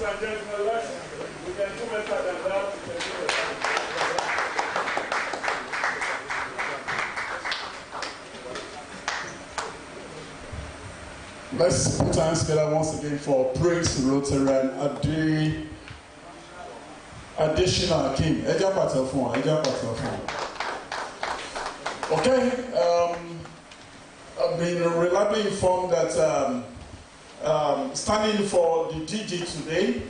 Ladies and gentlemen, we can do better than that. We can do better. Let's put our hands together once again for Praise Rotarian Additional King. Okay, I've been reliably informed that standing for the DG today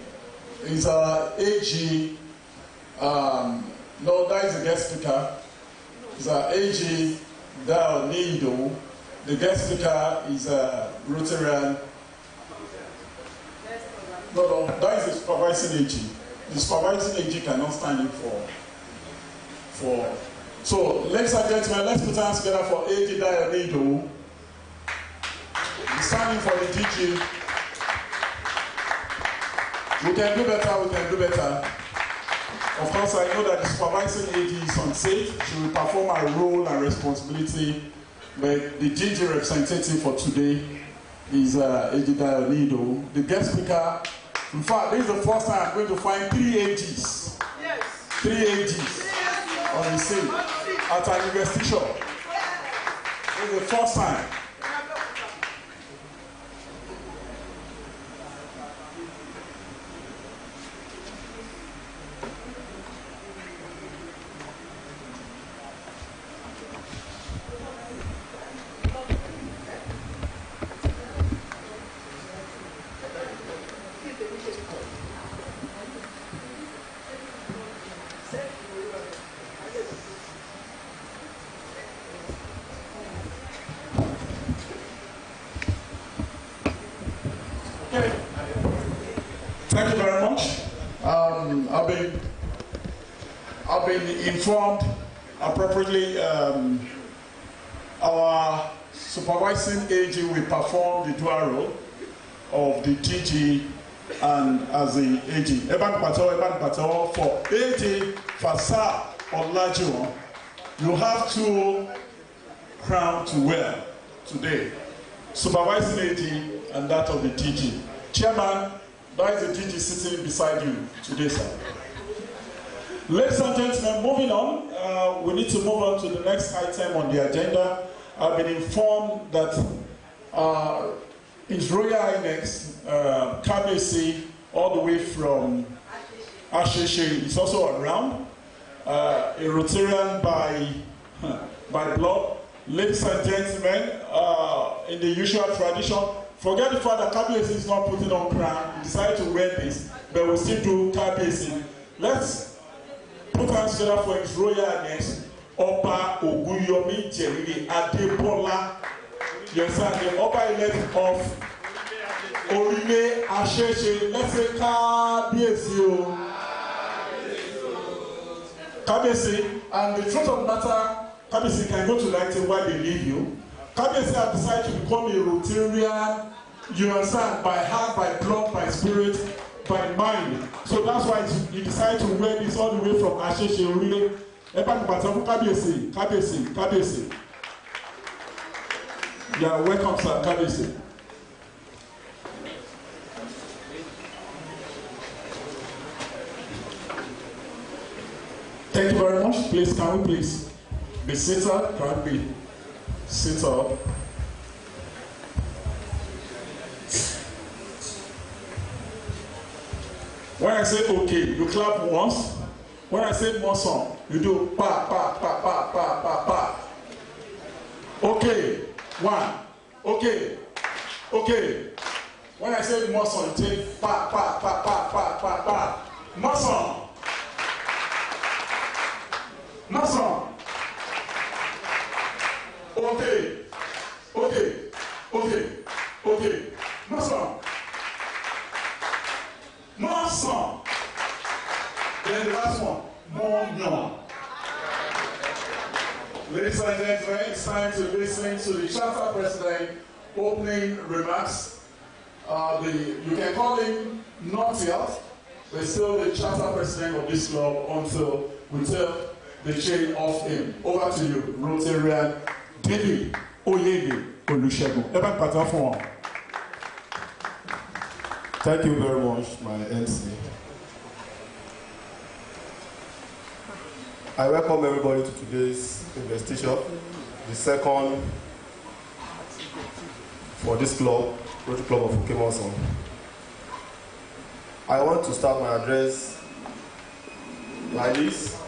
is AG. No, that is a guest speaker. It's AG Dao Nido. The guest speaker is Rotarian. No, that is the supervising AG. The supervising AG cannot stand in for. So, ladies and gentlemen, let's put our hands together for AG Dionido. Standing for the DG. We can do better, we can do better. Of course, I know that the supervising AG is unsafe. She will perform her role and responsibility. But the DG representative for today is AG Dionido. The guest speaker, in fact, this is the first time I'm going to find 3 AGs. Yes. 3 AGs on the scene at an investiture. This is the first time. Thank you very much. I've been informed appropriately. Our supervising AG will perform the dual role of the TG and as the AG. Eban Pato for AG Fasa or Lajo. You have 2 crowns to wear today. Supervising AG and that of the TG. Chairman, that is the DG sitting beside you today, sir. Ladies and gentlemen, moving on, we need to move on to the next item on the agenda. I've been informed that His Royal Highness KBC, all the way from Asheshe, is also around. A Rotarian by blood. Ladies and gentlemen, in the usual tradition, forget the fact that KBC is not putting on crown. We decided to wear this, but we'll still do KBC. Let's put hands together for His Royal Highness Oba Ogunyomi Jerry Adebola. Yes, sir, the Oba elect of Orime Asheshe. Let's say KBC. KBC, and the truth of the matter, KBC can go to United while they leave you. KBC have decided to become a Rotarian, you understand, by heart, by blood, by spirit, by mind. So that's why he decided to wear this all the way from Asheshe Orire. KBC. Yeah, welcome, sir, KBC. Thank you very much. Please, can we please be seated? Can we be seated? When I say okay, you clap once. When I say MOSAN, you do pa pa pa pa pa pa pa. Okay, 1. Okay. When I say MOSAN, you take pa pa pa pa pa pa pa. MOSAN. Okay. MOSAN. Then the last one, Monyon. Ladies and gentlemen, it's time to listen to the Charter President opening remarks. You can call him not yet, but still the Charter President of this club until we tell the chain off him. Over to you, Rotarian David Oyede Olusegun. Thank you very much, my MC. I welcome everybody to today's investiture, the second for this club, Rotary Club of MOSAN. I want to start my address like this.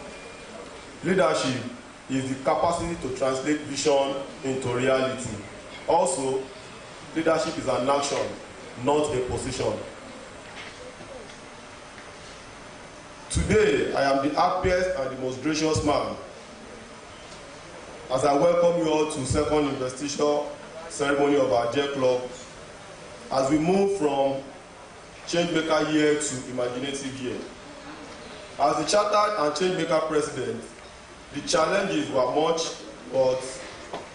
Leadership is the capacity to translate vision into reality. Also, leadership is an action, not a position. Today, I am the happiest and the most gracious man as I welcome you all to second investiture ceremony of our J Club as we move from Changemaker year to imaginative year. As the Chartered and Changemaker president, the challenges were much, but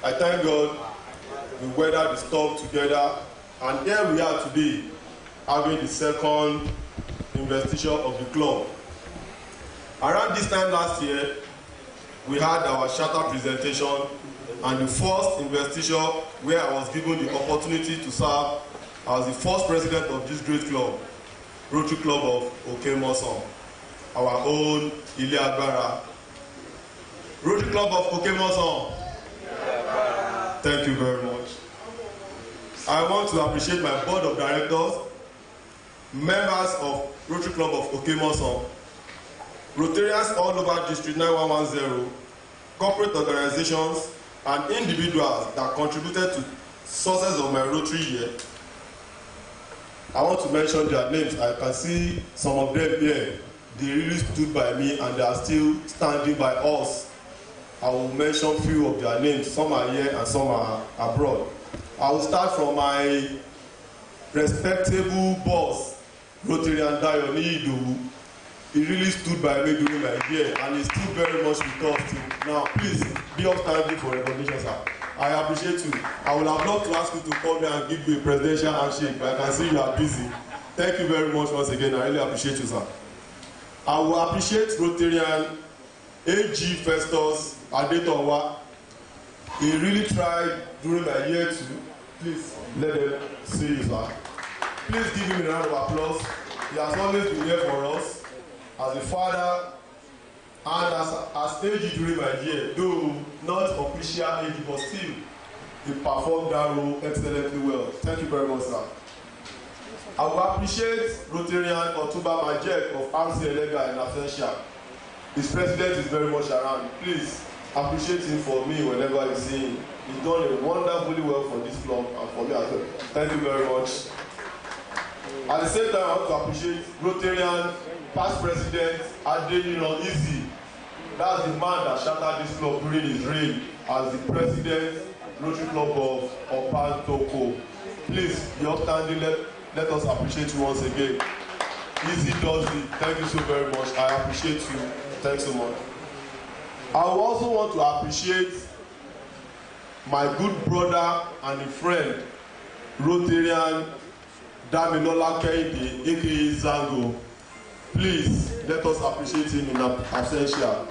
I thank God we weathered the storm together, and here we are today having the second investiture of the club. Around this time last year, we had our charter presentation and the first investiture where I was given the opportunity to serve as the first president of this great club, Rotary Club of MOSAN, our own Ile Agbara. Rotary Club of MOSAN, thank you very much. I want to appreciate my board of directors, members of Rotary Club of MOSAN, Rotarians all over District 9110, corporate organizations, and individuals that contributed to success of my Rotary year. I want to mention their names. I can see some of them here. They really stood by me and they are still standing by us. I will mention a few of their names. Some are here and some are abroad. I will start from my respectable boss, Rotarian Dayo. He really stood by me during my year and he's still very much with us till now. Please be upstanding for recognition, sir. I appreciate you. I would have loved to ask you to come here and give you a presidential handshake, but I can see you are busy. Thank you very much once again. I really appreciate you, sir. I will appreciate Rotarian AG Festus Adetonwa. He really tried during my year too. Please let them see you, sir. Please give him a round of applause. He has always been here for us as a father and as AG during my year, though not official AG, but still he performed that role excellently well. Thank you very much, sir. I will appreciate Rotarian Otuba Majek of RC Elega in absentia. His president is very much around. Please appreciate him for me whenever you see him. He's done a wonderfully well for this club and for me as well. Thank you very much. At the same time, I want to appreciate Rotarian past president Adeniro Easy. That's the man that shattered this club during his reign as the president Rotary Club of Opantoko. Please be upstanding. Let us appreciate you once again. Easy does it. Thank you so very much. I appreciate you. Thanks so much. I also want to appreciate my good brother and a friend, Rotarian Damilola Kehinde, aka Zango. Please let us appreciate him in absentia.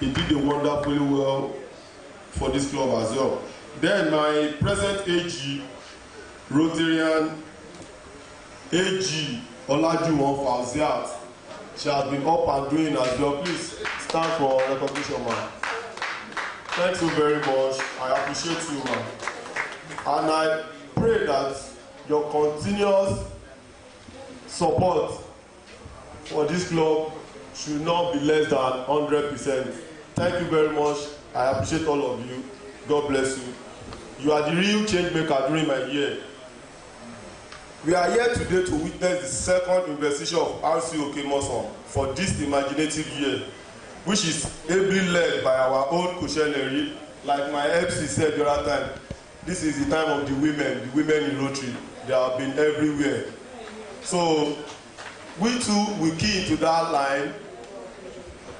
He did a wonderfully well for this club as well. Then my present AG, Rotarian AG Olajuwon Fauziat. She has been up and doing as well. Please stand for recognition, man. Thank you very much. I appreciate you, man. And I pray that your continuous support for this club should not be less than 100%. Thank you very much. I appreciate all of you. God bless you. You are the real change maker during my year. We are here today to witness the second investiture of RCOK MOSAN for this imaginative year, which is ably led by our own Kosheneri. Like my MC said the other time, this is the time of the women in Rotary. They have been everywhere. So we too will key into that line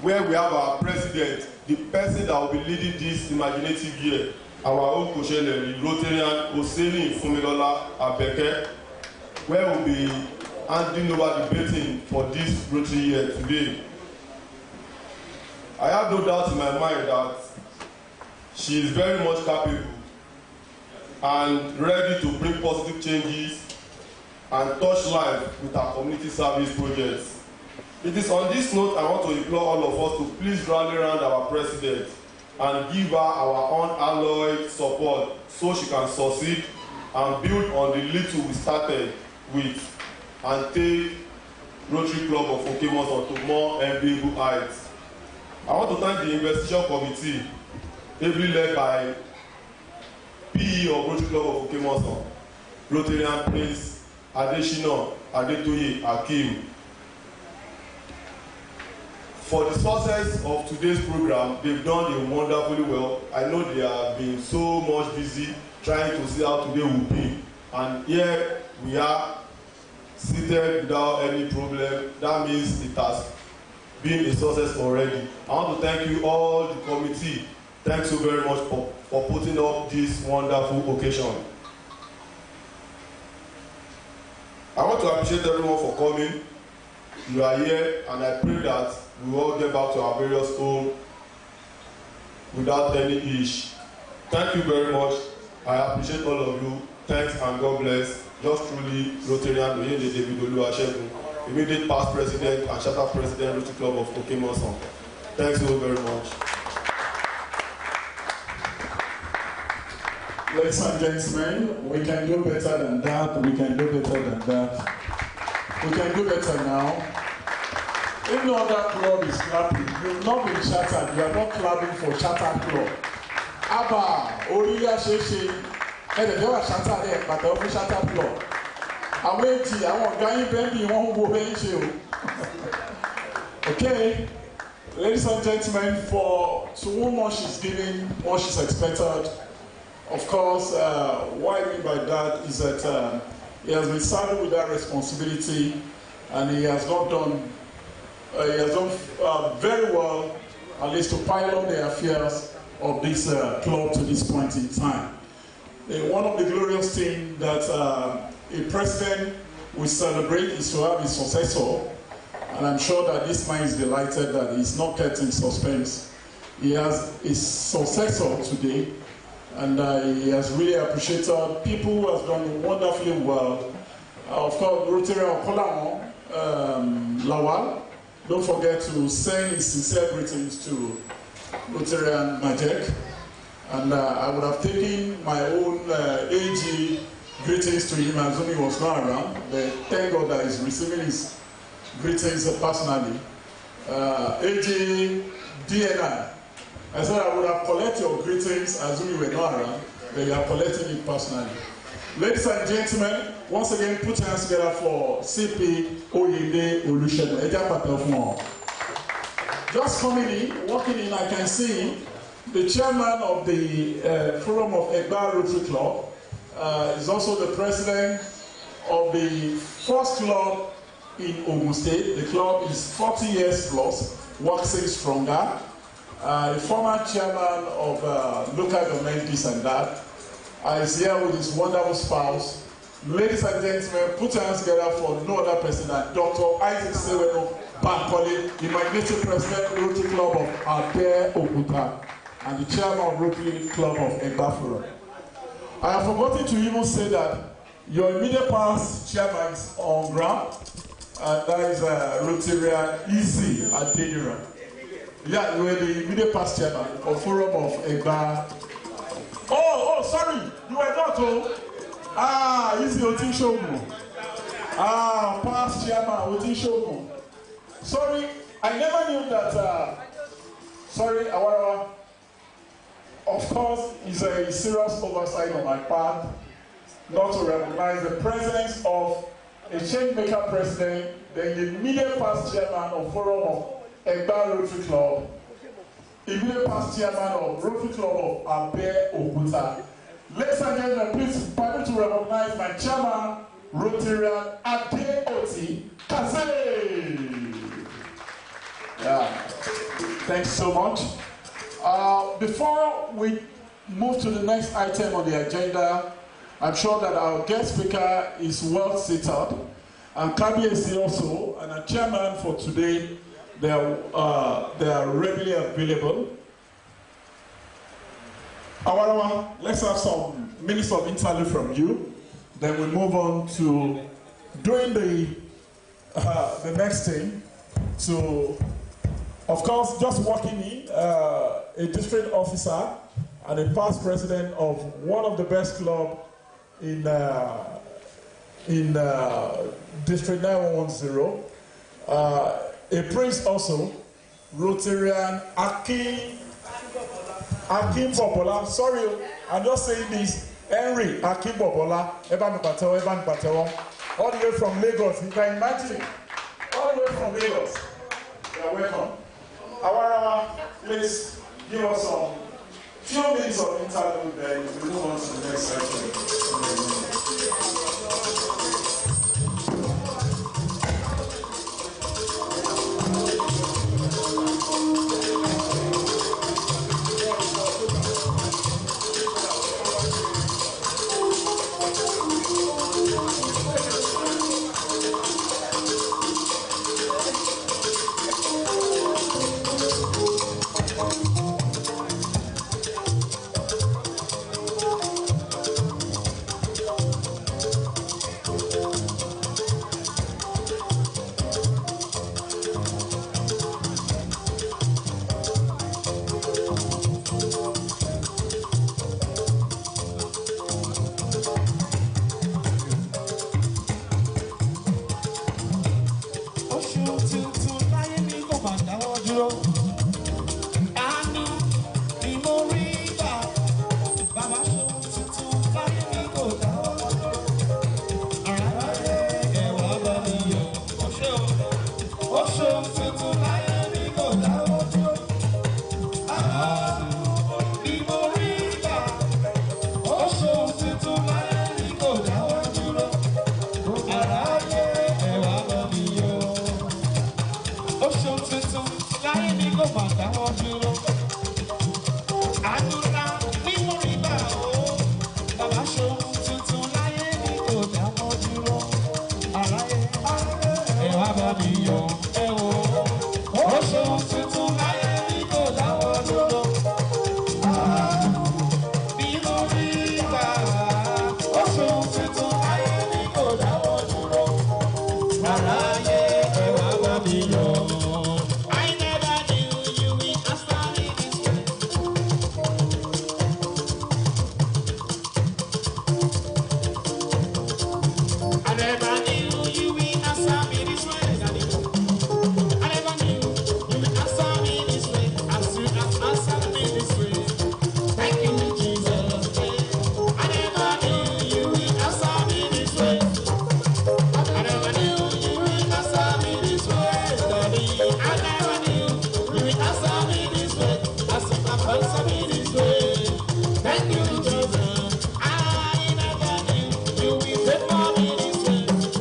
where we have our president, the person that will be leading this imaginative year, our own Kosheneri, Rotarian Oseni Funmilayo Abeke, where we'll be handing over the baton for this Rotary year today. I have no doubt in my mind that she is very much capable and ready to bring positive changes and touch life with our community service projects. It is on this note I want to implore all of us to please rally around our president and give her our unalloyed support so she can succeed and build on the little we started with and take Rotary Club of Okemosan to more enviable heights. I want to thank the Investiture Committee, ably led by PE of Rotary Club of Okemosan, Rotarian Prince Adeshina Adetoye Akim. For the success of today's program, they've done it wonderfully well. I know they have been so much busy trying to see how today will be. And here we are seated without any problem. That means it has been a success already. I want to thank you all, the committee. Thanks so very much for putting up this wonderful occasion. I want to appreciate everyone for coming. You are here, and I pray that we will all get back to our various homes without any issue. Thank you very much. I appreciate all of you. Thanks and God bless. Yours truly, Rotarian Oyende David Oluwasegun, immediate past president and charter president, Rotary Club of Okemosan. Thanks so very much. Ladies and gentlemen, we can do better than that. We can do better than that. We can do better now. If no other club is clapping, you have not been chartered. You are not clapping for charter club. Abba, Oriya Sheshe, and the girl chartered there, but the official charter club. I'm waiting. I want guy baby. Won't go away. Okay, ladies and gentlemen, for to whom much is given, much is expected. Of course, what I mean by that is that he has been saddled with that responsibility, and he has not done. He has done very well, at least to pilot the affairs of this club to this point in time. One of the glorious things that a president will celebrate is to have his successor, and I'm sure that this man is delighted that he's not kept in suspense. He has his successor today, and he has really appreciated people who have done wonderfully well. Of course, Rotarian Kolawon, Lawal. Don't forget to send his sincere greetings to Rotarian Majek. And I would have taken my own AG greetings to him as he was not around. But thank God that he's receiving his greetings personally. AG DNI. I said I would have collected your greetings as we were not around, but you are collecting it personally. Ladies and gentlemen, once again, put your hands together for CP Oyende Olusegun. Just coming in, walking in, I can see the chairman of the Forum of Egba Rotary Club is also the president of the first club in Ogun State. The club is 40 years plus, waxing stronger. The former chairman of local government, this and that, is here with his wonderful spouse. Ladies and gentlemen, put your hands together for no other person than Dr. Isaac Seweno Bankole, the magnetic president of the Rotary Club of Abeke and the chairman of Rotary Club of Egba Forum. I have forgotten to even say that your immediate past chairman is on ground, and that is Rotarian Easy Adeniran. Yeah, you were the immediate past chairman of Forum of Egba. Oh, sorry, you were not. Easy Oti Shogun. Past chairman Oti Shogun. Sorry, I never knew that. Sorry, Awarawa. Of course, it's a serious oversight on my part not to recognize the presence of a changemaker president, the immediate past chairman of Forum of Egba Rotary Club, immediate past chairman of Rotary Club of Abeke. Ladies and gentlemen, please permit to recognize my chairman, Rotarian Abeke Kaze. Yeah, thanks so much. Before we move to the next item on the agenda, I'm sure that our guest speaker is well seated, and KBSC also, and our chairman for today, they are readily available. Awarawa, let's have some minutes of interlude from you. Then we move on to doing the next thing to, of course, just walking in, a district officer and a past president of one of the best clubs in District 9110, a prince also, Rotarian Akim Popola. Sorry, I'm just saying this. Henry Akim Popola, all the way from Lagos. You can imagine, all the way from Lagos. You are welcome. Awarawa, please give us some few minutes of interlude there. We move on to the next section. Thank you, Jesus. I never knew you will take for me this way.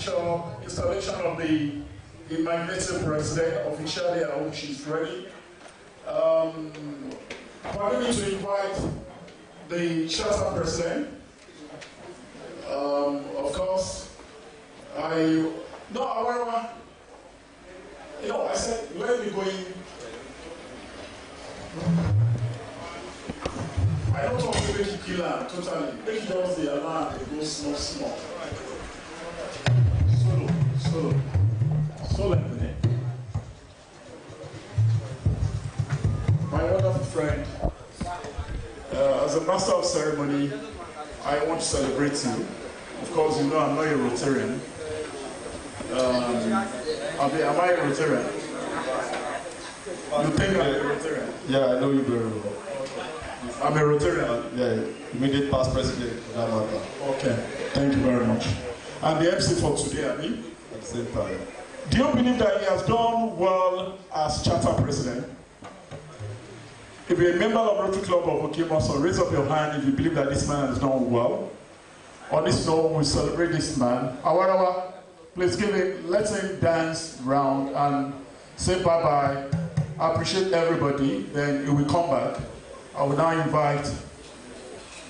official installation of the Investiture president officially, I hope she's ready. Permit me to invite the charter president. Of course, however, I said, let me go in. I don't want to make it killer totally. Make it just the alarm, it goes small. Solo. My wonderful friend, as a master of ceremony, I want to celebrate you. Of course, you know I'm not a Rotarian. Am I a Rotarian? You think I'm a Rotarian? Yeah, I know you very well. I'm a Rotarian. Yeah, immediate past president for that matter. Okay, thank you very much. And the MC for today, Abi? At the same time. Do you believe that he has done well as charter president? If you're a member of Rotary Club of MOSAN, raise up your hand if you believe that this man has done well. On this note, we celebrate this man. Awarawa, please let him dance round and say bye-bye. I appreciate everybody. Then he will come back. I will now invite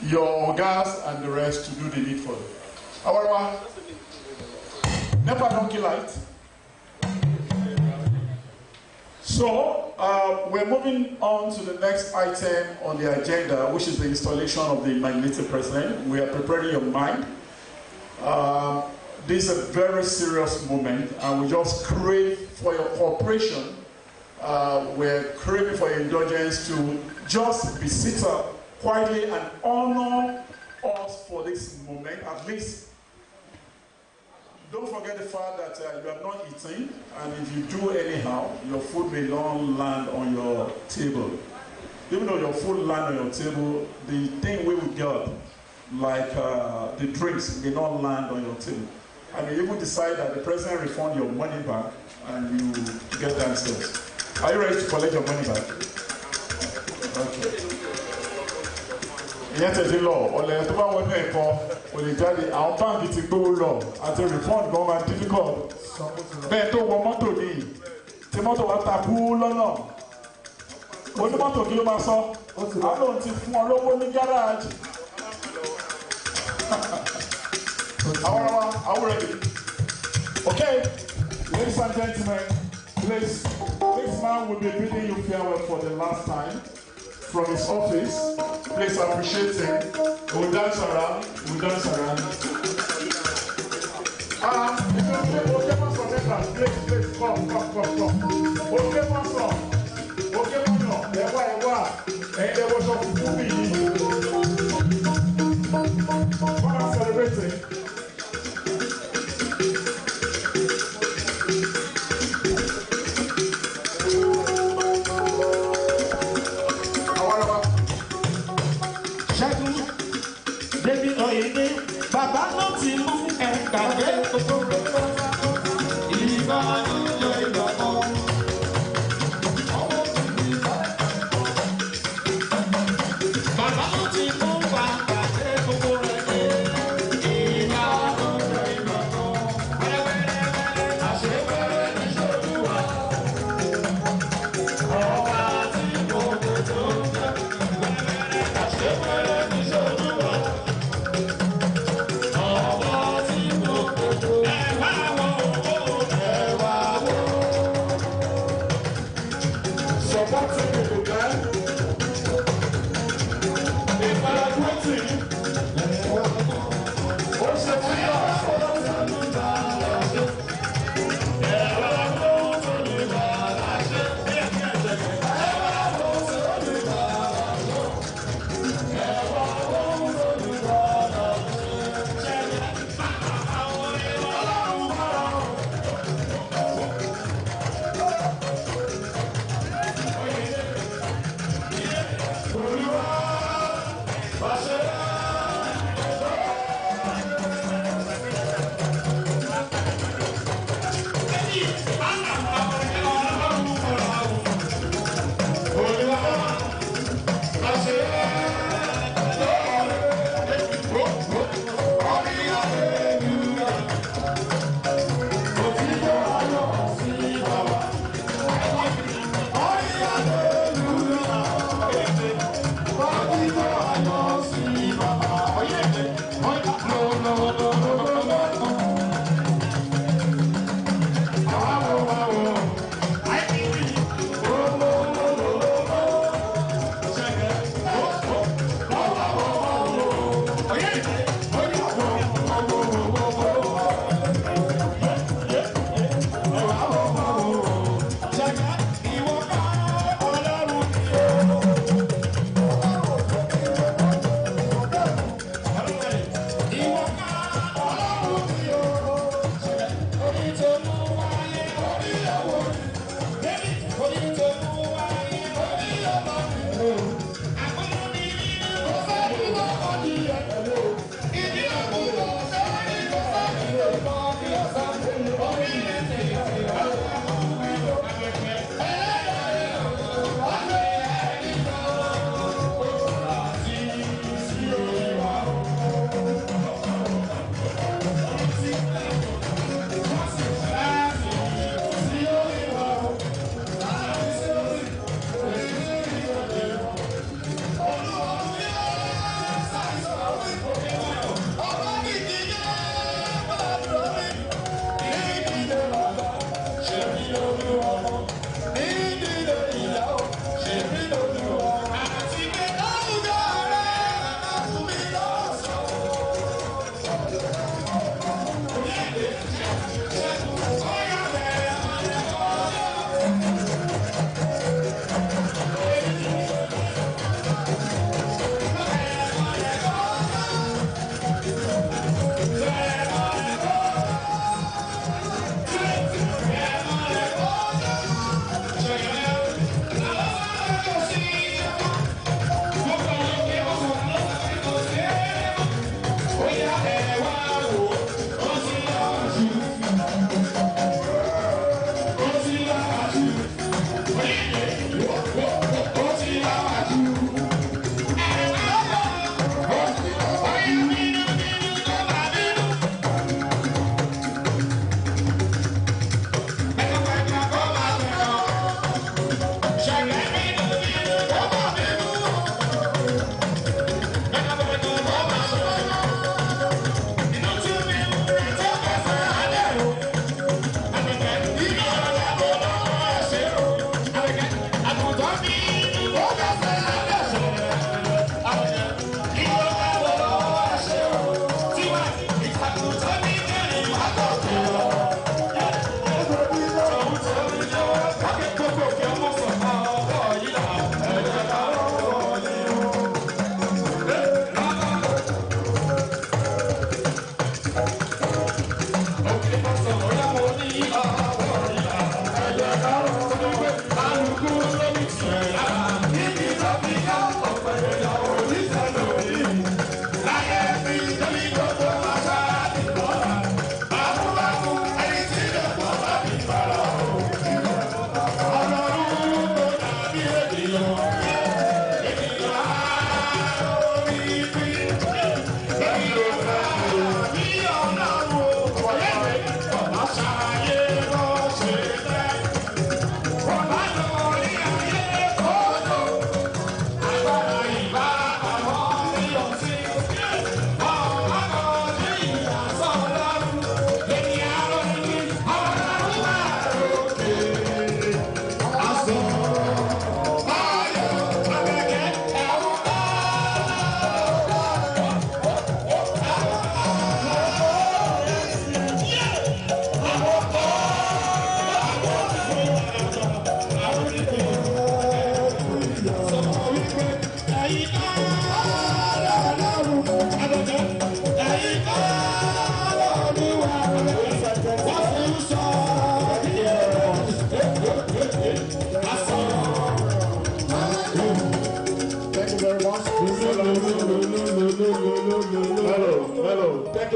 your guys and the rest to do the needful. Awarawa, never donkey light. So, we're moving on to the next item on the agenda, which is the installation of the Investiture president. We are preparing your mind. This is a very serious moment, and we just crave for your cooperation. We're craving for your indulgence to just be seated quietly and honor us for this moment, at least. Don't forget the fact that you have not eaten, and if you do anyhow, your food may not land on your table. Even though your food land on your table, the thing we will get, like the drinks, may not land on your table. And you will decide that the president refund your money back, and you get downstairs. Are you ready to collect your money back? Okay. Ìyẹn tẹ̀sí lọ, ọ̀lẹ́ tó bá wọnú ẹ̀kọ́, kò lè jáde, àwọn báńkì ti gbówó lọ, àti refund gan máa difficult. Bẹ́ẹ̀ tó wọ mọ́tò ní, tí mọ́tò wa takú lọ́nà. Onímọ́tò kí ló máa sọ? Àlọ́ ti fún ọ lówó ní gáràjì. Are we ready? Okay, ladies and gentlemen, please, this man will be bidding you farewell for the last time from his office. Please appreciate him. We'll dance around. Please. Come. Okay, one song. And there was a movie. Come on, celebrating. Bàbá ló ti mú ẹ̀gbàgbé gbogbo ìbánújẹ́ ìgbàgbọ́.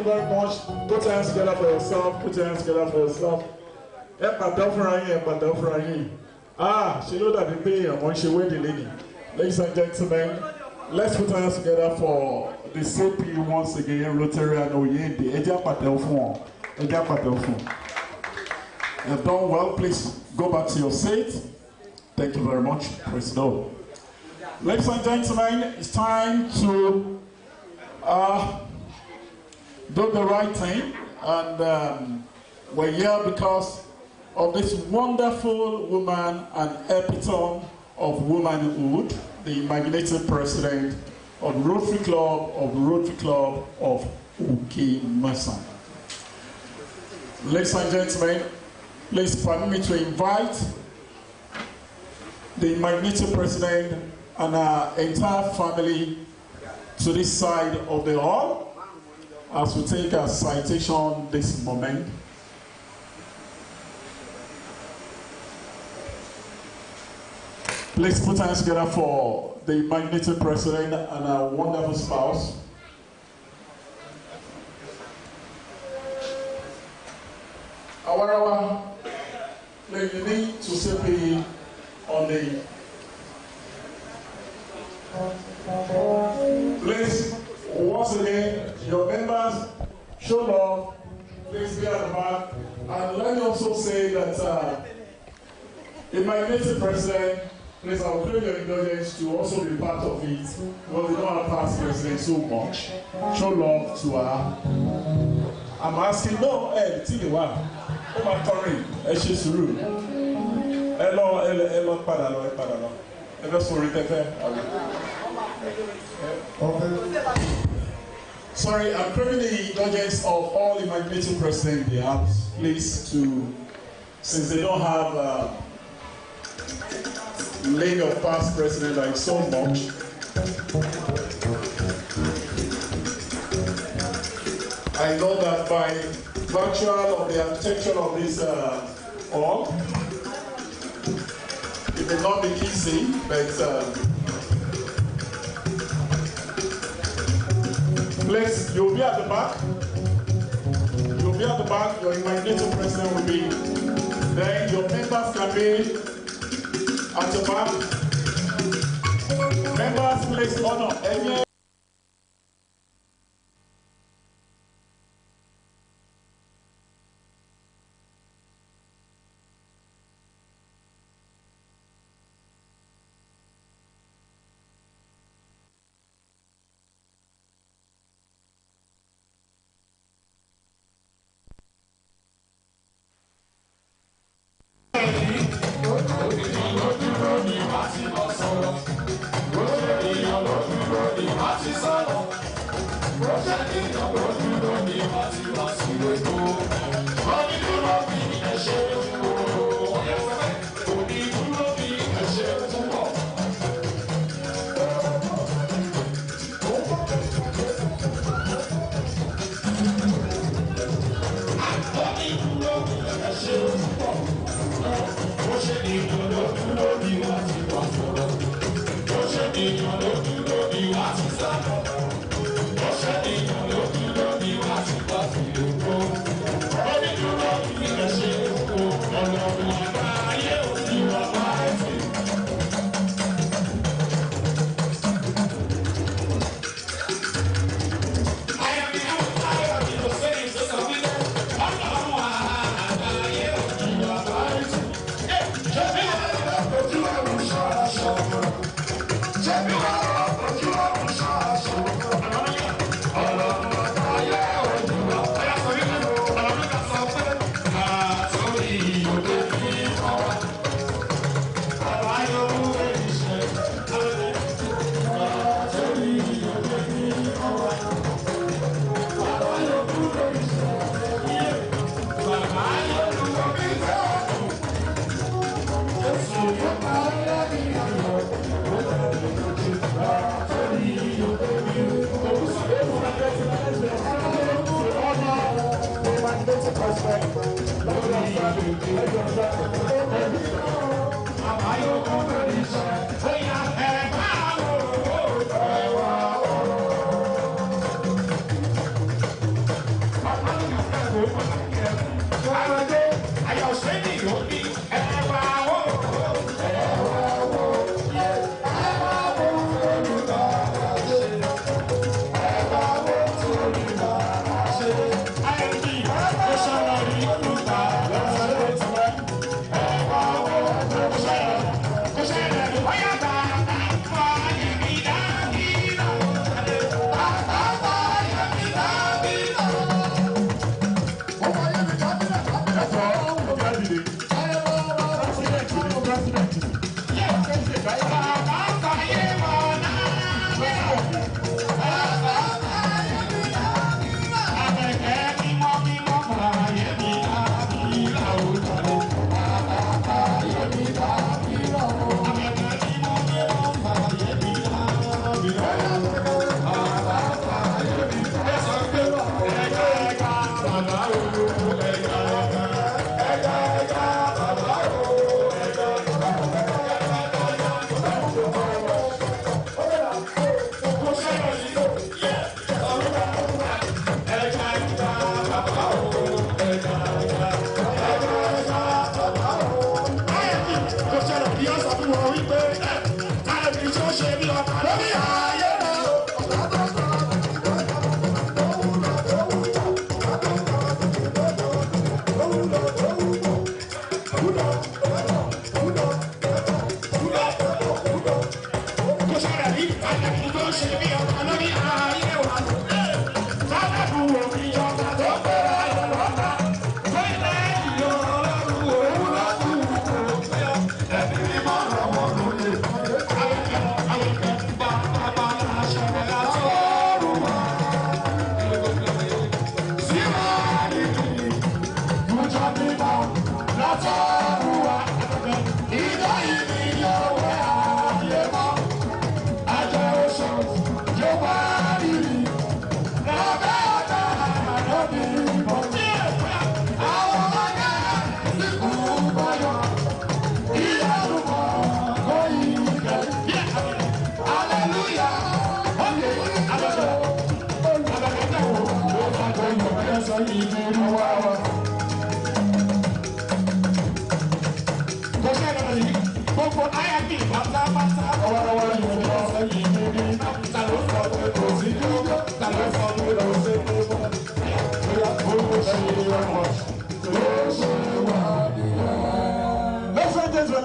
you very much. Put your hands together for yourself. Put your hands together for yourself. Ah, she know that the pay when she weighed the lady. Ladies and gentlemen, let's put our hands together for the CP once again, Rotarian Oyende. You've done well. Please go back to your seat. Thank you very much. Praise the Lord. Ladies and gentlemen, it's time to do the right thing. And we're here because of this wonderful woman and epitome of womanhood, the imaginative president of Rotary Club of MOSAN. Ladies and gentlemen, please permit me to invite the imaginative president and our entire family to this side of the hall as we take a citation this moment. Please put hands together for the imaginative president and our wonderful spouse. Awarawa, please you need to say on the please once again your members show love, please be at the back, and let me also say that imaginative president, please I will claim your indulgence to also be part of it because we don't have past president so much. Show love to her. I'm asking no, Tilewa. Oh my Torin, Eshesuru. Hello, Padalo. Sorry, I'm craving the indulgence of all imaginative presidents in the house, please, to, since they don't have lane of past president like so much. I know that by virtue of the architecture of this hall, it may not be easy, but please, you'll be at the back. You'll be at the back. Your imaginative president will be. Then your members can be at the back. Members, please honor any.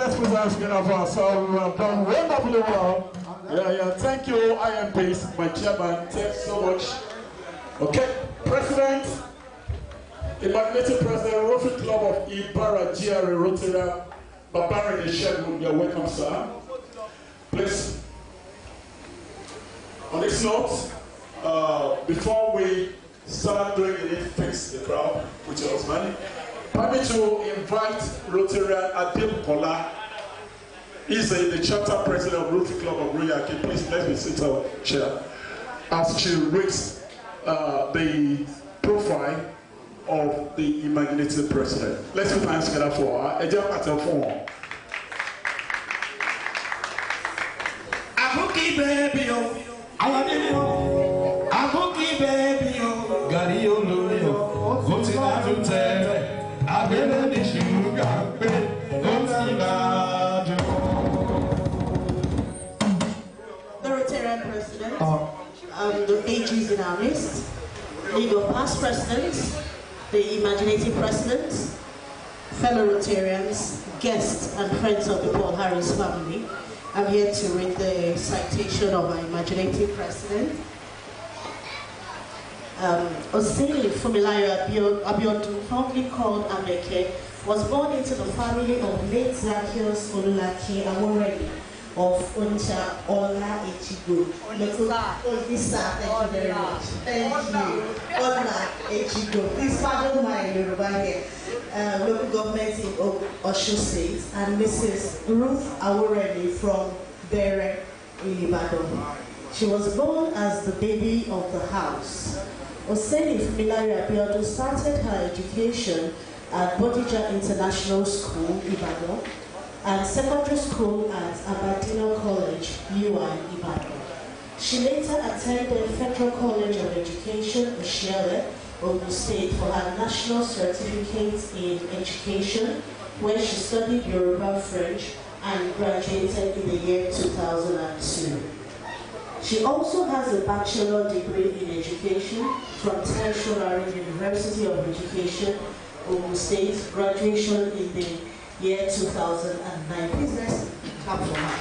Let's put our skin of us. So we have done wonderfully well. Yeah. Thank you, IMPs, my chairman. Thanks so much. Okay, President, Imaginative President, Rotary Club of Ibara GRA Rotarian, Babari Neshegun, you're welcome, sir. Please, on this note, before we start doing it, fix the crowd with your husband. Permit to invite Rotarian Adil Kola. He's the chapter president of Rotary Club of Royaki. Please let me sit on chair as she reads the profile of the imaginative president. Let's put hands together for her. Abeke baby, Abeke baby, Gary Oloyo, what's it out to tell? I will the sugar, the Rotarian president, the AGs in our list, legal past presidents, the imaginative presidents, fellow Rotarians, guests, and friends of the Paul Harris family. I'm here to read the citation of our imaginative president. Oseni Funmilayo Abiodun, formerly called Abeke, was born into the family of late Zacchaeus Olulake Amoredi of Oncha Ola Echigo. Olisa, thank you very much. Thank you. Ola Echigo. Please pardon my Yoruba here. Local government in Osun State, and Mrs. Ruth Aworedi from Bere in Ibadan. She was born as the baby of the house. Oseni Funmilayo Abiodun started her education at Bodija International School, Ibadan, and secondary school at Aberdeen College, UI, Ibadan. She later attended Federal College of Education, Oshiele, Ogun State, for her National Certificate in Education, where she studied Yoruba French and graduated in the year 2002. She also has a bachelor degree in education from Tertiary University of Education, Ogun State, graduation in the year 2009. Please let's clap for her.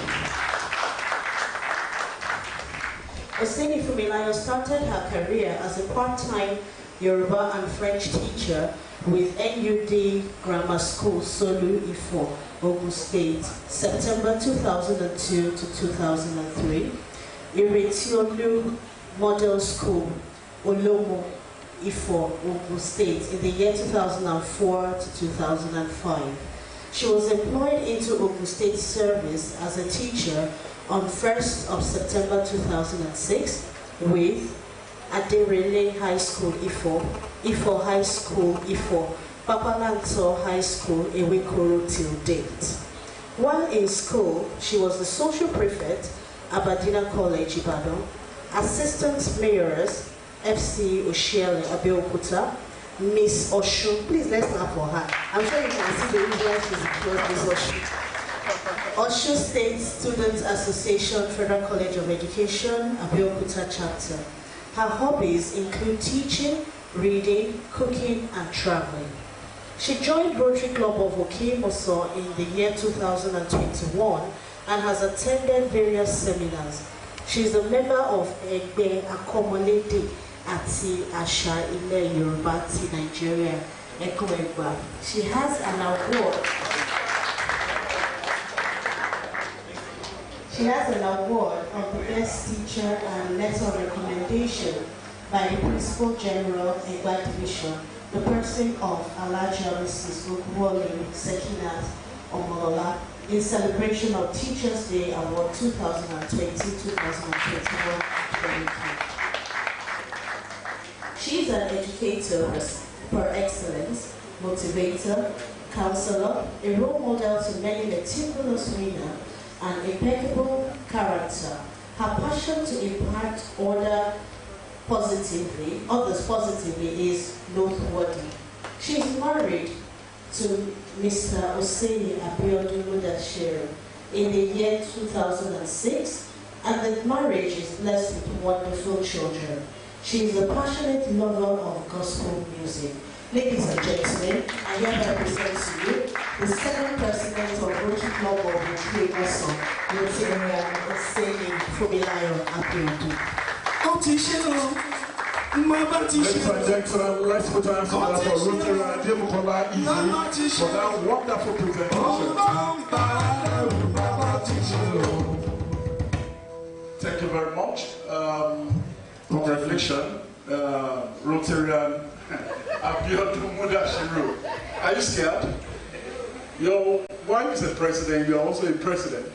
Oseni Funmilayo started her career as a part-time Yoruba and French teacher with NUD Grammar School, Solu Ifo, Ogun State, September 2002 to 2003. Iretiolu Model School, Olomo, Ifo, Ogun State, in the year 2004 to 2005. She was employed into Ogun State service as a teacher on 1st of September 2006 with Aderele High School, Ifo, Ifo High School, Ifo, Papalanto High School, Ewekoro till date. While in school, she was the social prefect, Aberdeen College, Ibadan, assistant mayoress, FC Oshiele, Abeokuta, Miss Oshun. Please let's clap for her. I'm sure you can see the influence with Miss Oshun. Osun State Students Association, Federal College of Education, Abeokuta chapter. Her hobbies include teaching, reading, cooking, and traveling. She joined Rotary Club of Okimoso in the year 2021 and has attended various seminars. She is a member of Egbe Akomolede Ati Asha Ile Yoruba ti Nigeria, Eko Egba. She has an award. She has an award of the Best Teacher and Letter of Recommendation by the Principal General Egba Division, the person of Alaja Mrs. Ogwole Sekinat Omolola, in celebration of Teachers' Day Award 2020-2021. She is an educator per excellence, motivator, counselor, a role model to many meticulous women, and impeccable character. Her passion to impact others positively is noteworthy. She is married to Mr. Oseni Abiodun in the year 2006, and the marriage is blessed with wonderful children. She is a passionate lover of gospel music. Ladies and gentlemen, I hereby present to you the second president of Rotary Club of MOSAN, ROTARIAN, Oseni Funmilayo Abiodun. Ladies and gentlemen, let's put our hands together for ROTARIAN Easy for that wonderful presentation. Thank you very much. Congratulations, Rotarian Abiodun Mudashiru. Are you scared? Your wife is a president, you are also a president.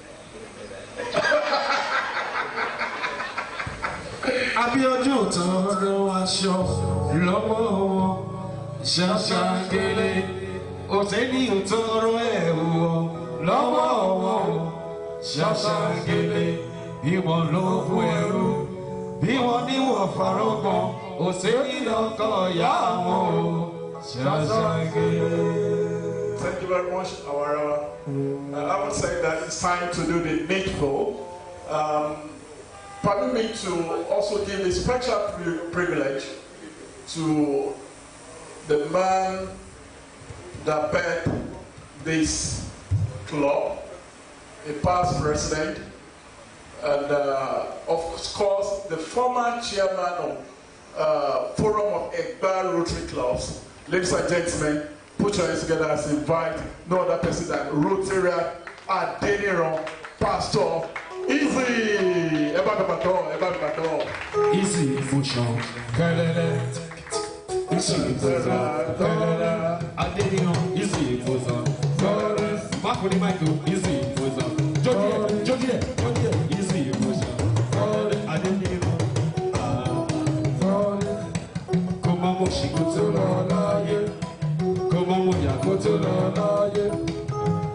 Abiodun tọrọ aṣọ lọ́wọ́ ṣàṣàgẹlẹ Oseni tọrọ ẹ̀wọ̀ lọ́wọ́ ṣàṣàgẹlẹ ìwọ ló kú ẹrú bí wọ́n níwọ̀ farogbọn Oseni lọkọ ìyá wọn ṣàṣàgẹlẹ. Thank you very much, Awarawa. I would say that it's time to do the needful. Permit me to also give a special privilege to the man that birthed this club, a past president, and of course the former chairman of Forum of Egba Rotary Clubs. Ladies and gentlemen, put your hands together as invite no other person than Rotarian Adeniran Pastor Easy. Easy motion, easy Adeniran, easy motion. Mark with the mic, easy motion. Jogi, easy motion. Adeniran, come on, she go to Lord. Come on, Moya, go to Lord.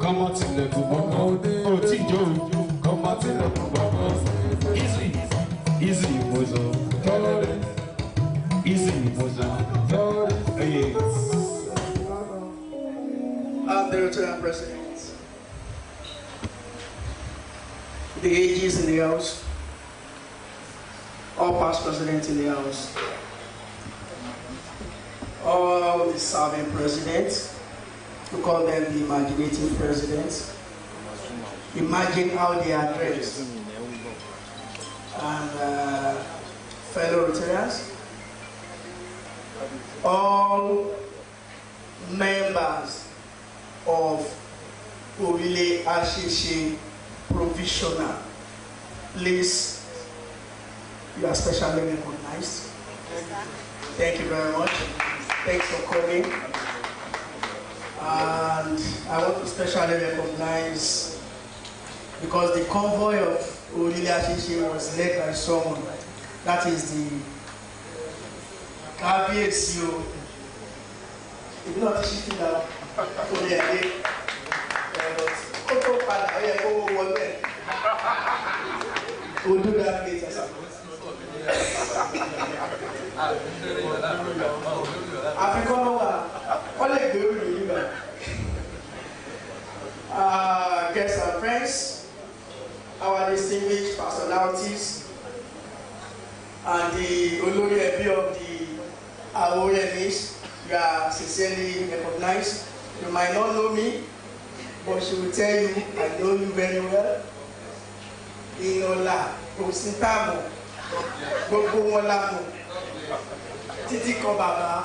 Come on, till the Kubama, oh, Tijo. Come on, till the Kubama. Easy, motion. Easy, motion. I'm the Rotarian president. The AGs in the house, all past presidents in the house, all the serving presidents, we call them the imaginative presidents. Imagine how they are dressed. And fellow Rotarians, all members of Orile Ashishi Provisional, please, you are specially recognized. Thank you very much. Thanks for coming. And I want to specially recognize, because the convoy of Orile Ashishi was led by someone, that is the KBSU. If not shifting down, we'll do that later. Guests and friends, our distinguished personalities, and the Olori Ebi of the Awoyemis, you are sincerely recognized. You might not know me, but she will tell you, I know you very well. Inola, kò sí táàmù gbogbo wọn lámù títí kan bàbá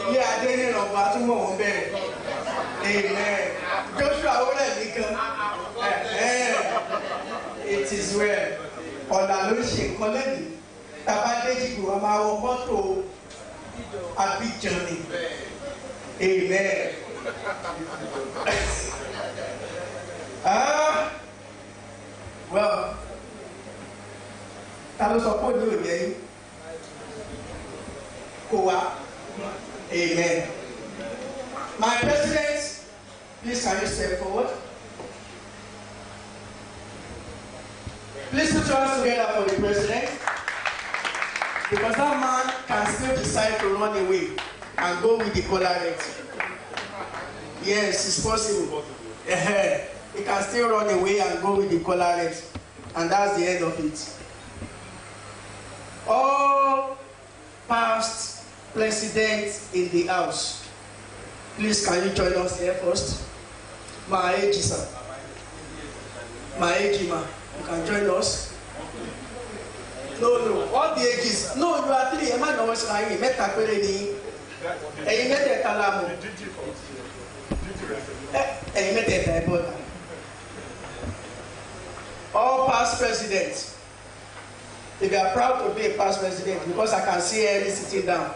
ilé adé nírànwọ́ àtúmọ̀ wọn bẹ̀rẹ̀ amen Joshua wọlé nìkan it is well ọ̀nà ló ń ṣe nǹkan lẹ́nu tàbá déjìgbò wọn máa wọ mọ́tò Abidjan ni amen well ta ló sọ pé ní òye yìí kò wá amen my president please can you step forward please put your hands together for the president because that man can still decide to run away and go with the colorate yes it's possible he can still run away and go with the colorate and that's the end of it. All past presidents in the house, please can you join us here first? My age, sir. My age, ma. You can join us. No. All the ages. No, you are three. Emma no was lying. Meta kweleni. You met the talamu. You met the talamu. All past presidents. If you are proud to be a past president, because I can see Ellie sitting down,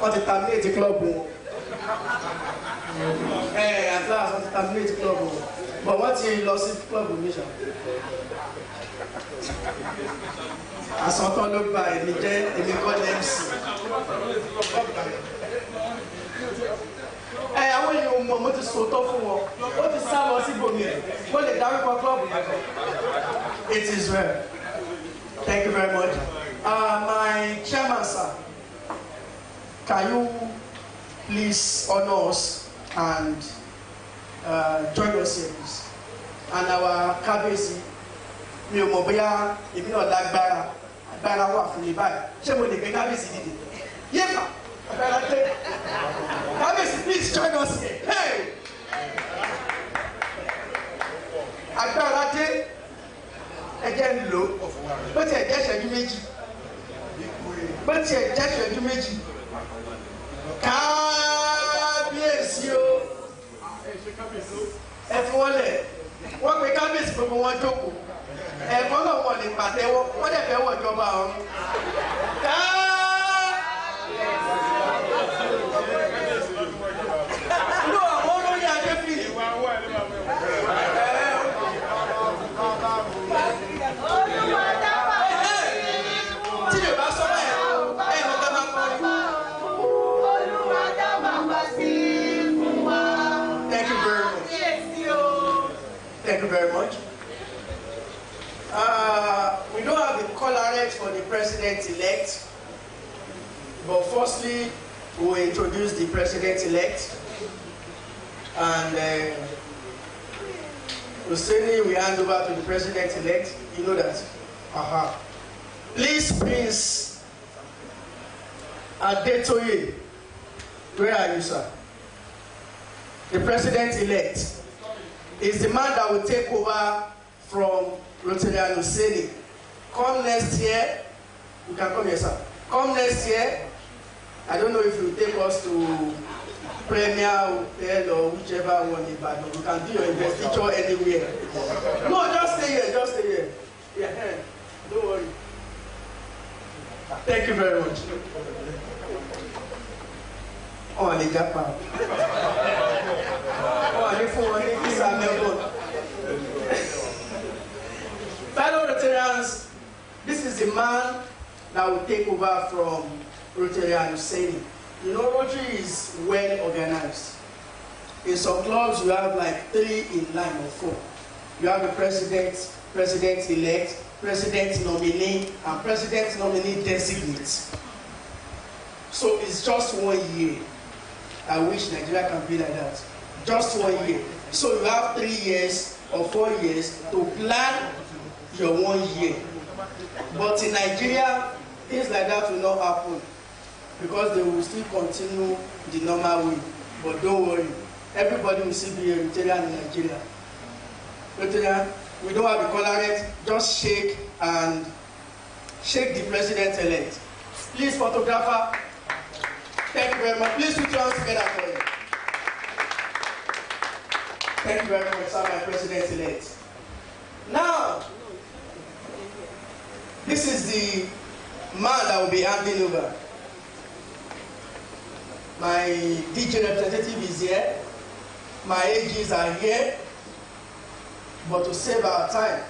want to terminate the club. At last, want to terminate the club. But what you lost in the club mission? As I look by me, they call MC. I want you to sort of what is Salosi? What the Darwin club? It is well. Thank you very much. My chairman, sir, can you please honor us and join us here, please? And our Kabesi, mi ò mọ̀ bóyá èmi náà lágbára agbára wà fún mi báyìí. Ṣé mo lè gbé Kabesi dìde? Yéèmà, agbára dé. Kabesi, please join us here. Hey! Agbára dé. Ẹjẹ́ ń lò bó ti ẹ̀jẹ̀ ṣẹ́jú méjì kábíyèsí o ẹ fi wọ́n lẹ̀ wọ́n pe kábíyèsí gbogbo wọn jókòó ẹ̀kọ́ náà wọ́n lè pàtẹ́wọ́ wọ́n dẹ̀ fẹ́ wọ̀ ìjọba ọ̀run inú àwọn olóyè adébíyì. Thank you very much. We don't have the colorate for the president-elect, but firstly, we will introduce the president-elect, and Oseni, we hand over to the president-elect. You know that. Please, Prince Adetoye, where are you, sir? The president-elect is the man that will take over from ROTARIAN Oseni. Come next year, you can come here, sir. Come next year, I don't know if you take us to Premier Hotel or whichever one in Ibadan. You can do your investiture anywhere. No, just stay here, Yeah, don't worry. Thank you very much. Oh, I need that power. Fellow Rotarians, this is the man that will take over from ROTARIAN Oseni. You know, Rotary is well organized. In some clubs, you have like 3 in line or 4. You have the president, president-elect, president nominee, and president nominee designate. So it's just 1 year. I wish Nigeria can be like that. Just 1 year. So you have 3 years or 4 years to plan your 1 year. But in Nigeria, things like that will not happen because they will still continue the normal way. But don't worry, everybody will still be a Rotarian in Nigeria. Rotarian, we don't have the colorate, just shake and shake the president-elect. Please, photographer. Thank you very much. Please put your hands together for him. Thank you very much, sir, my president-elect. Now, this is the man that will be handing over. My DJ representative is here. My AGs are here. But to save our time,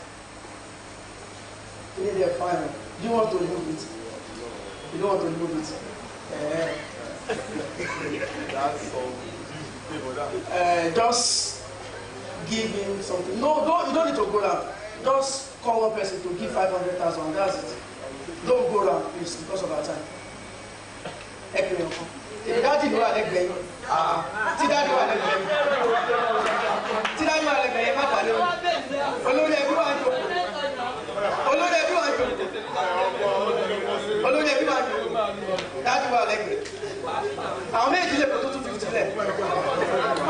we need a final. Do you want to remove it? You don't want to remove it? Just give him something. No, you don't need to go down. Just call one person to give 500,000. That's it. Don't go down, please, because of our time. Daddy, you are like me. Daddy, you are like me. Daddy, you are like me. Olórí everyone. Olórí everyone. Olórí everyone. Daddy, you are like me. Àwọn méjì lè pọ̀ tó 250 lẹ̀.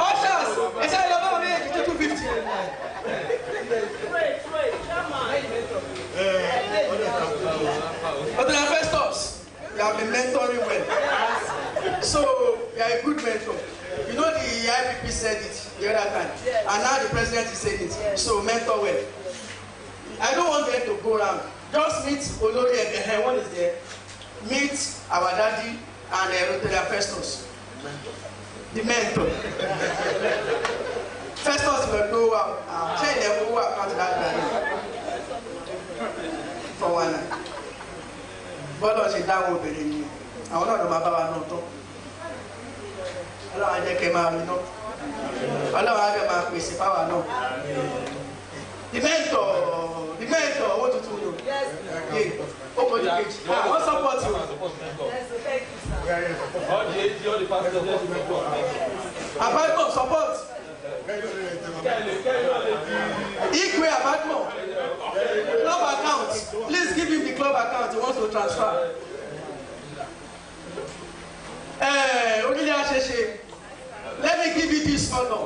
Ushers, ẹ̀ṣẹ́ ìlọ́gbọ́n àwọn méjì tó 250. ROTARIAN Festus, you have been mentoring well. So, you are a good mentor. You know the IPP said it the other time, and now the president is saying it. So, mentor well. I don't want them to go around. Just meet Olori Abeke, one is there. Meet our daddy and ROTARIAN Festus. The mentor. Festus will go out. Change them go out to that guy. For one night. But I said that will be the I want to know about no talk. Allah I came out no. Allah I got my power no. The mentor, what to do? Yes. Open the page. I want support you. Yes, thank you, sir. All the pastors support. Equal Abadmo. Club account. Please give him the club account. He wants to transfer. Let me give you this honor.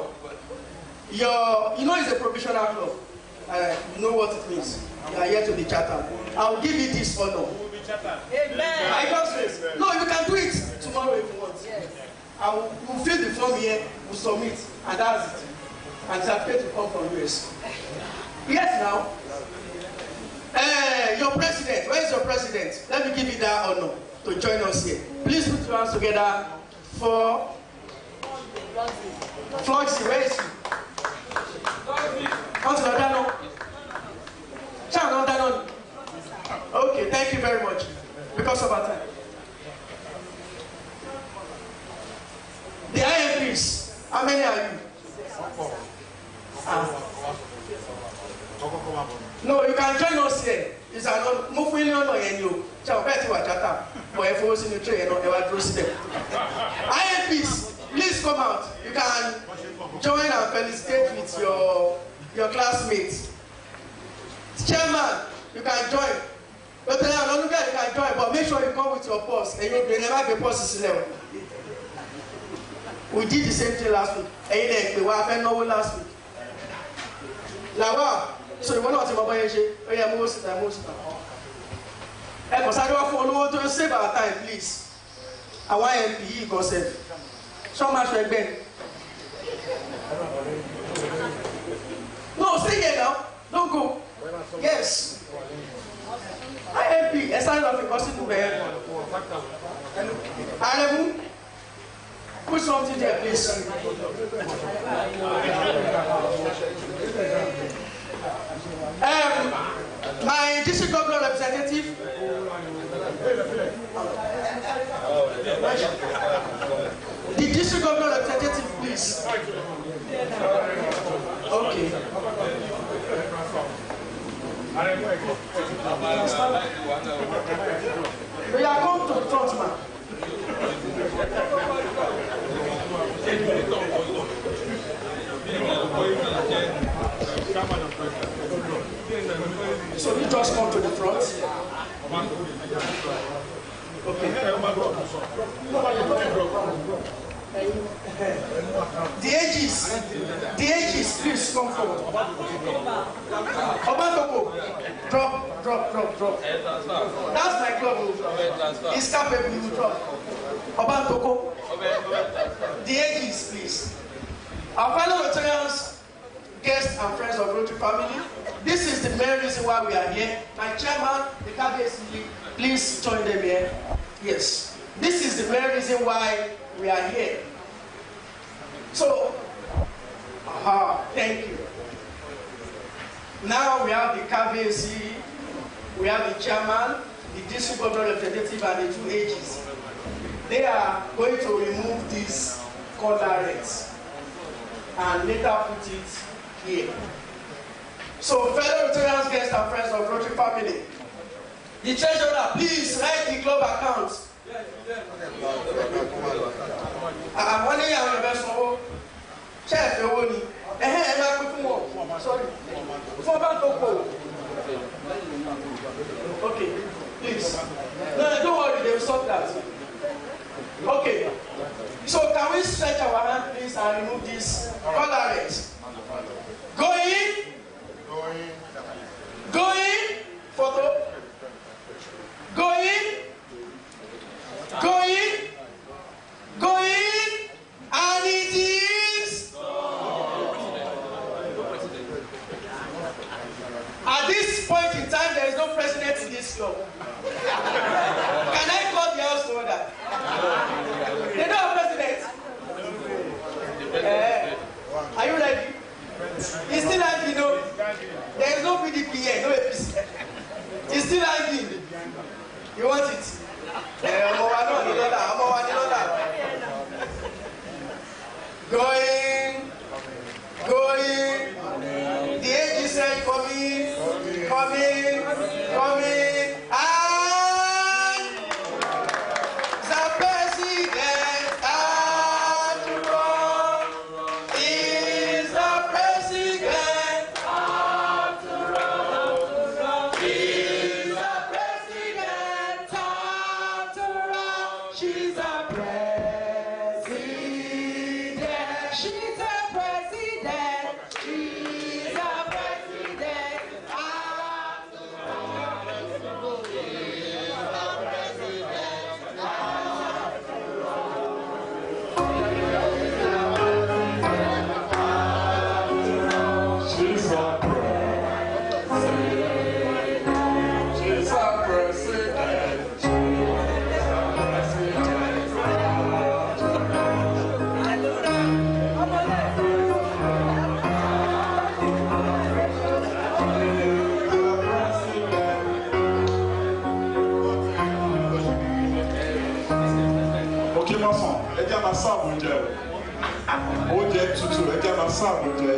You know it's a provisional club. You know what it means. You are here to be chartered. I will give you this honor. Amen. I just no, you can do it tomorrow if you want. Yes. I will fill the form here, we'll submit, and that's it. And certificate will come from US. Yes, now. Your president, where is your president? Let me give you that honor to join us here. Please put your hands together for Floxy. Where is he? Okay, thank you very much. Because of our time. The IMPs, how many are you? No, you can join us here. It's an IMPs, please come out. You can join and felicitate with your classmates. Chairman, you can join. ROTARIAN, you can join, but make sure you come with your purse. And you never be purse level. We did the same thing last week. And we were last week. Lawa, so you want to know what you most of follow to save our time, please. I want MPE go save. So much for Ben. No, stay here now. Don't go. Yes. IMP, a sign of a person to bear. Alebu, put something there, please. My district governor representative. The district governor representative, please. Okay. We are going to the front, man. So you just come to the front. Okay. The ages, please come forward. Obantoko, drop. That's my club. He's capable, you drop. Obantoko, the ages, please. Our fellow Rotarians, guests and friends of Rotary family, this is the main reason why we are here. My chairman, the KBC, please join them here. Yes, this is the main reason why we are here. So, thank you. Now we have the KBC, we have the chairman, the district governor representative, and the 2 AGs. They are going to remove these collarets and later put it here. So, fellow Rotarians, guests, and friends of Rotary family, the treasurer, please write the club account. I'm wondering how the best one. Chef, you want me? Sorry. Okay, please. No, don't worry, they will sort that. Okay. So, can we stretch our hand, please, and remove this collarette? Going. Photo. Going, and it is. At this point in time, there is no president in this club. Can I call the house order? They don't have president. Are you ready? It's still hanging, no? There is no PDP here, no APC. It's still hanging. You want it? Going. The age is saying coming. And the president after all is the president after all. He's the president after all. She's a president. She's a president. She's a president after all. She's a president after all. She's a president. She's a president. Okay, MOSAN, ẹ jẹ́ máa sáàbù oúnjẹ o. Oúnjẹ tútù, ẹ jẹ́ máa sáàbù oúnjẹ,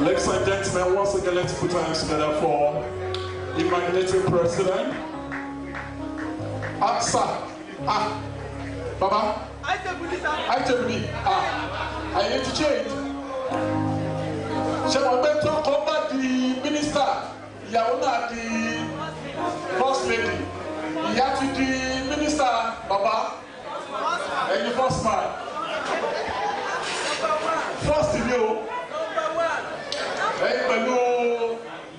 Ladies and gentlemen, once again, let's put our hands together for Imaginative President. Sir. Baba. I tell you, I need to change. Ṣé wọ́n bẹ́ tó kọ́ bá di minister, ìyàwó náà di first lady, ìyá ti di minister, baba, ẹ̀yin first man. First ni o, ẹ̀yin pẹ̀lú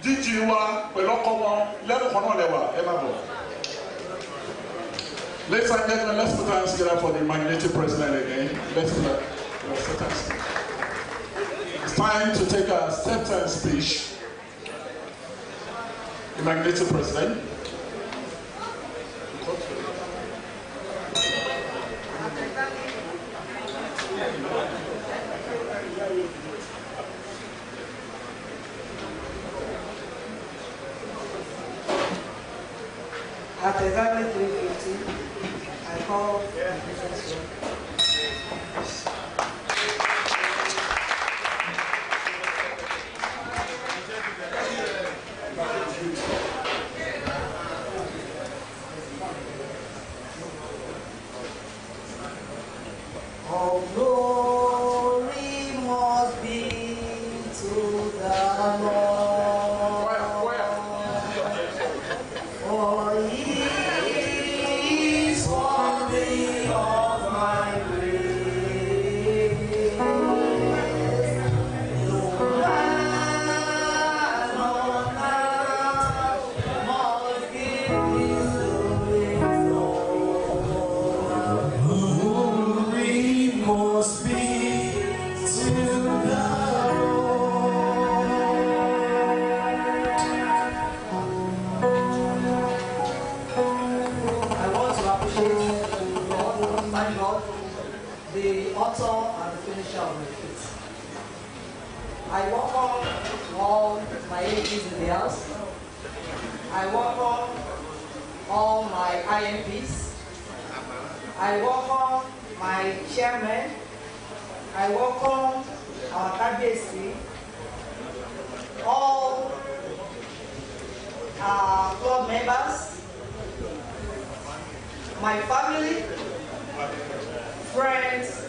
DG wa, pẹ̀lú ọkọ wọn, lẹ́nu kan náà lẹ́wà, ẹ má bọ̀. Ladies and gentlemen, let's put our hands together for the Imaginative President again. Let's put our hands. It's time to take our acceptance speech. Imaginative President. At exactly 3:50, I call the professor. I welcome all my APs in the house. I welcome all my IMPs. I welcome my chairman. I welcome our KBC, all our club members, my family, friends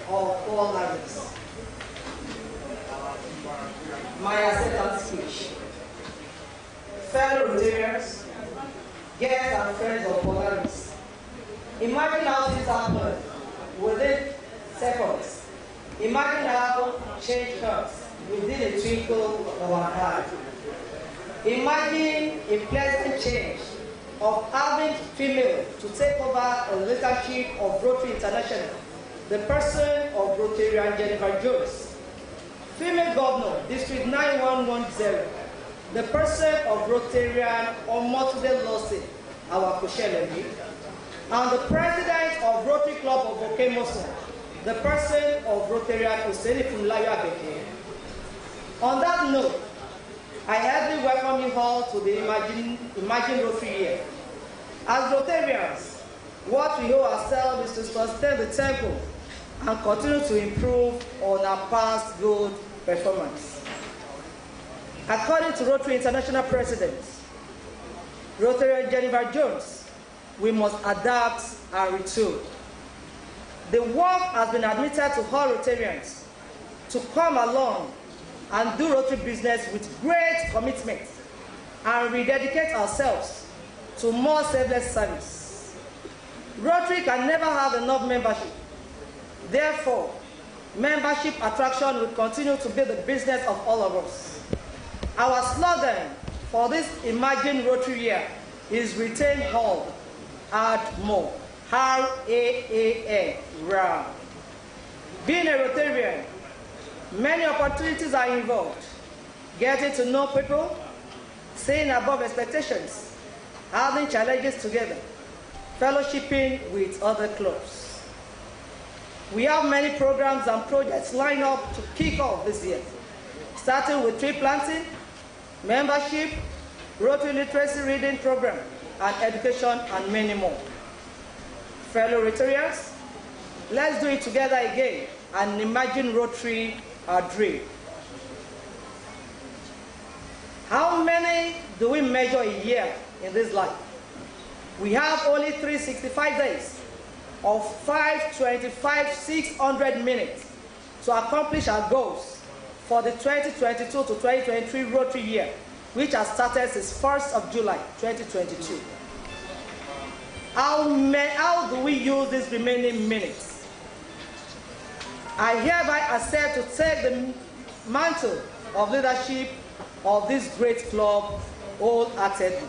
of all levels. My acceptance speech. Fellow Rotarians, guests and friends of Polaris. Imagine how this happened within seconds. Imagine how change comes within a twinkle of an eye. Imagine a pleasant change of having female to take over the leadership of Rotary International, the person of Rotarian Jennifer Jones. Female Governor, District 9110, the person of Rotarian Omotude Lossi, our Koshelemi, and the President of Rotary Club of MOSAN, the person of Rotarian Oseni Funmilayo Abiodun. On that note, I heartily welcome you all to the Imagine Rotary Year. As Rotarians, what we owe ourselves is to sustain the tempo and continue to improve on our past good performance. According to Rotary International President, Rotarian Jennifer Jones, we must adapt and retool. The work has been admitted to all Rotarians to come along and do Rotary business with great commitment and rededicate ourselves to more selfless service. Rotary can never have enough membership. Therefore, membership attraction will continue to be the business of all of us. Our slogan for this Imagine Rotary Year is Retain All, Add More. RAAN, RAAN. Being a Rotarian, many opportunities are involved. Getting to know people, seeing above expectations, having challenges together, fellowshipping with other clubs. We have many programs and projects lined up to kick off this year, starting with tree planting, membership, Rotary literacy reading program, and education, and many more. Fellow Rotarians, let's do it together again and imagine Rotary our dream. How many do we measure a year in this life? We have only 365 days of 525, 600 minutes to accomplish our goals for the 2022 to 2023 Rotary year, which has started since 1st of July 2022. How do we use these remaining minutes? I hereby accept to take the mantle of leadership of this great club wholeheartedly.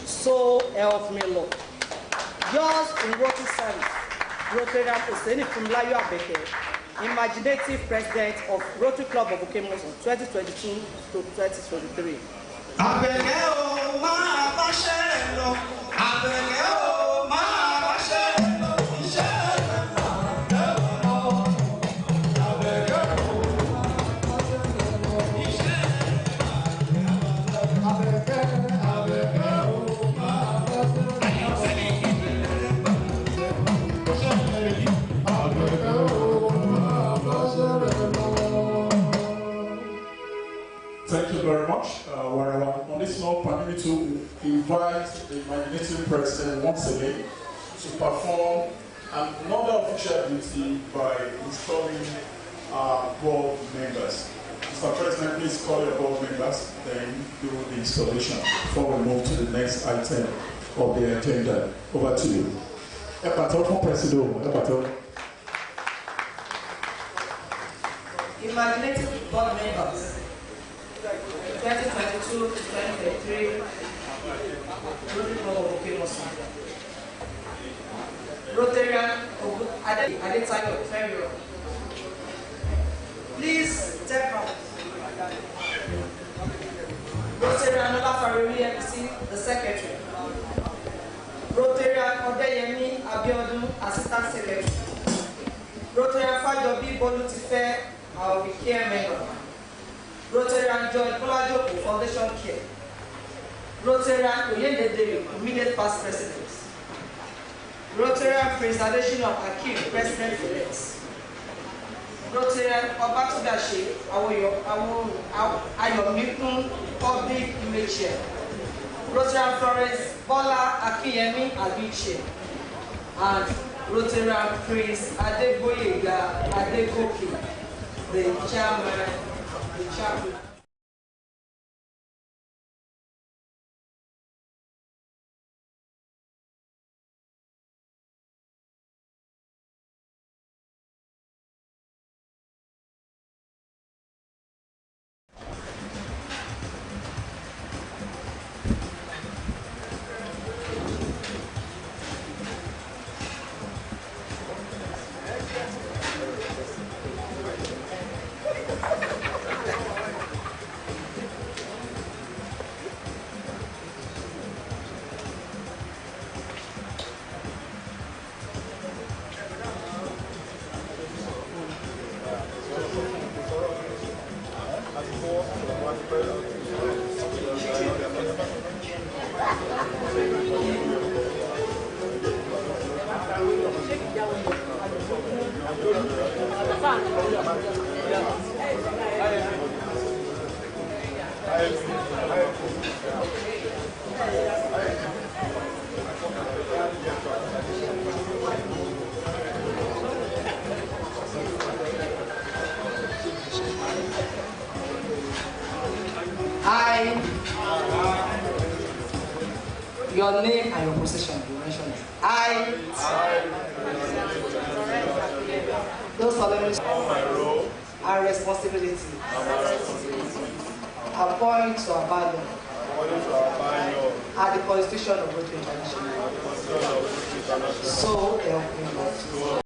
So help me, Lord. Yours in Rotary service, Rotarian Oseni Funmilayo Abeke, imaginative president of Rotary Club of MOSAN 2022 to 2023. Abeke o ma ba se lo, Abeke o ma ba se lo, Thank you very much. On this note, permit me to invite the imaginative president once again to perform another official duty by installing our board members. Mr. President, please call your board members, then do the installation before we move to the next item of the agenda. Over to you. Imaginative board members, 2022 to 2023, Rotary Club of MOSAN. Rotarian Adetayo Ferro. Please step up. Rotarian Olafarori MC, the Secretary. Rotarian Odeyemi Abiodun, Assistant Secretary. Rotarian Fajobi Bolutife, our Care Member. Rotarian John Olajoko Foundation Care. Rotarian Oyendedele, Immediate Past President. Rotarian Prince Adesina Akim, President-elect. Rotarian Obatudashe Ayomikun, Public Image Chair. Rotarian Florence Bola Akiyemi Abiche. And Rotarian Prince Adeboyega Adegoke, the chairman, the chaplain. Your name and your position, you mentioned it. I those solemnly my role and responsibility appoint to abandon at the Constitution of Rotary International. So help me God.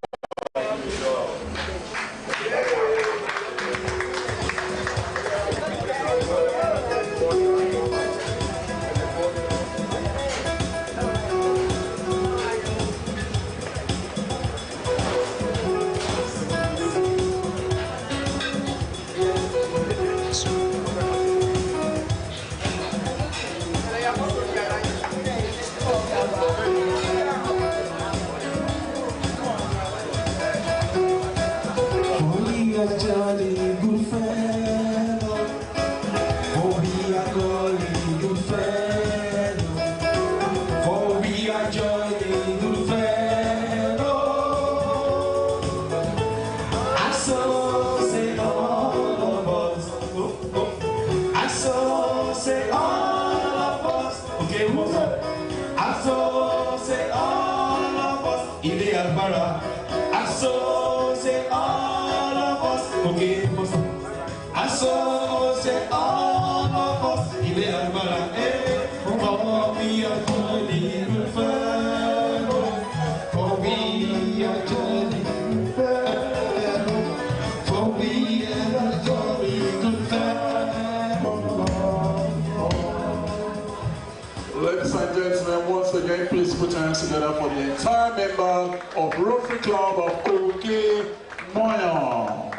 Please put your hands together for the entire member of Rotary Club of Koke Moyo.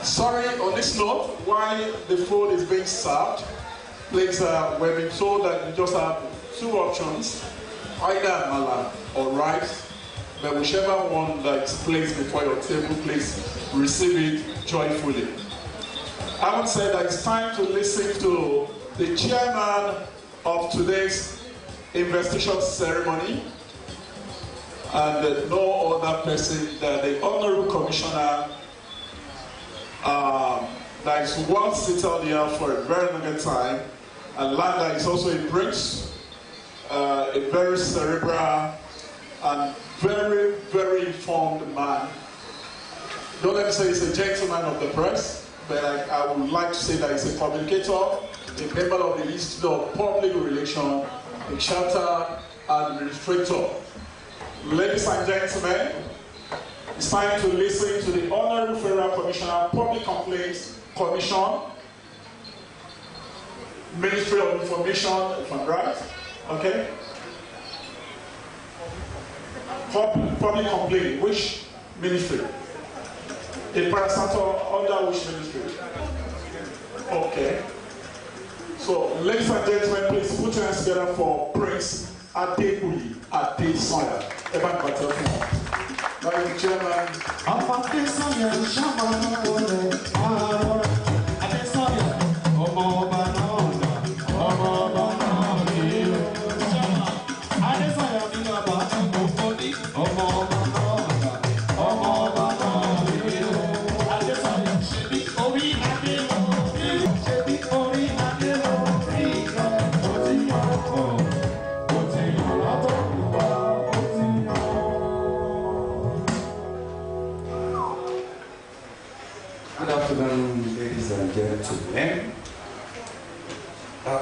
Sorry, on this note, while the food is being served, please, we've been told that you just have two options, either amala or rice. But whichever one that's placed before your table, please receive it joyfully. I would say that it's time to listen to the chairman of today's investiture ceremony, and no other person than the Honorable Commissioner that is well settled here for a very long time, and Landa is also a prince, a very cerebral and very, very informed man. Don't let me say he's a gentleman of the press, but I would like to say that he's a communicator, a member of the Institute of Public Relations, a charter administrator. Ladies and gentlemen, it's time to listen to the Honorable Federal Commissioner, Public Complaints Commission, Ministry of Information, if I'm right. Okay. Public complaint, which ministry? A parastatal under which ministry? Okay. So, ladies and gentlemen, please put your hands together for Prince Adekuli Adesoya. Madam Chairman. Good afternoon, ladies and gentlemen.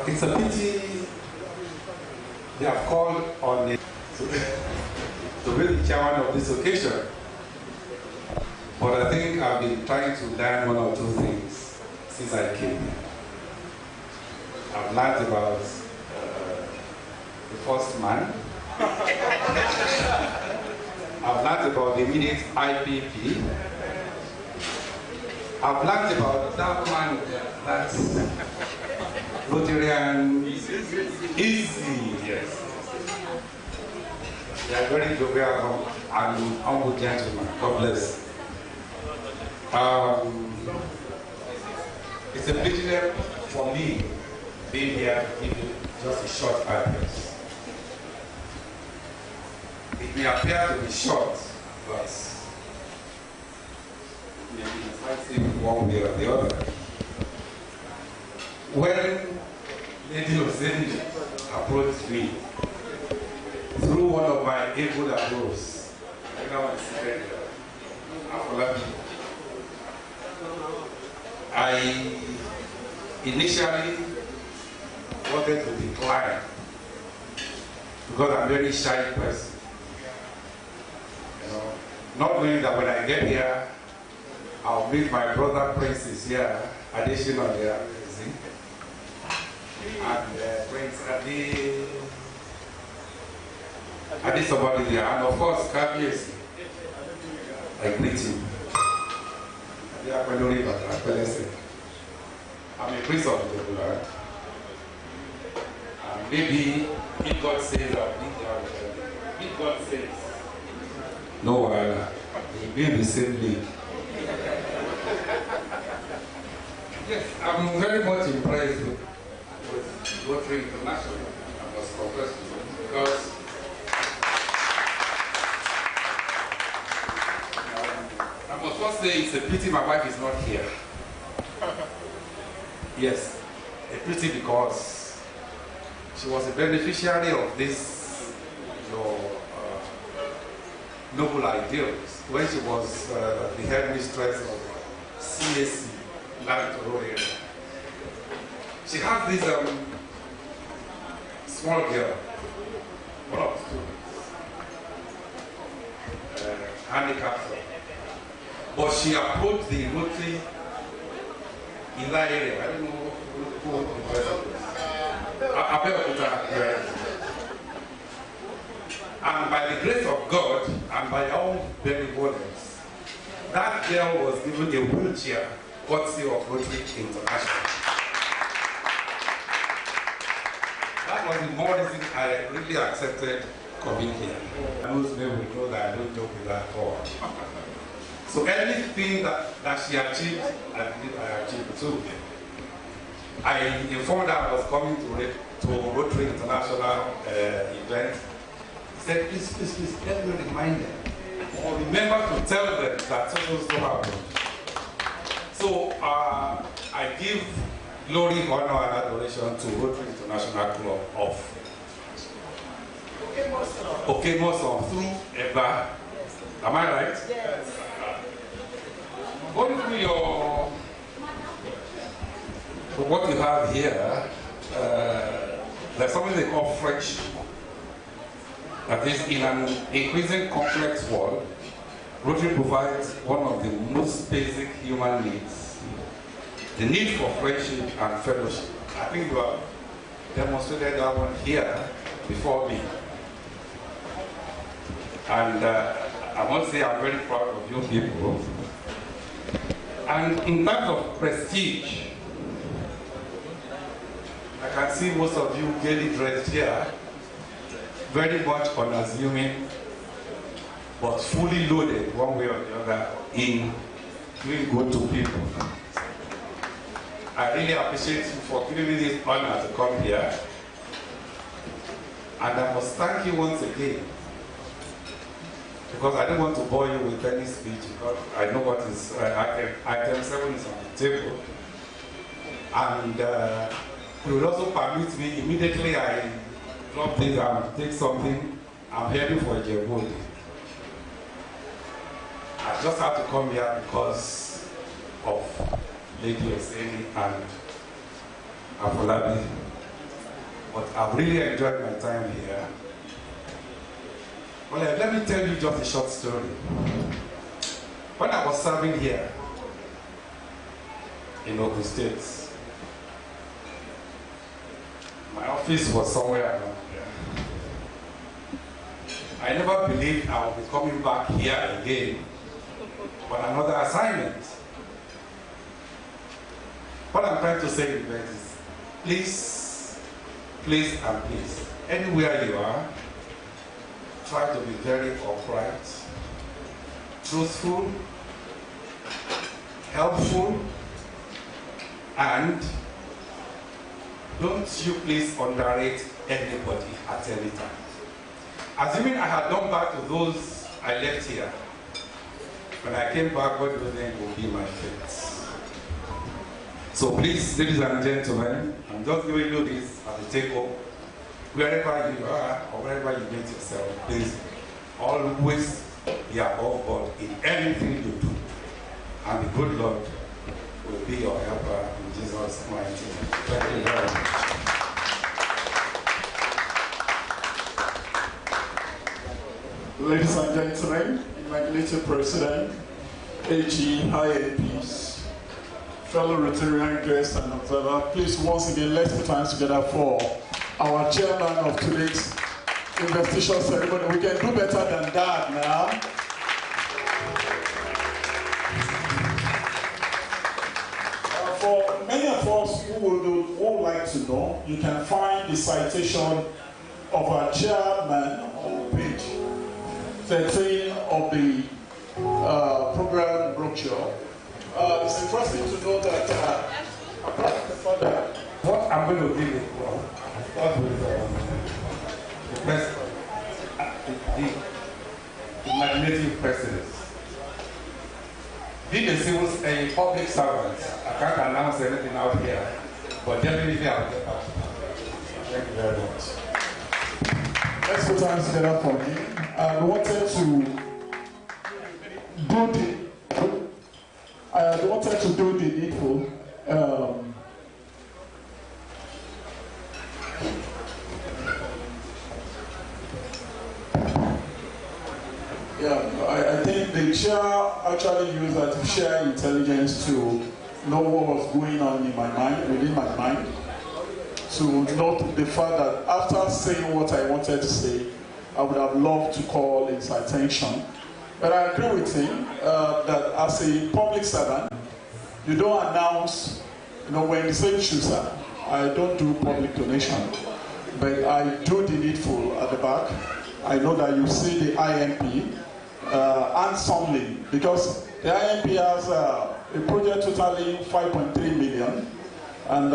It's a pity they have called on me to be the chairman of this occasion. But I think I've been trying to learn one or two things since I came here. I've learned about the first man. I've learned about the immediate IPP. I've learned about that man, that ROTARIAN easy, yes. They are very jovial and humble gentlemen. God bless. It's a privilege for me being here to give you just a short address. It may appear to be short, but maybe fighting one way or the other. When Lady Oseni approached me through one of my able approaches, I initially wanted to decline because I'm a very shy person. You know, not knowing that when I get here, I'll meet my brother princes here, additional there, and Prince Adi somebody there, and of course, Kabiesi. I greet him. I'm a prince of the blood. And maybe if God says I'll be there, if God says, no, we'll be in the same league. Yes, I'm very much impressed with ROTARY International. I must confess to you, because I must first say it's a pity my wife is not here. Yes, a pity because she was a beneficiary of this noble ideals when she was the headmistress of CAC. She has this small girl, one of the students, handicapped, but she approached the ROTARY in that area. I don't know who the person is. Abeke. And by the grace of God and by our own benevolence, that girl was given a wheelchair courtesy of ROTARY International. That was the more reason I really accepted coming here. Most people will know that I don't joke with that at all. So anything that she achieved, I believe I achieved too. I informed her I was coming to ROTARY International event. He said, please, let me remind them. Or remember to tell them that so happened. So I give glory, honor, and adoration to ROTARY International Club of MOSAN through Eba. Am I right? Yes. Going through what you have here, there's something they call friction. That is, in an increasing complex world, ROTARY provides one of the most basic human needs, the need for friendship and fellowship. I think you have demonstrated that one here before me. And I must say I'm very proud of you people. And in terms of prestige, I can see most of you gaily dressed here, very much unassuming, but fully loaded one way or the other in doing good to people. I really appreciate you for giving me this honor to come here. And I must thank you once again, because I don't want to bore you with any speech, because I know what is item 7 is on the table. And you will also permit me, immediately I drop this and take something, I'm heading for Djibouti. I just had to come here because of Lady Oseni and Afolabi. But I've really enjoyed my time here. Well, let me tell you just a short story. When I was serving here in Ogun State, my office was somewhere around here. I never believed I would be coming back here again on another assignment. What I'm trying to say is, please, please and please, anywhere you are, try to be very upright, truthful, helpful, and don't you please underrate anybody at any time. Assuming I had gone back to those I left here, when I came back, what do you think will be my fate? So please, ladies and gentlemen, I'm just giving you this at the table. Wherever you are or wherever you meet yourself, please always be above board in anything you do. And the good Lord will be your helper in Jesus' mighty name. Thank you very much. Ladies and gentlemen, Investiture President, AG, IAPs, fellow Rotarian guests and observers, please once again let's put hands together for our chairman of today's investiture ceremony. We can do better than that now. For many of us who would like to know, you can find the citation of our chairman on page 13 of the program brochure. It's interesting to know that what I'm going to give it from, start with the president, the imaginative president. Being a public servant, I can't announce anything out here, but definitely I'll get out. Thank you very much. Let's put hands together for him. I wanted to do the needful. I think the chair actually used artificial intelligence to know what was going on in my mind, within my mind, to note the fact that after saying what I wanted to say, I would have loved to call his attention. But I agree with him that as a public servant, you don't announce, when the same shoes are. I don't do public donation, but I do the needful at the back. I know that you see the IMP handsomely, because the IMP has a project totaling 5.3 million, and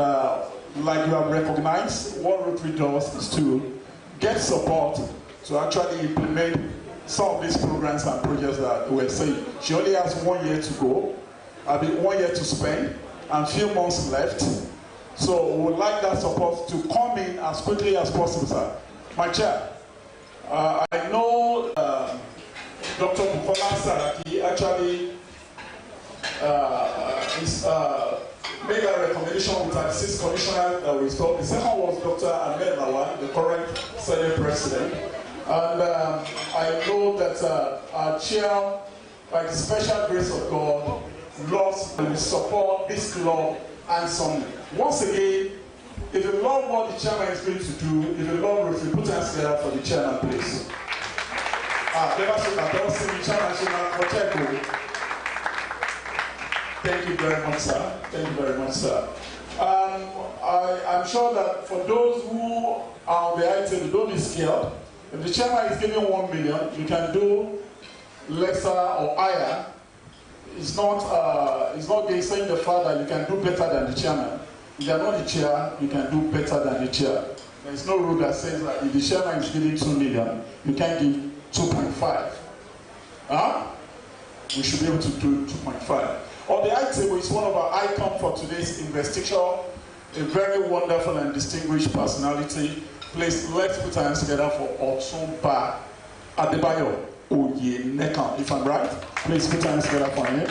like you have recognized, what Rotary does is to get support to actually implement some of these programs and projects that we're saying. She only has 1 year to go, 1 year to spend, and few months left. So we would like that support to come in as quickly as possible, sir. My chair, I know Dr. Bukola Saraki actually made a recommendation with our deceased commissioner that we stopped. The second was Dr. Ahmed Lawan, the current Senate President. And I know that our chair, by the special grace of God, loves and support this club handsomely. Once again, If you love what the chairman is going to do, if you love Rotary, put hands together for the chairman, please. Thank you very much, sir. Thank you very much, sir. I'm sure that for those who are on the item, don't be scared. If the chairman is giving 1 million, you can do lesser or higher. It's not saying the fact that you can do better than the chairman. If you are not the chair, you can do better than the chair. There is no rule that says that if the chairman is giving 2 million, you can give 2.5. We should be able to do 2.5. On the item is one of our icons for today's investiture, a very wonderful and distinguished personality. Please, let's put our hands together for Otumba Adebayo Oyenekan. If I'm right, please put our hands together for him.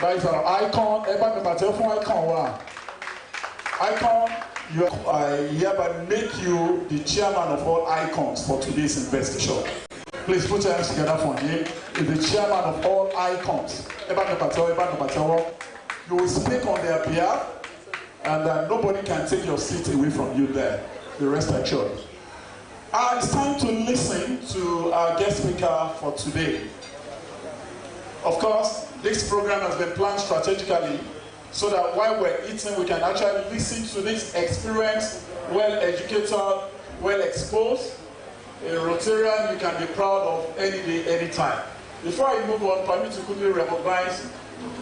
That is our icon. Icon, I hereby make you the chairman of all icons for today's investiture. Please put your hands together for him. He's the chairman of all icons. You will speak on their behalf, and nobody can take your seat away from you there. The rest are assured. It's time to listen to our guest speaker for today. Of course, this program has been planned strategically so that while we're eating, we can actually listen to this experienced, well-educated, well-exposed, a Rotarian you can be proud of any day, any time. Before I move on, permit me to quickly recognize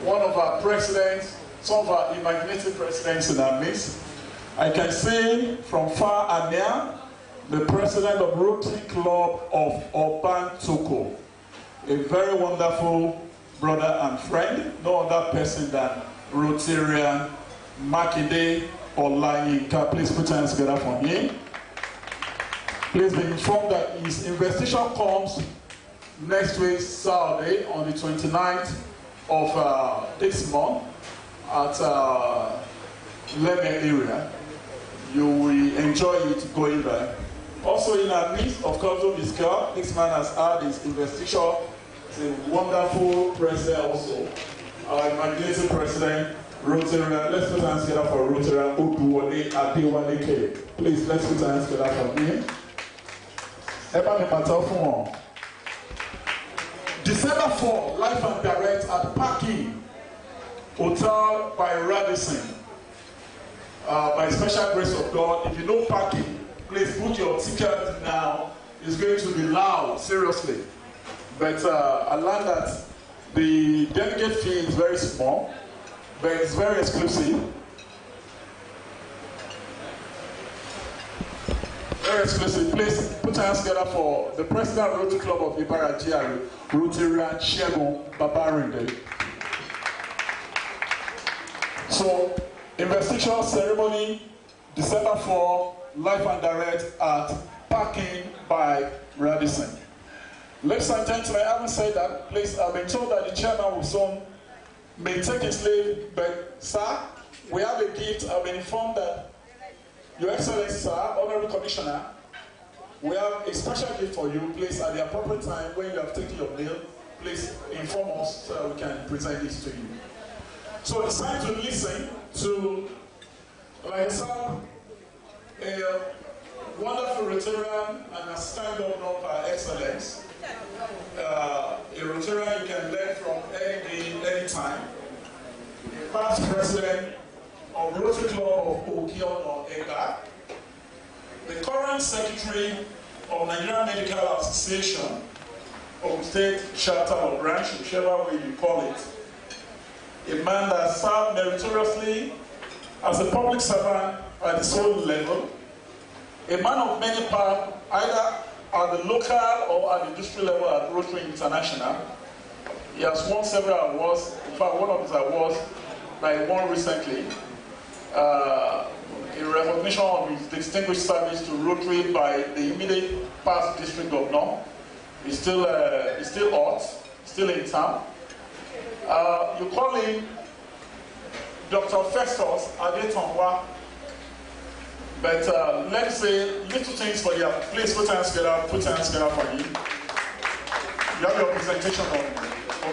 one of our presidents, some of our imaginative presidents in our midst. I can see from far and near the president of Rotary Club of Oban Toko, a very wonderful brother and friend, no other person than Rotarian Makinde Olayinka. Please put your hands together for him. Please be informed that his investiture comes next week, Saturday, on the 29th of this month at Leme area. You will enjoy it going there. Also in our midst, of course, this man has had his investiture. He's a wonderful president also. Our imaginative president, Rotarian. Let's put hands together for Rotarian Oduwole Adewale. Please, let's put hands together for him. December 4, live and direct at Parking Hotel by Radisson. By special grace of God, if you know Parking, please book your ticket now. It's going to be loud, seriously. But I learned that the delegate fee is very small, but it's very exclusive. Very exclusive. Please put your hands together for the president of Rotary Club of Ibara GRA, Rotarian Shegun Babarinde. So, investiture ceremony, December 4, live and direct at Parking by Radisson. Ladies and gentlemen, I haven't said that. Please, I've been told that the chairman will soon may take his leave, but sir, we have a gift. I've been informed that Your Excellency, sir, Honorable Commissioner, we have a special gift for you. Please, at the appropriate time, when you have taken your meal, please inform us so we can present this to you. So it's time to listen to myself, a wonderful Rotarian and a stand-up par excellence. A Rotarian you can learn from any day, any time. Past president of Rotary Club of Okion or Ega, the current secretary of Nigerian Medical Association of State Chapter or Branch, whichever way you call it, a man that served meritoriously as a public servant at the soul level, a man of many parts, either at the local or at the district level at Rotary International. He has won several awards. In fact, one of his awards that he won recently, in recognition of his distinguished service to Rotary by the immediate past district governor. He's still hot, still in town. You call him Dr. Festus Adetonwa. But let's say little things for you. Please put your hands together for him. You have your presentation on.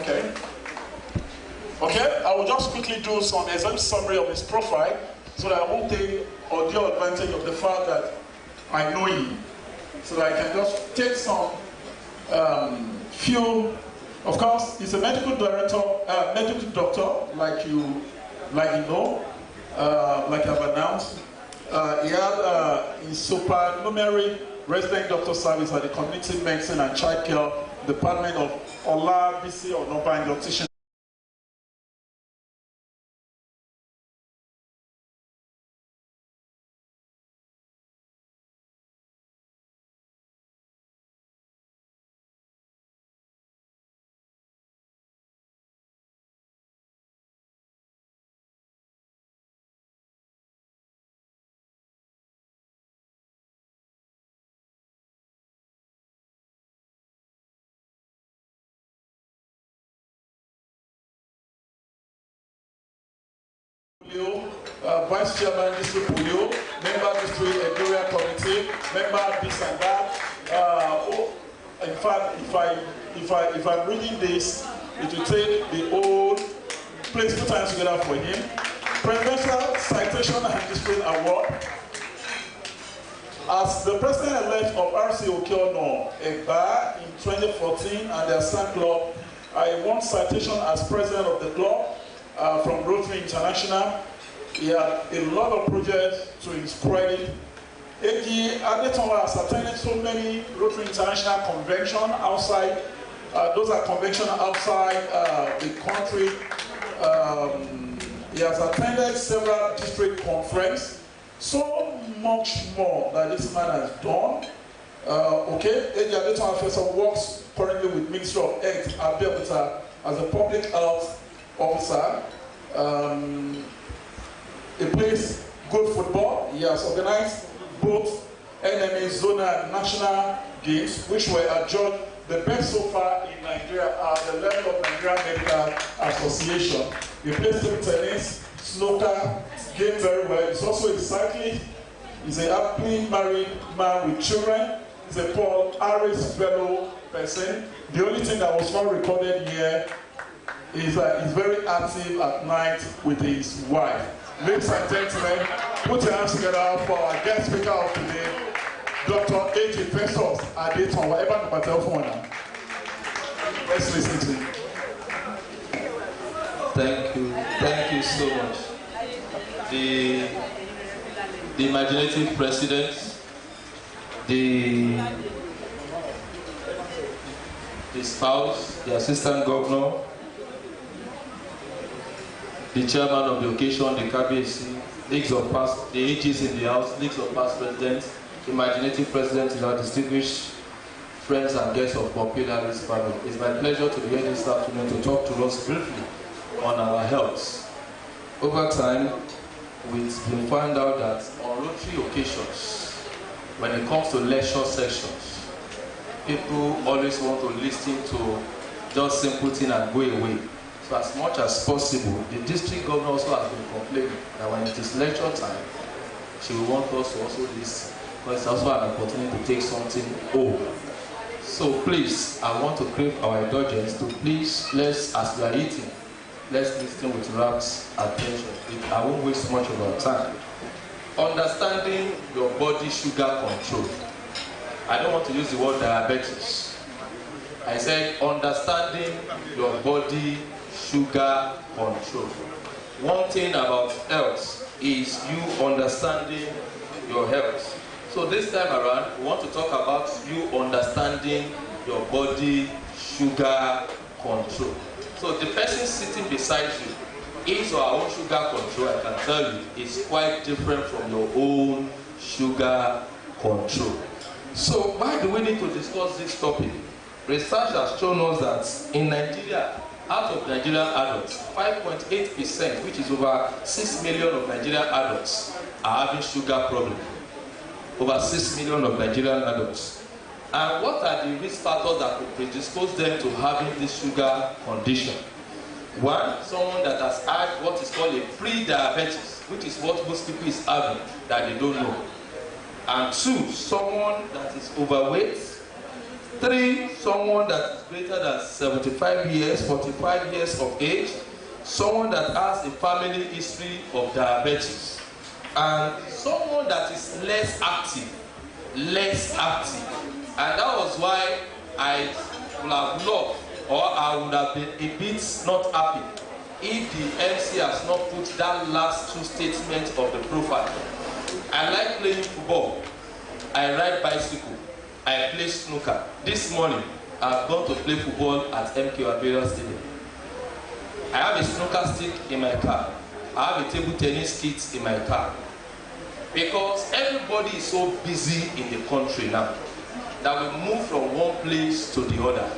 Okay. Okay, I will just quickly do some summary of his profile. so that I won't take undue advantage of the fact that I know him, so that I can just take some few. Of course, he's a medical director, medical doctor, like you know, like I've announced. He had his supernumerary resident doctor service at the Community Medicine and Child Care Department of Olabisi Onoba Induction. Vice Chairman District Puyo, Member District Editorial Committee, Member this and that. In fact, if I'm reading this, it will take the whole place 2 times together for him. Presidential Citation and Discipline Award. As the President-elect of RC Okeono Egba in 2014 and their Sun Club, I won citation as President of the club from Rotary International. He had a lot of projects to his credit. AG Adetonwa has attended so many Rotary International conventions outside. Those are conventions outside the country. He has attended several district conferences. So much more that this man has done. Okay, AG Adetonwa first works currently with Ministry of Health, Abeke, as a public health officer. He plays good football. He has organized both NMA zonal and national games, which were adjudged the best so far in Nigeria at the level of Nigerian Medical Association. He plays table tennis, snooker, game very well. He's also a cyclist. He's a happily married man with children. He's a Paul Harris fellow person. The only thing that was not recorded here is that he's very active at night with his wife. Ladies and gentlemen, put your hands together for our guest speaker of today, Dr. A.J. Festus Adeton, whatever the battle for now. Let's listen to you. Thank you so much. The imaginative president, the spouse, the assistant governor, the chairman of the occasion, the KBC, leagues of past, the AGs in the house, leagues of past presidents, imaginative presidents, our distinguished friends and guests of Popularist family. It's my pleasure to be here this afternoon to talk to us briefly on our health. Over time, we've been found out that on Rotary occasions, when it comes to lecture sessions, people always want to listen to just simple thing and go away. So as much as possible, the district governor also has been complaining that when it is lecture time, she will want us to also listen, because it's also an opportunity to take something home. So please, I want to crave our indulgence to please, as we are eating, let's listen with rapt attention. I won't waste much of our time. Understanding your body sugar control. I don't want to use the word diabetes. I said understanding your body sugar control. One thing about health is you understanding your health. So this time around, we want to talk about you understanding your body sugar control. So the person sitting beside you, his or her own sugar control, I can tell you, is quite different from your own sugar control. So why do we need to discuss this topic? Research has shown us that in Nigeria, out of Nigerian adults, 5.8%, which is over 6 million of Nigerian adults, are having sugar problem. Over 6 million of Nigerian adults. And what are the risk factors that could predispose them to having this sugar condition? One, someone that has had what is called a pre-diabetes, which is what most people is having that they don't know. And two, someone that is overweight. Three, someone that is greater than 75 years, 45 years of age. Someone that has a family history of diabetes. and someone that is less active. And that was why I would have loved, or I would have been a bit not happy if the MC has not put that last two statements of the profile. I like playing football, I ride bicycle, I play snooker. This morning, I've gone to play football at MK Abeke Stadium. I have a snooker stick in my car. I have a table tennis kit in my car. Because everybody is so busy in the country now that we move from one place to the other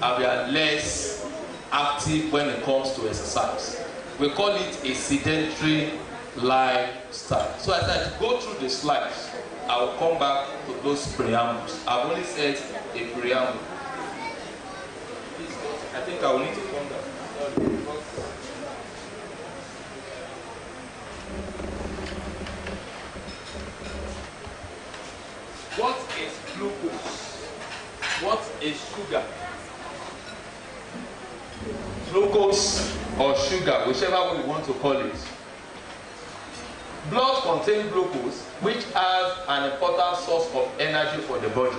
and we are less active when it comes to exercise. We call it a sedentary lifestyle. So as I go through the slides, I will come back to those preambles. I've only said a preamble. I think I will need to come down. What is glucose? What is sugar? Glucose or sugar, whichever one you want to call it. Blood contains glucose, which has an important source of energy for the body,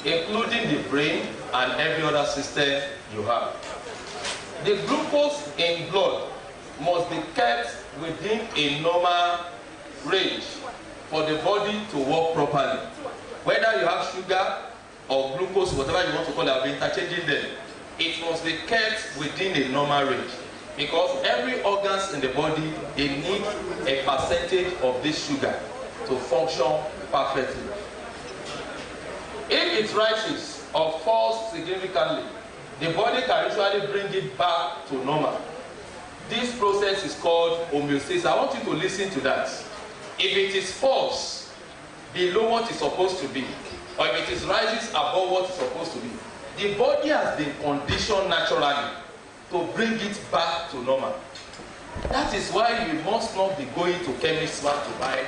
including the brain and every other system you have. The glucose in blood must be kept within a normal range for the body to work properly. Whether you have sugar or glucose, whatever you want to call it, I'll be interchanging them. It must be kept within a normal range, because every organs in the body, they need a percentage of this sugar to function perfectly. If it rises or falls significantly, the body can usually bring it back to normal. This process is called homeostasis. I want you to listen to that. If it is falls below what it's supposed to be, or if it is rises above what it's supposed to be, the body has been conditioned naturally to bring it back to normal. That is why you must not be going to chemist to buy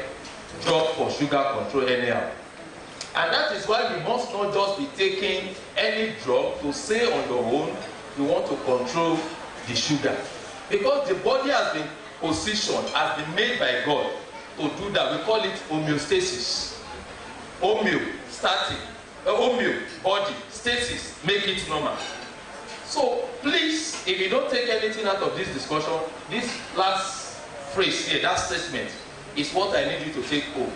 drug for sugar control anyhow. And that is why you must not just be taking any drug to say on your own you want to control the sugar. Because the body has been positioned, has been made by God to do that. We call it homeostasis. Homeo, body, stasis, make it normal. So please, if you don't take anything out of this discussion, this last phrase here, that statement, is what I need you to take home.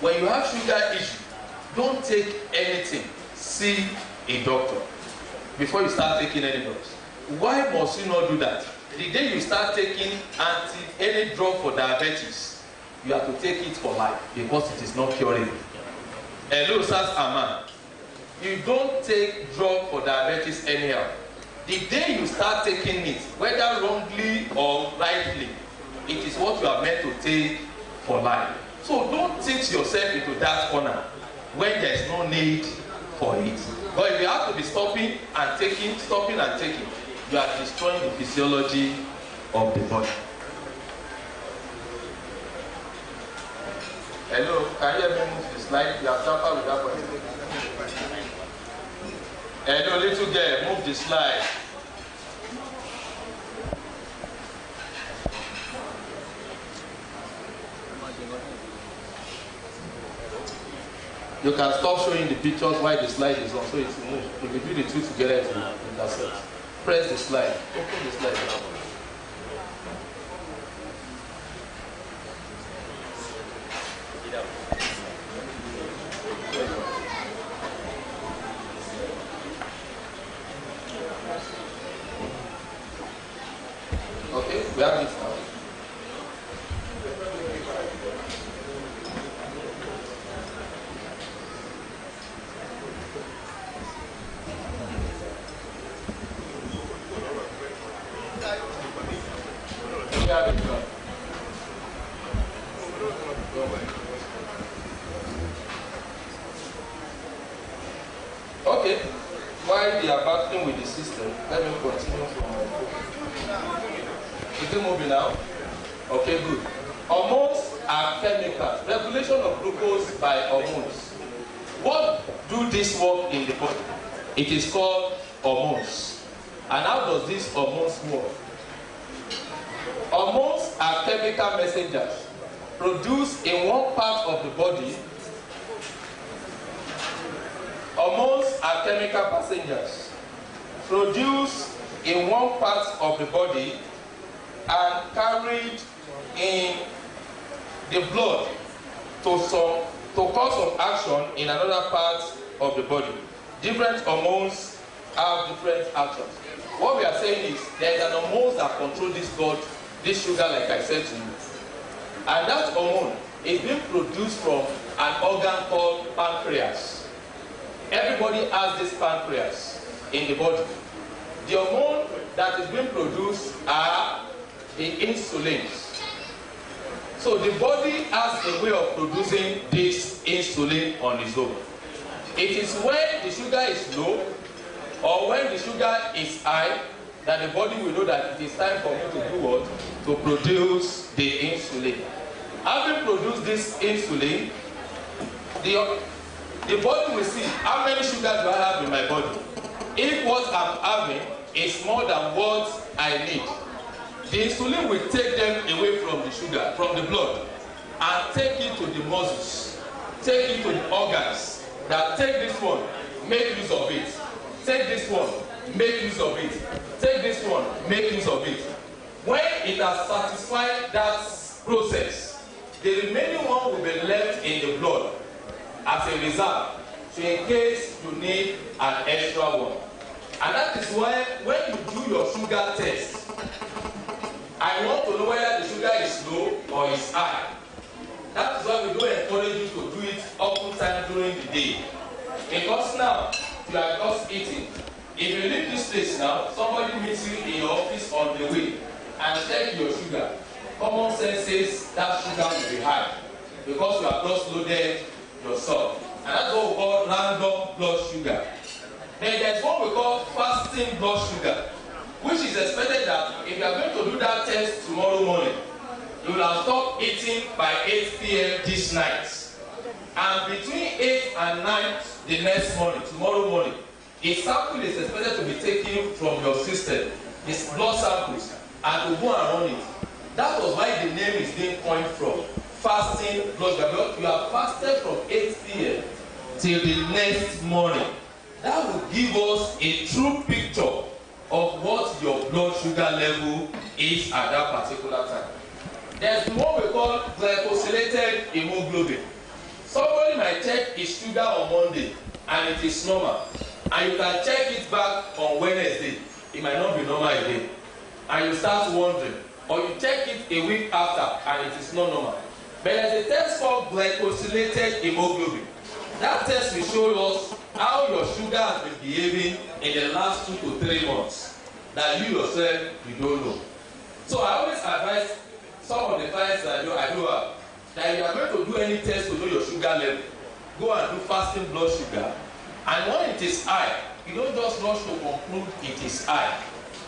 When you have sugar issue, don't take anything. See a doctor before you start taking any drugs. Why must you not do that? The day you start taking any drug for diabetes, you have to take it for life because it is not curable. Hello, Sars Aman. You don't take drug for diabetes anyhow. The day you start taking it, whether wrongly or rightly, it is what you are meant to take for life. So don't teach yourself into that corner when there is no need for it. But if you have to be stopping and taking, you are destroying the physiology of the body. Hello, can you hear me move the slide? You have tampered with that one. Hello, little girl, move the slide. You can stop showing the pictures while the slide is on, so it's moved. If you do the two together, it will intercept. Press the slide. Open the slide. Okay, we have this now. Okay, while they are battling with the system, let me continue from my book. Is it moving now? Okay, good. Hormones are chemicals. Regulation of glucose by hormones. What do this work in the body? It is called hormones. And how does these hormones work? Hormones are chemical messengers produce in one part of the body. Hormones are chemical passengers. Produced in one part of the body and carried in the blood to cause some action in another part of the body. Different hormones have different actions. What we are saying is there is an hormone that controls this blood, this sugar, like I said to you. And that hormone is being produced from an organ called pancreas. Everybody has this pancreas in the body. The hormone that is being produced are the insulins. So the body has a way of producing this insulin on its own. It is when the sugar is low or when the sugar is high that the body will know that it is time for me to do what? To produce the insulin. Having produced this insulin, the body will see how many sugars do I have in my body. If what I'm having is more than what I need, the insulin will take them away from the sugar, from the blood, and take it to the muscles, take it to the organs, that take this one, make use of it. Take this one, make use of it. Take this one, make use of it. When it has satisfied that process, the remaining one will be left in the blood as a reserve, so in case you need an extra one. And that is why when you do your sugar test, I want to know whether the sugar is low or is high. That is why we don't encourage you to do it oftentimes during the day. Because now, you are just eating. If you leave this place now, somebody meets you in your office on the way and check your sugar. Common sense says that sugar will be high because you have just loaded yourself. And that's what we call random blood sugar. Then there's what we call fasting blood sugar, which is expected that if you are going to do that test tomorrow morning, you will have stopped eating by 8 p.m. this night. And between 8 and 9 the next morning, tomorrow morning, a sample is expected to be taken from your system, it's blood samples, and to go and run it. That was why the name is being coined from fasting blood sugar. You are fasted from 8 p.m. till the next morning. That will give us a true picture of what your blood sugar level is at that particular time. There's what we call glycosylated hemoglobin. Somebody might check his sugar on Monday and it is normal, and you can check it back on Wednesday, it might not be normal again, and you start wondering, or you check it a week after and it is not normal. But there's a test called glycosylated hemoglobin. That test will show us how your sugar has been behaving in the last 2 to 3 months that you yourself you don't know. So I always advise some of the clients that I do have that if you are going to do any test to know your sugar level, go and do fasting blood sugar, and when it is high, you don't just rush to conclude it is high.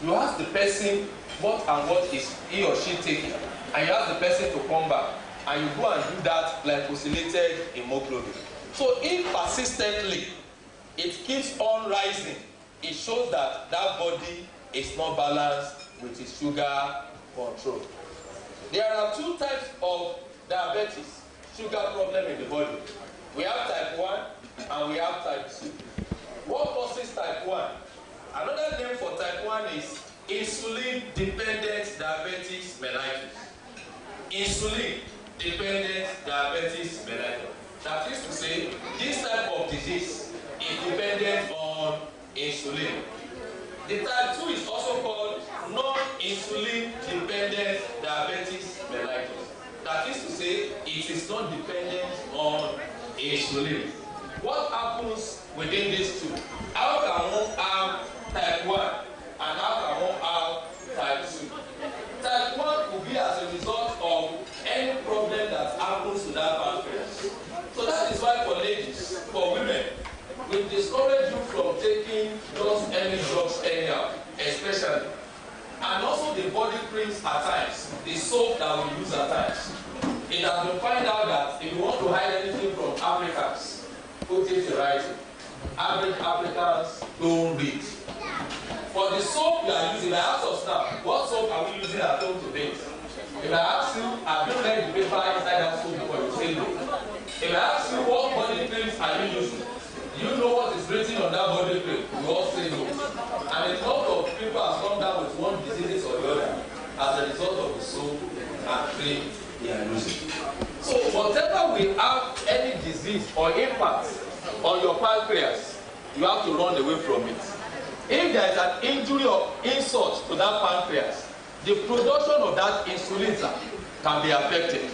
You ask the person what and what is he or she taking, and you ask the person to come back, and you go and do that glycosylated hemoglobin. So if persistently it keeps on rising, it shows that that body is not balanced with its sugar control. There are 2 types of diabetes, sugar problem in the body. We have type 1 and we have type 2. What causes type 1? Another name for type 1 is insulin-dependent diabetes mellitus. Insulin-dependent diabetes mellitus. That is to say, this type of disease is dependent on insulin. The type 2 is also called non-insulin dependent diabetes mellitus. That is to say, it is not dependent on insulin. What happens within these 2? How can one have type 1 and how can one have type 2? Type 1 will be as a result of any problem that happens to that pancreas. So that is why for ladies, for women, we discourage you from taking just any drugs anyhow, especially. And also the body creams at times, the soap that we use at times. It has been found out that if you want to hide anything from Africans, put it in writing. Average Africans don't read. For the soap you are using, I ask us now, what soap are we using at home to bathe? If I ask you, have you read the paper inside that soap before, you say no. If I ask you, what body creams are you using? Do you know what is written on that body cream? You all say no. And a lot of people have come down with one disease or the other as a result of the soap and cream they are using. So whatever will have any disease or impact on your pancreas, you have to run away from it. If there is an injury or insult to that pancreas, the production of that insulin can be affected.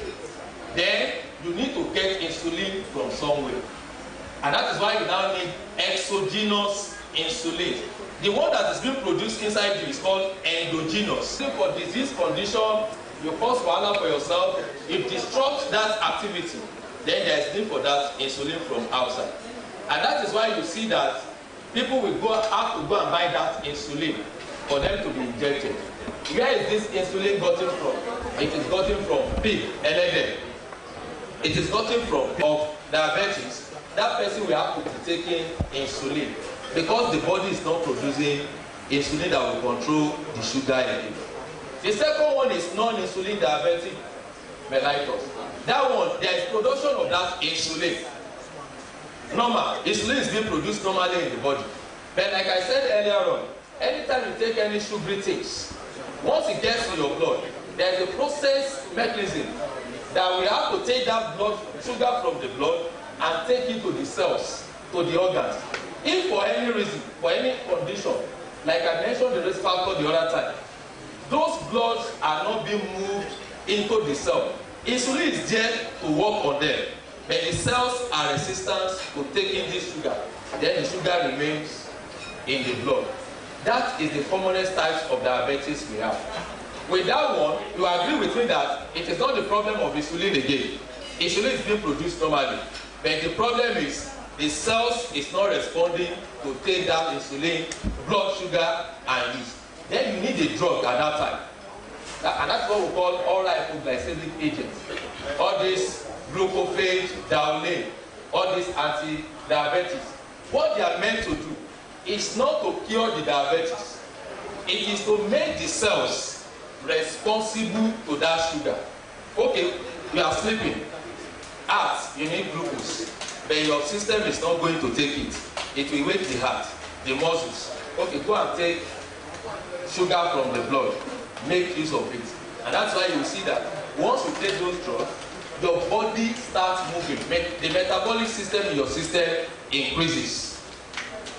Then you need to get insulin from somewhere. And that is why you now need exogenous insulin. The one that is being produced inside you is called endogenous. For disease condition, you cause wahala for yourself, it disrupts that activity, then there is need for that insulin from outside. And that is why you see that people will have to go and buy that insulin for them to be injected. Where is this insulin gotten from? It is gotten from pig, LLM. It is gotten from of diabetes. That person will have to be taking insulin because the body is not producing insulin that will control the sugar in it. The second one is non-insulin diabetic mellitus. That one, there is production of that insulin. Normal, insulin is being produced normally in the body. But like I said earlier on, anytime you take any sugary things, once it gets to your blood, there is a process mechanism that we have to take that blood sugar from the blood and take it to the cells, to the organs. If for any reason, for any condition, like I mentioned the risk factor the other time, those bloods are not being moved into the cell. Insulin is there to work on them, but the cells are resistant to taking this sugar. Then the sugar remains in the blood. That is the commonest types of diabetes we have. With that one, you agree with me that it is not the problem of insulin again. Insulin is being produced normally, but the problem is the cells is not responding to take that insulin, blood sugar, and use. Then you need a drug at that time. And that's what we call oral hypoglycemic agents. All this glucophage, Dowlane, all these anti-diabetes. What they are meant to do is not to cure the diabetes. It is to make the cells responsible to that sugar. Okay, you are sleeping. Heart, you need glucose. But your system is not going to take it. It will wake the heart, the muscles. Okay, go and take sugar from the blood. Make use of it. And that's why you see that once you take those drugs, your body starts moving. The metabolic system in your system increases.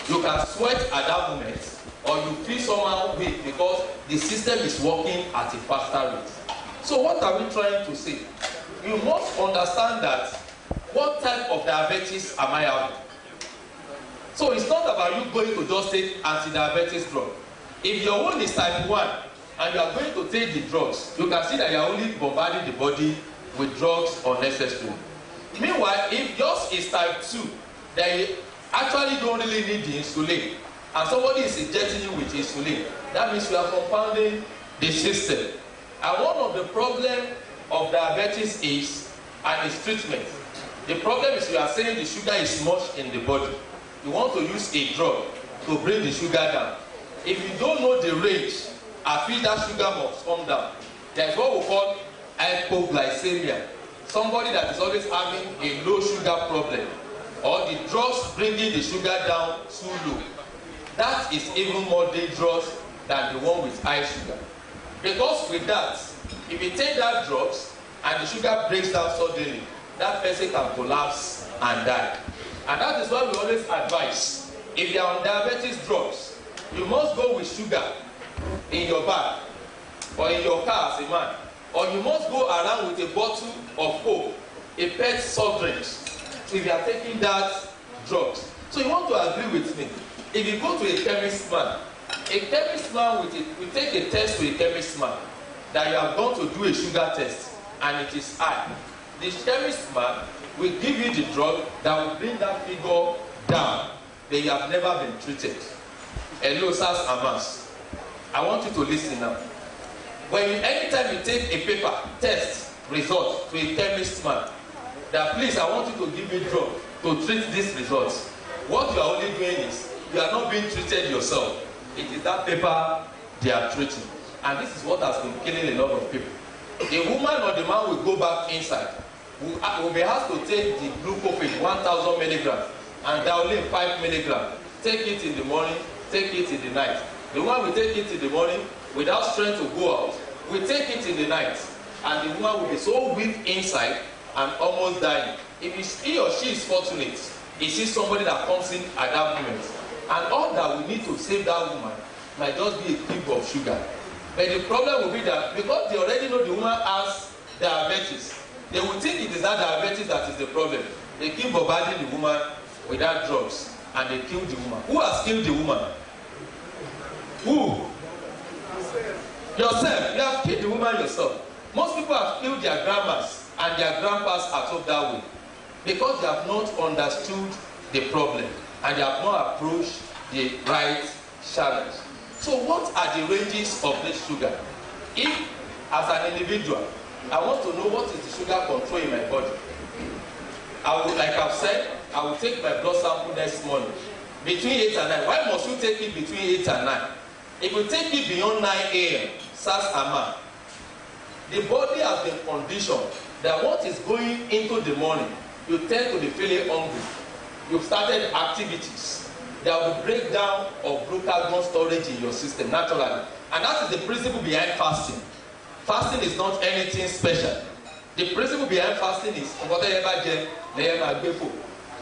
You can sweat at that moment, or you feel somehow weak because the system is working at a faster rate. So what are we trying to say? You must understand that what type of diabetes am I having? So it's not about you going to just take anti-diabetes drug. If your one is type 1 and you are going to take the drugs, you can see that you are only bombarding the body with drugs unnecessarily. Meanwhile, if yours is type 2, then you actually don't really need the insulin, and somebody is injecting you with insulin, that means you are compounding the system. And one of the problems of diabetes is, and its treatment, the problem is you are saying the sugar is much in the body. You want to use a drug to bring the sugar down. If you don't know the range at which that sugar must come down, there is what we call hypoglycemia. Somebody that is always having a low sugar problem, or the drugs bringing the sugar down too low. That is even more dangerous than the one with high sugar. Because with that, if you take that drugs and the sugar breaks down suddenly, that person can collapse and die. And that is why we always advise, if you are on diabetes drugs, you must go with sugar in your bag or in your car as a man, or you must go around with a bottle of Coke, a pet soft drink, if you are taking that drugs. So you want to agree with me. If you go to a chemist man will take a test to a chemist man that you have gone to do a sugar test and it is high. The chemist man will give you the drug that will bring that figure down, but you have never been treated. Hello, sirs and ma'ams. I want you to listen now. Anytime you take a paper test result to a chemist man, that please, I want you to give me drug to treat this result. What you are only doing is, you are not being treated yourself. It is that paper they are treating. And this is what has been killing a lot of people. the woman or the man will go back inside. Will be asked to take the glucophage 1,000 milligrams and dialyl 5 milligrams. Take it in the morning, take it in the night. The one will take it in the morning without strength to go out. We take it in the night, and the woman will be so weak inside and almost dying. If he or she is fortunate, he sees somebody that comes in at that moment, and all that we need to save that woman might just be a cube of sugar. But the problem will be that because they already know the woman has diabetes, they will think it is that diabetes that is the problem. They keep bombarding the woman with that drugs, and they kill the woman. Who has killed the woman? Who? Yourself. You have killed the woman yourself. Most people have killed their grandmas and their grandpas at home that way because they have not understood the problem and they have not approached the right challenge. So what are the ranges of this sugar? If, as an individual, I want to know what is the sugar control in my body, I will, like I've said, I will take my blood sample next morning between 8 and 9. Why must you take it between 8 and 9? If you take it beyond 9 a.m., SARS-AMA, the body has been conditioned that what is going into the morning, you tend to be feeling hungry. You've started activities. There will be breakdown of glucagon storage in your system naturally. And that is the principle behind fasting. Fasting is not anything special. The principle behind fasting is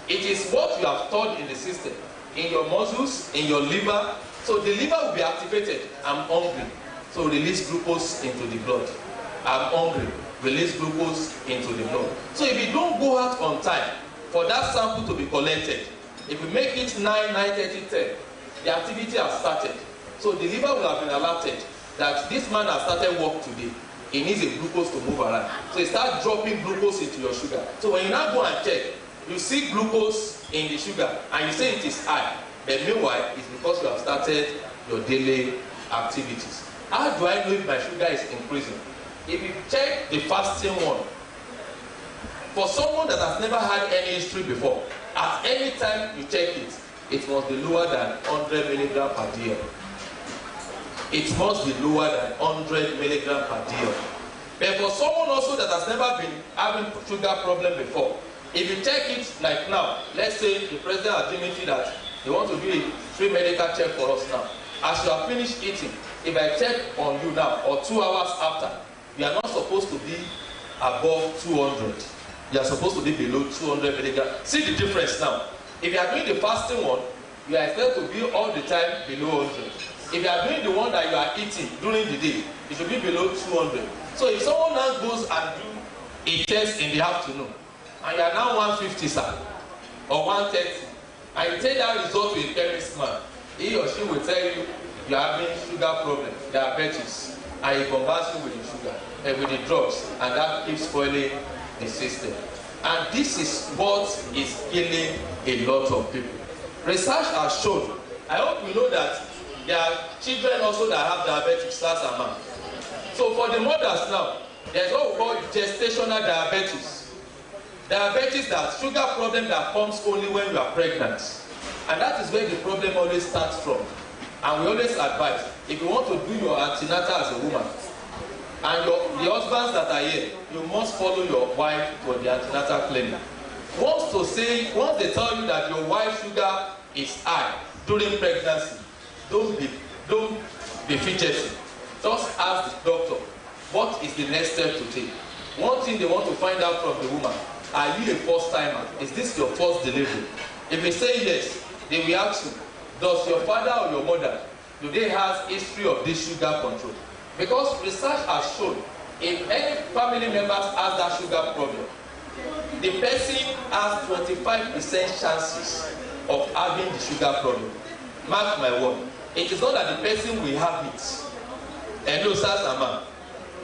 it is what you have stored in the system, in your muscles, in your liver. So the liver will be activated. I'm hungry, so release glucose into the blood. I'm hungry, release glucose into the blood. So if you don't go out on time for that sample to be collected, if you make it 9, 9:30, 10, the activity has started. So the liver will have been alerted that this man has started work today. He needs a glucose to move around. So he starts dropping glucose into your sugar. So when you now go and check, you see glucose in the sugar and you say it is high. But meanwhile, it's because you have started your daily activities. How do I know if my sugar is increasing? If you check the fasting one, for someone that has never had any history before, at any time you check it, it must be lower than 100 milligrams per day. It must be lower than 100 milligrams per day. But for someone also that has never been having sugar problem before, if you check it like now, let's say the president has given you that they want to do a free medical check for us now. As you have finished eating, if I check on you now or 2 hours after, you are not supposed to be above 200. You are supposed to be below 200 milligrams. See the difference now. If you are doing the fasting one, you are expected to be all the time below 100. If you are doing the one that you are eating during the day, it should be below 200. So if someone now goes and do a test in the afternoon, and you are now 150, sir, or 130, and you take that result to a chemist man, he or she will tell you you are having sugar problem, diabetes, and he bombards you with the sugar, with the drugs, and that keeps spoiling the system. And this is what is killing a lot of people. Research has shown, I hope you know that there are children also that have diabetes, SARS-AMA. So for the mothers now, there's what we call gestational diabetes. Diabetes, that sugar problem that comes only when you are pregnant. And that is where the problem always starts from. And we always advise, if you want to do your antenatal as a woman, and the husbands that are here, you must follow your wife to the antenatal clinic. Once they tell you that your wife's sugar is high during pregnancy, don't be fidgety. Just ask the doctor, what is the next step to take? One thing they want to find out from the woman, are you a first timer? Is this your first delivery? If they say yes, they will ask you, does your father or your mother, do they have history of this sugar control? Because research has shown, if any family members has that sugar problem, the person has 25% chances of having the sugar problem. Mark my word. It is not that the person will have it. And no, SARS-AMA.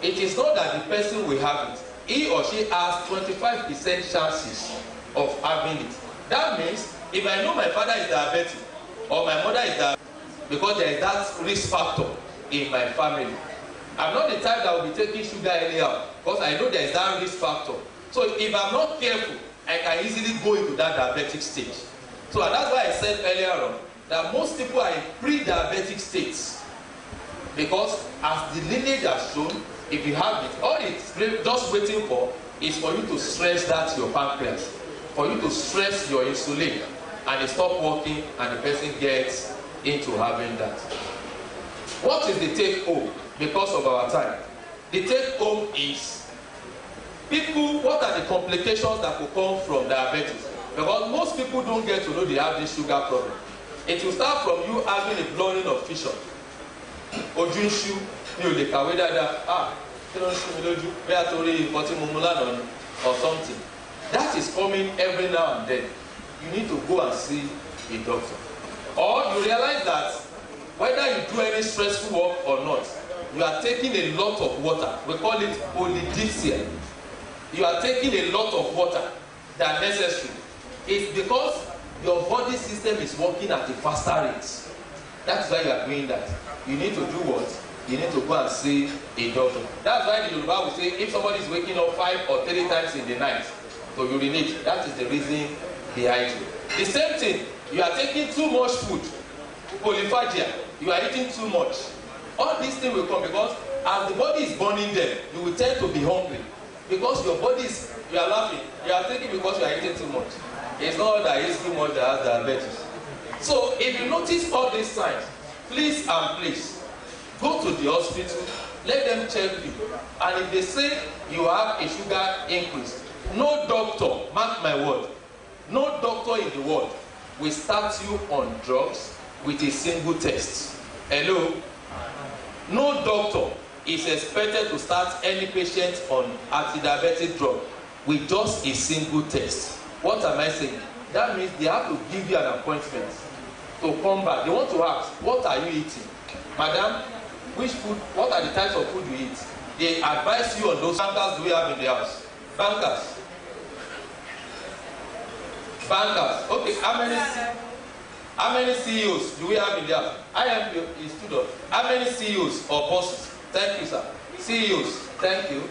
It is not that the person will have it. He or she has 25% chances of having it. That means, if I know my father is diabetic, or my mother is diabetic, because there is that risk factor in my family, I'm not the type that will be taking sugar anyhow, because I know there is that risk factor. So if I'm not careful, I can easily go into that diabetic stage. So that's why I said earlier on that most people are in pre-diabetic states, because as the lineage has shown, If you have it, all it's just waiting for is for you to stress that your pancreas, for you to stress your insulin, and it stop working, and the person gets into having that. What is the take home? Because of our time, the take home is people. What are the complications that could come from diabetes? Because most people don't get to know they have this sugar problem. It will start from you having a blurring of vision. Ojú ń ṣú, mi ò lè kàwé dáadáa. Kí ló ń ṣú mi lójú? Bóyá torí nǹkan tí mo mú lánàá ni or something. That is coming every now and then. You need to go and see a doctor. Or you realize that whether you do any stressful work or not, you are taking a lot of water. We call it polydipsia. You are taking a lot of water than necessary. It's because your body system is working at a faster rate. That's why you are doing that. You need to do what? You need to go and see a doctor. That's why the Yoruba will say if somebody is waking up 5 or 3 times in the night to urinate, that is the reason behind it. The same thing, you are taking too much food, polyphagia, you are eating too much. All these things will come because as the body is burning them, you will tend to be hungry. Because your body is, you are laughing, you are thinking because you are eating too much. It's not that it's too much that has diabetes. So if you notice all these signs, please and please go to the hospital, let them check you. And if they say you have a sugar increase, no doctor, mark my word, no doctor in the world will start you on drugs with a single test. Hello? No doctor is expected to start any patient on anti-diabetic drug with just a single test. What am I saying? That means they have to give you an appointment to come back. They want to ask, what are you eating? Madam, which food, what are the types of food you eat? They advise you on those. Bankers do we have in the house? Bankers. Bankers. Okay, how many CEOs do we have in the house? I am a student. How many CEOs or bosses? Thank you, sir. CEOs, thank you.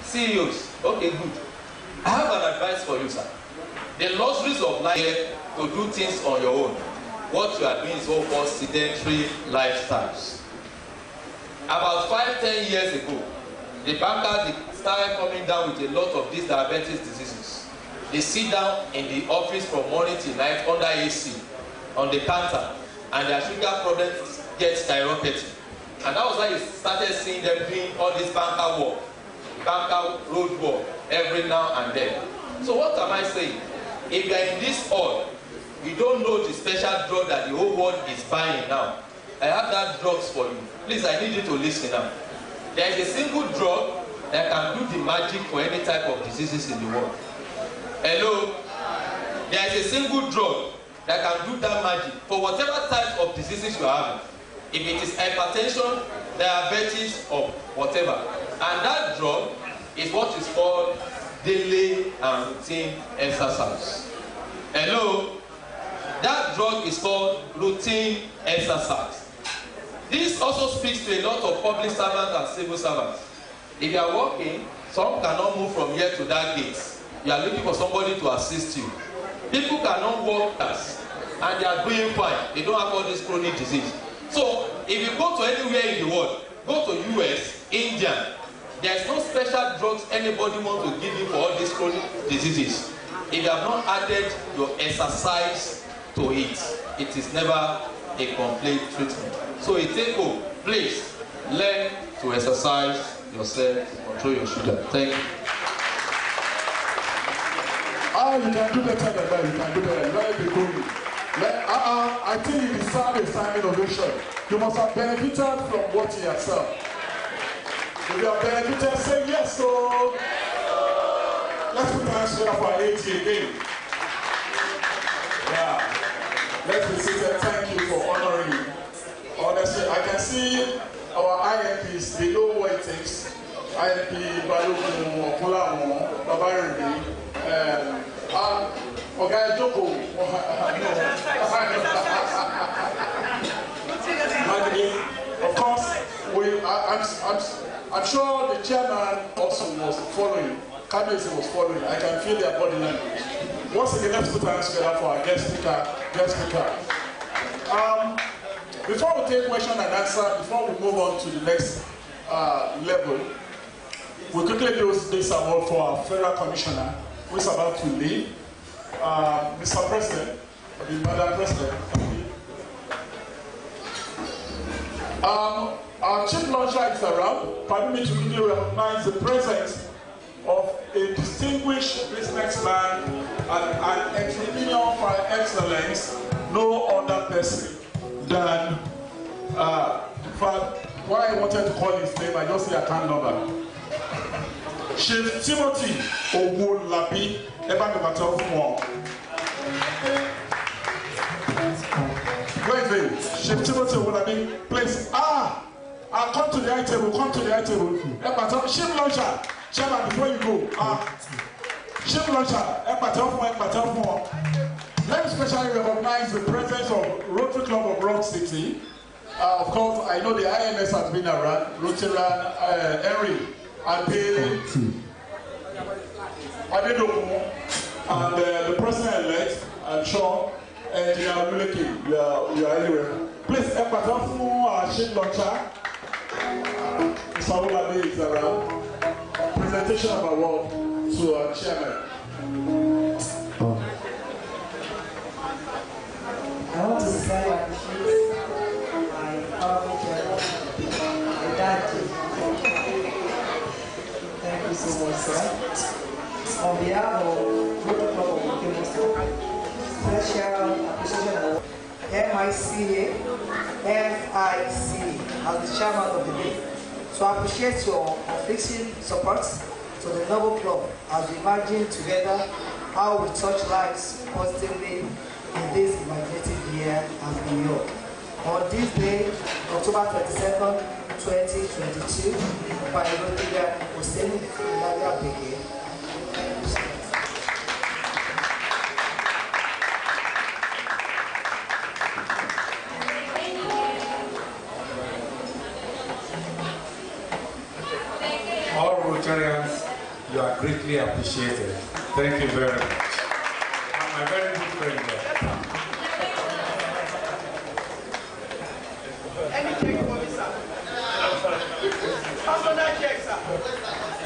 CEOs, okay, good. I have an advice for you, sir. The luxuries of life to do things on your own. What you are doing is what called sedentary lifestyles. About 5-10 years ago, the bankers started coming down with a lot of these diabetes diseases. They sit down in the office from morning till night under AC on the counter, and their sugar problems get skyrocketing. And that was why you started seeing them doing all this banker work, banker road work every now and then. So what am I saying? If you are in this hall, you don't know the special drug that the whole world is buying now. I have that drugs for you. Please, I need you to listen now. There is a single drug that can do the magic for any type of diseases in the world. Hello? There is a single drug that can do that magic for whatever type of diseases you are having. If it is hypertension, diabetes, or whatever. And that drug is what is called daily and routine exercise. Hello? That drug is called routine exercise. This also speaks to a lot of public servants and civil servants. If you are working, some cannot move from here to that gate. You are looking for somebody to assist you. People cannot work and they are doing fine. They don't have all this chronic disease. So, if you go to anywhere in the world, go to US, India, there is no special drugs anybody wants to give you for all these chronic diseases. If you have not added your exercise to it, it is never a complete treatment. So, it take home. Please learn to exercise yourself to control your sugar. Thank you. You can do better than that. You can do better. Let it go. I think you deserve a standing ovation. You must have benefited from what you have said. If you have benefited, say yes, so. Let's put our hands together for 80 again. Yeah. Let's be seated. Thank you for honoring me. Honestly, I can see our IMPs, they know what it takes. IMP, Balogun, Okulamo, Babarindi, Oga Joko. Of course, I'm sure the chairman also was following. Cabinet was following. I can feel their body language. Once again, let's put our hands together for our guest speaker. Before we take question and answer, before we move on to the next level, we quickly do this award for our federal commissioner who is about to leave. Mr. President, the Madam President. Our chief launcher is around. Permit me to quickly recognize the presence of a distinguished businessman and an entrepreneur by excellence, no other person than, why I wanted to call his name, I just say account number. Chief Timothy Owolabi, where is it? Chief Timothy Owolabi, please. I'll come to the high table, Chief launcher, Chairman, before you go, Chief launcher, let me specially recognize the presence of Rotary Club of Rock City. Of course, I know the IMS has been around, ROTARIAN, Henry, Abeke, and the president-elect, I'm sure, and you are anywhere. Please, our chief launcher, Mr. Owolabi is around. Presentation of award to our chairman. I want to say I appreciate my powerful chairman, my dad. Thank you so much, sir. On behalf of Rotary Club of MOSAN, special appreciation award, MICA, FIC, as the chairman of the day. So I appreciate your unflinching support to the Noble Club as we imagine together how we touch lives positively in this imaginative year and beyond. On this day, October 22nd, 2022, by ROTARIAN Oseni Funmilayo Abeke. All Rotarians, you are greatly appreciated. Thank you very much. And my very good friend there.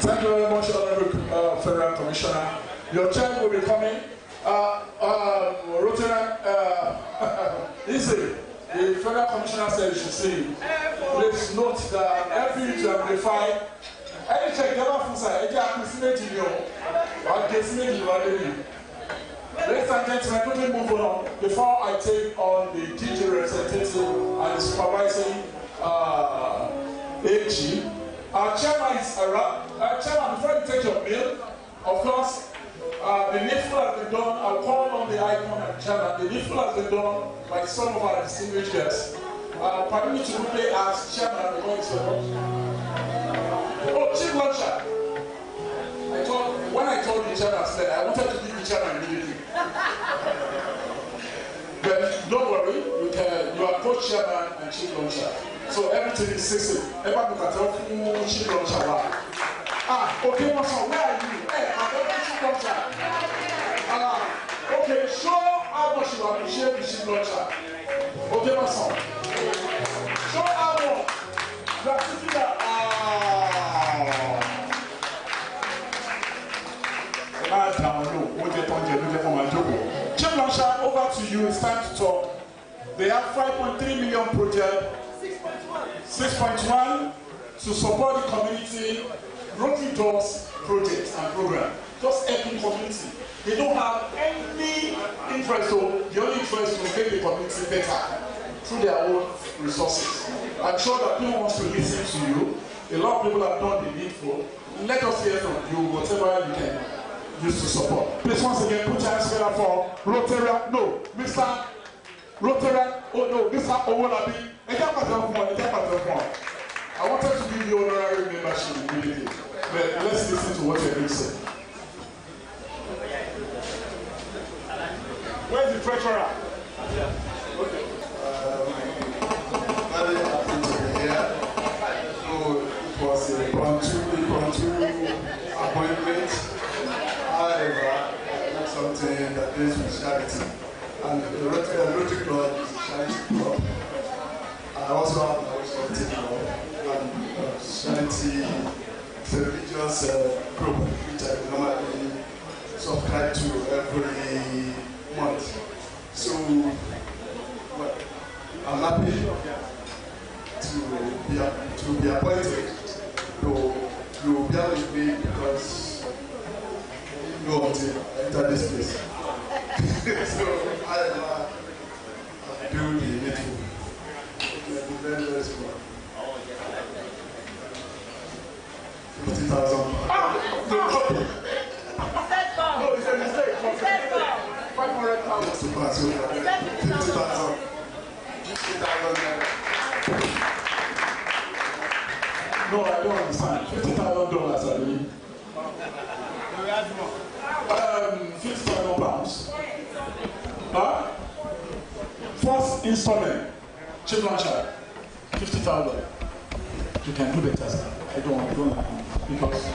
Thank you very much, Honorable Federal Commissioner. Your child will be coming. Rotarian, easy. The Federal Commissioner said you should see. Please note that every year to amplify. Any check never fusa. Any appreciate you. Or guesstimate you already. Ladies and gentlemen, quickly move on. Before I take on the DJ representative and the supervising AG, our chairman is around. Chairman, before you take your meal, of course, the needful has been done. I'll call on the icon and chairman. The needful has been done by some of our distinguished guests. Pardon me to quickly ask chairman because it's your Oh, chief launcher. When I told the chairman, I wanted to give the chairman immediately. But don't worry, you are co-chairman and chief launcher. So everything is system. Everybody can tell who chief launcher are. Okay, MOSAN, where are you? Hey, I'm the chief launcher. Okay, show how much you appreciate the chief launcher. Okay, MOSAN. Show how much you are sitting there. Chief launcher, over to you. It's time to talk. They have 5.3 million project, 6.1 to support the community, Rotary Doors projects and program. Just helping community. They don't have any interest, so the only interest is to make the community better through their own resources. I'm sure that people want to listen to you. A lot of people have done the needful. Let us hear from you, whatever you can use to support. Please once again put your hands together for ROTARIAN. No, Mr. ROTARIAN. Oh no, Mr. Owolabi. I wanted to give you honorary membership immediately, but let's listen to what you're going to say. Where's the treasurer? Okay. Very happy to be here. So it was a impromptu appointment. However, that's something that is with charity. And the Rotary Club is a charity club. I also have my own charity club and finance group, which I normally subscribe to every month. So well, I'm happy to be appointed. So you will bear with me because you know until I enter this place. So I do the needful. Very, very small. 50,000. No, it's a mistake. 500,000. 50,000. 50,000. No, I don't understand. $50,000, I believe. £50,000. Huh? First installment, chip launcher, 50,000. You can do better, sir. I don't because.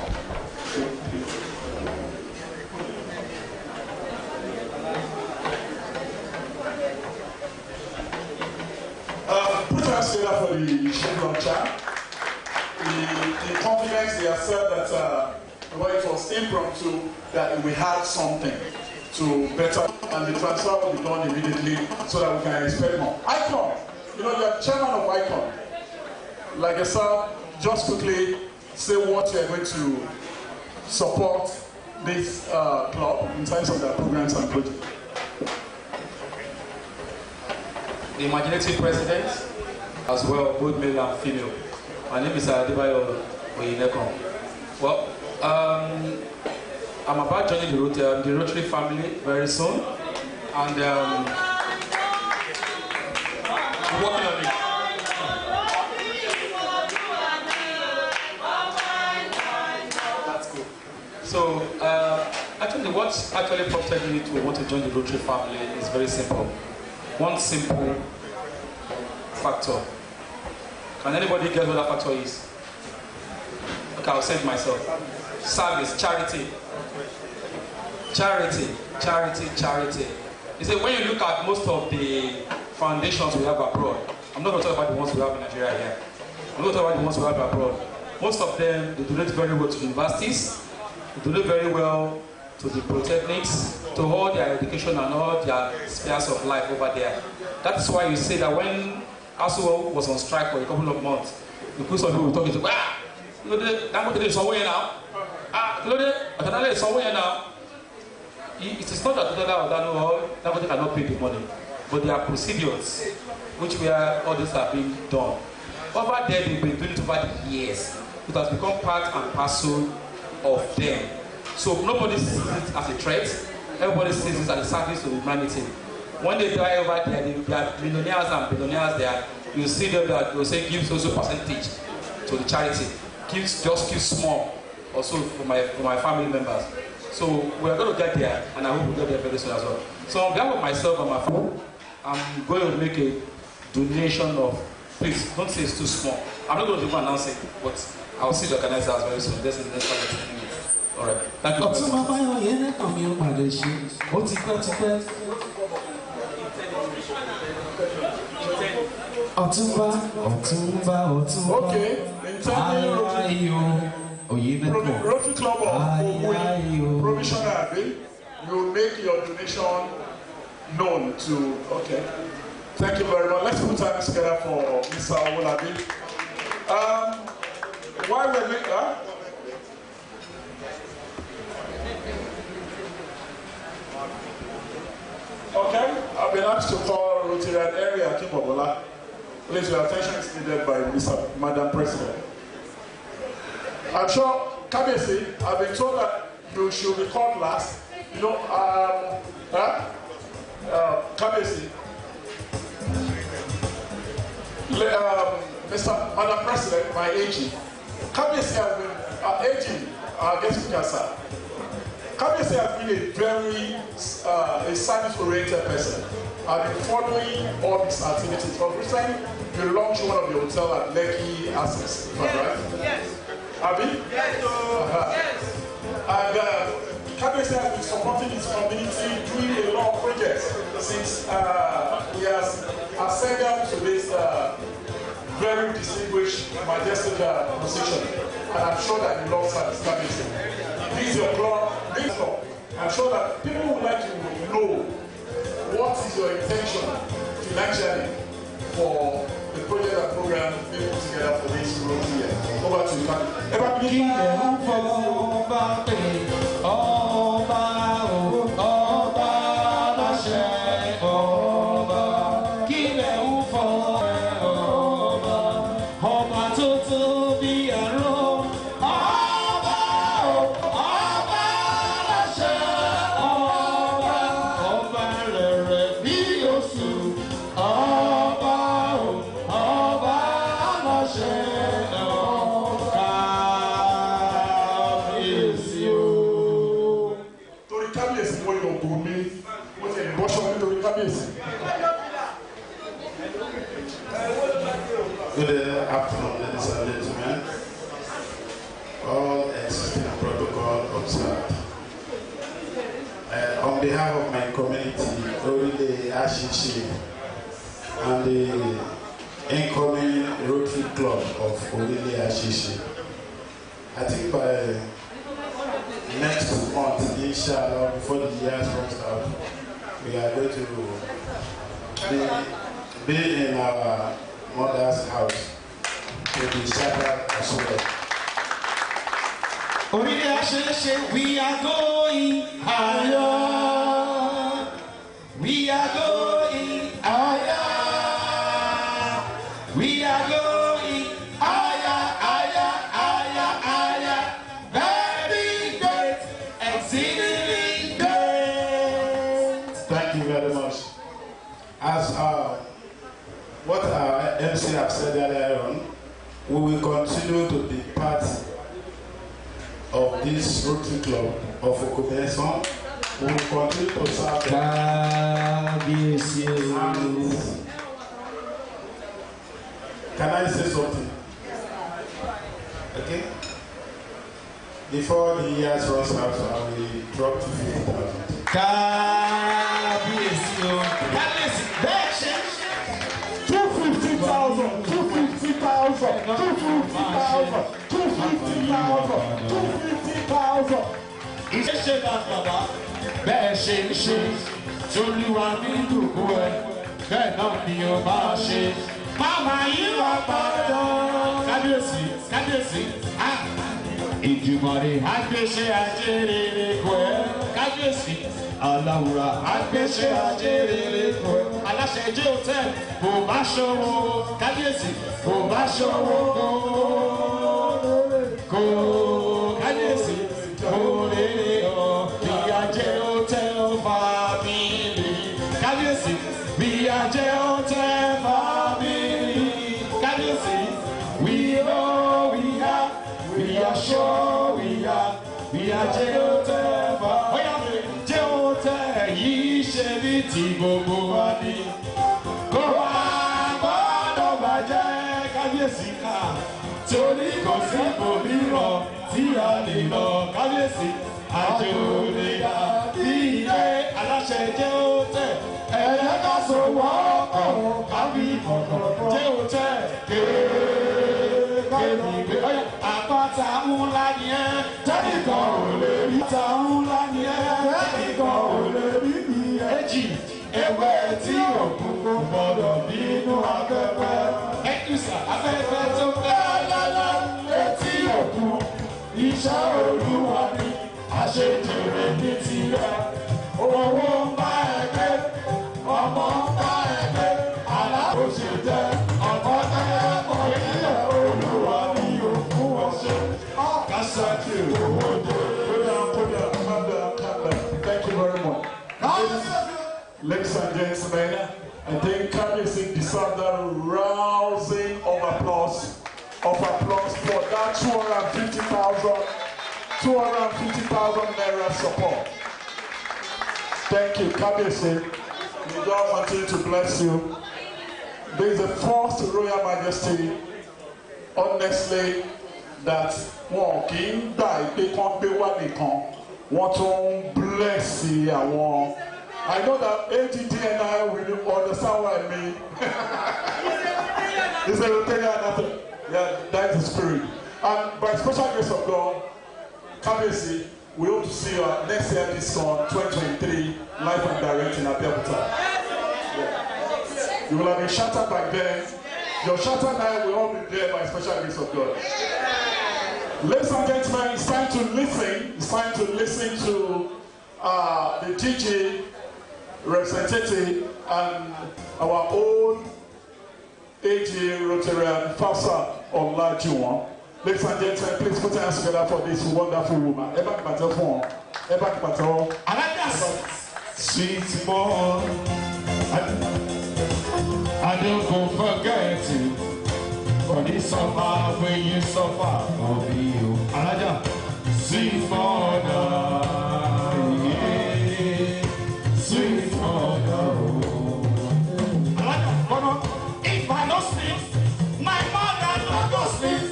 Put us together for the chip launcher. The confidence they have said that well, it was impromptu, that we had something to better, and the transfer will be done immediately so that we can expect more. ICON, you know, you're chairman of ICON. Like I said, just quickly say what you're going to support this club in terms of their programs and projects. The imaginative president, as well, both male and female. My name is Adebayo Oyinekon. Well, I'm about joining the Rotary family very soon, and I'm working on it. That's cool. So, actually, what actually prompted me to want to join the Rotary family is very simple. One simple factor. Can anybody guess what that factor is? Okay, I'll say it myself. Service, charity. Charity, charity, charity. You see, when you look at most of the foundations we have abroad, I'm not going to talk about the ones we have in Nigeria here. I'm going to talk about the ones we have abroad. Most of them, they donate very well to universities, they donate very well to the polytechnics, to all their education and all their spheres of life over there. That's why you say that when ASUO was on strike for a couple of months, because some people were talking to, you know, Dangote is somewhere now. You know, Dangote is somewhere now. It is not that Dangote cannot pay the money, but there are procedures which where all this are being done. Over there, they've been doing it over the years. It has become part and parcel of them. So nobody sees it as a threat. Everybody sees it as a service to humanity. When they die over there, they are millionaires and billionaires there. You see them that they will say give social percentage to the charity. Give small also for my family members. So we are going to get there, and I hope we'll get there very soon as well. So on behalf of myself and my family, I'm going to make a donation of, please don't say it's too small. I'm not going to even announce it, but I'll see the organizers very soon. That's in the next 5 minutes. All right. Thank you. Okay. Rotary Club of Ogui, Provisional Abbey, you will make your donation known to, okay. Thank you very much. Let's put hands together for Mr. Owolabi. Why we're making, okay, I've been asked to call Rotarian area Kibobola. Please, your attention is needed by Madam President. I'm sure, Kabesi, I've been told that you should be called last. You know, Kabesi, Madam President, my AG, Kabesi has been, AG, our guest speaker, sir. Kabesi has been a very service-oriented person. I've been following all these activities. For recently, you launched one of the hotel at Lekki Access, right? Yes. Abi? Yes. Yes. And Kabesi has been supporting his community, doing a lot of projects since he has ascended to this very distinguished, majestic position. and I'm sure that you love service. This is your club. I'm sure that people would like to know what is your intention financially for the project and program being put together for this growth year. Over to you, Good afternoon, ladies and gentlemen. All existing protocol observed. On behalf of my community, Oride Ashishi, and the incoming Rotary Club of Oride Ashishi, I think by next month, inshallah, before the year runs out, we are going to be in our mother's house to be shattered as well. We are going higher. We are going higher. We are going higher, higher, higher, higher. Very great, exceedingly great. Thank you very much. As what our MC have said earlier on, we will continue to be part of this Rotary Club of Occupation. We will continue to serve them. Can I say something? Okay? Before the year runs out, I will drop to 50,000. 250,000, 250,000, 250,000, 250,000, 250,000. Ìṣe náà bàbá bẹ́ẹ̀ ṣe ń ṣe tolúwa ní dùkú ẹ bẹ́ẹ̀ náà ni o máa ṣe. Màmá yìí wà padà. Kábíyèsí kábíyèsí ìjùmọ̀rè àgbéṣe àjẹrèrè kọ ẹ kábíyèsí aláwùrà àgbéṣe àjẹrèrè kọ ẹ aláṣẹ ẹjẹ hòtẹ́ẹ̀lì kò bá ṣòwò kábíyèsí kò bá ṣòwò kò kábíyèsí kò rèrè ọ bí àjẹ hòtẹ́ẹ̀lì fàmìlì kábíyèsí bí àjẹ hòtẹ́ẹ̀lì fàmìlì kábíyèsí we are sure we are Jehovah. Oya Jehovah yìí ṣe bí ti gbogbo wa ni. Kò wá gbọ́dọ̀ bàjẹ́ kábíyèsí ká. Torí kò sí ibòmíràn tí a lè lọ kábíyèsí. Àjò lè dà bí ilé aláṣẹ Jehovah. Ẹ̀yẹ́ ká so wọ́pọ̀ kábí kọ̀ọ̀kan Jehovah kéé. Àpáta ńlá ni ẹ́, tẹ́nìkan ò lè rí. Àpáta ńlá ni ẹ́, tẹ́nìkan ò lè rí bí èjì. Ewé tí òkun kò gbọdọ̀ nínú afẹ́fẹ́. Ẹ̀kúsà afẹ́fẹ́ tó fẹ́ lọ́lọ́ létí òkun. Iṣẹ́ Olúwa ni àṣejèrè ní tirẹ̀. Owó ń bá ẹgbẹ́, ọmọ ń bá ẹgbẹ́, alákòóso jẹ́ ọ̀pọ̀ tẹ́lẹ̀ mọ́ ilẹ̀ Olúwa ni. Thank you. Thank you very much. Ladies and gentlemen, I think Kabiyesi deserves that rousing of applause for that 250,000 naira support. Thank you, Kabiyesi. May God continue to bless you. This is the first Royal Majesty, honestly, that wọn kì í gbà pé kán gbé wá nìkan wọ́n tún bless àwọn. I know that ATT and I will understand what I mean. It's a Rotarian, yeah, that's the spirit. And by special grace of God, Kabesi, we hope to see you next year this on 2023 live and direct in Abeke. Yeah. You will have been shattered by then. Your shattered night will all be there by special grace of God. Ladies and gentlemen, it's time to listen. It's time to listen to the DG representative and our own AG Rotarian Fasa Olajuwon. Ladies and gentlemen, please put your hands together for this wonderful woman. Sweet boy, I don't go forget you. For this summer when you suffer for me, Alaja, sweet mother, yeah, sweet mother. Alaja, come on. If I don't sleep, my mother no go sleep.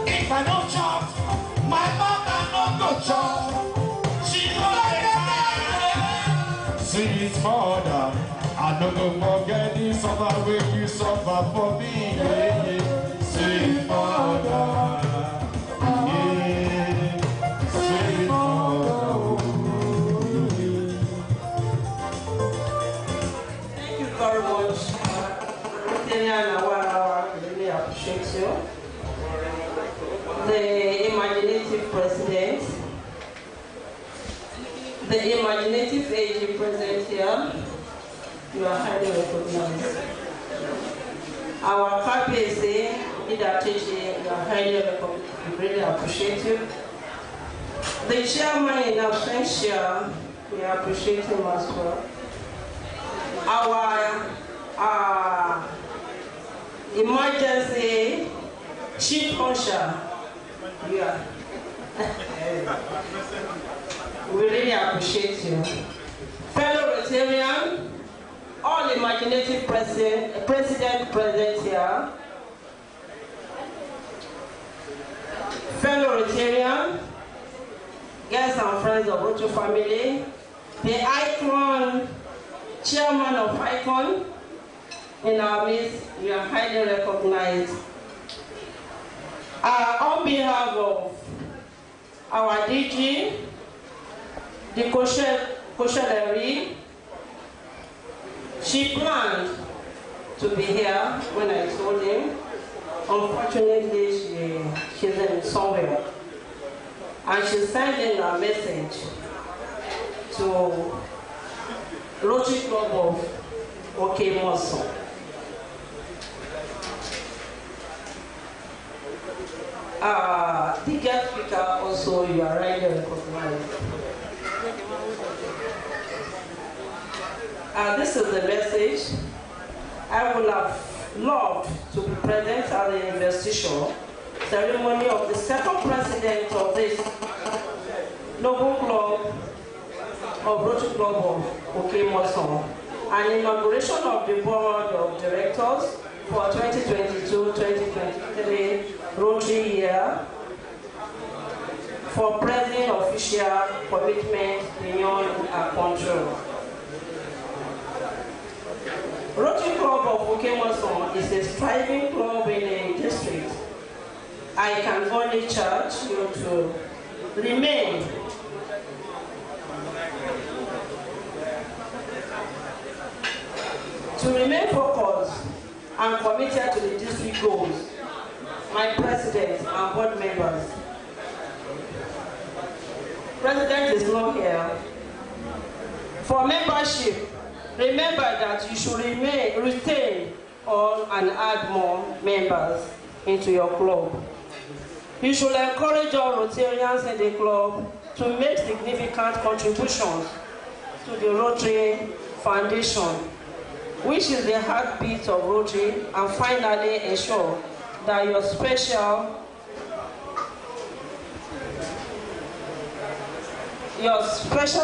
If I don't chop, my mother no go chop. She no get sweet mother. I don't go forget this summer when you suffer for me, yeah, yeah. Sweet mother, yeah, sweet mother. Thank you very much. I really appreciate you. The imaginative president, the imaginative AG present here. You are highly recognized. Our KPSA, INDUCTION, you are highly recognized. We really appreciate you. The chairman in absentia, we appreciate him as well. Our emergency chief usher, yeah. We really appreciate you. Fellow Rotarian, all imaginative president present here, fellow Rotarian, guests and friends of Rotary family, the icon, chairman of icon in our midst, you are highly recognized. On behalf of our DG, the Kosheleri, she planned to be here when I told him. Unfortunately, she's in somewhere. And she sent in a message to Rotary Club of MOSAN. The guest speaker also, you are right there recognized. This is the message. I would have loved to be present at the investiture ceremony of the second president of this local club of Rotary Club of MOSAN, and inauguration of the board of directors for 2022-2023 Rotary year for present official commitment beyond our control. Rotary Club of MOSAN is a thriving club in a district. I can only charge you to remain focused and committed to the district goals. My president and board members. President is not here. For membership, remember that you should retain or and add more members into your club. You should encourage all Rotarians in the club to make significant contributions to the Rotary Foundation, which is the heartbeat of Rotary, and finally ensure that your special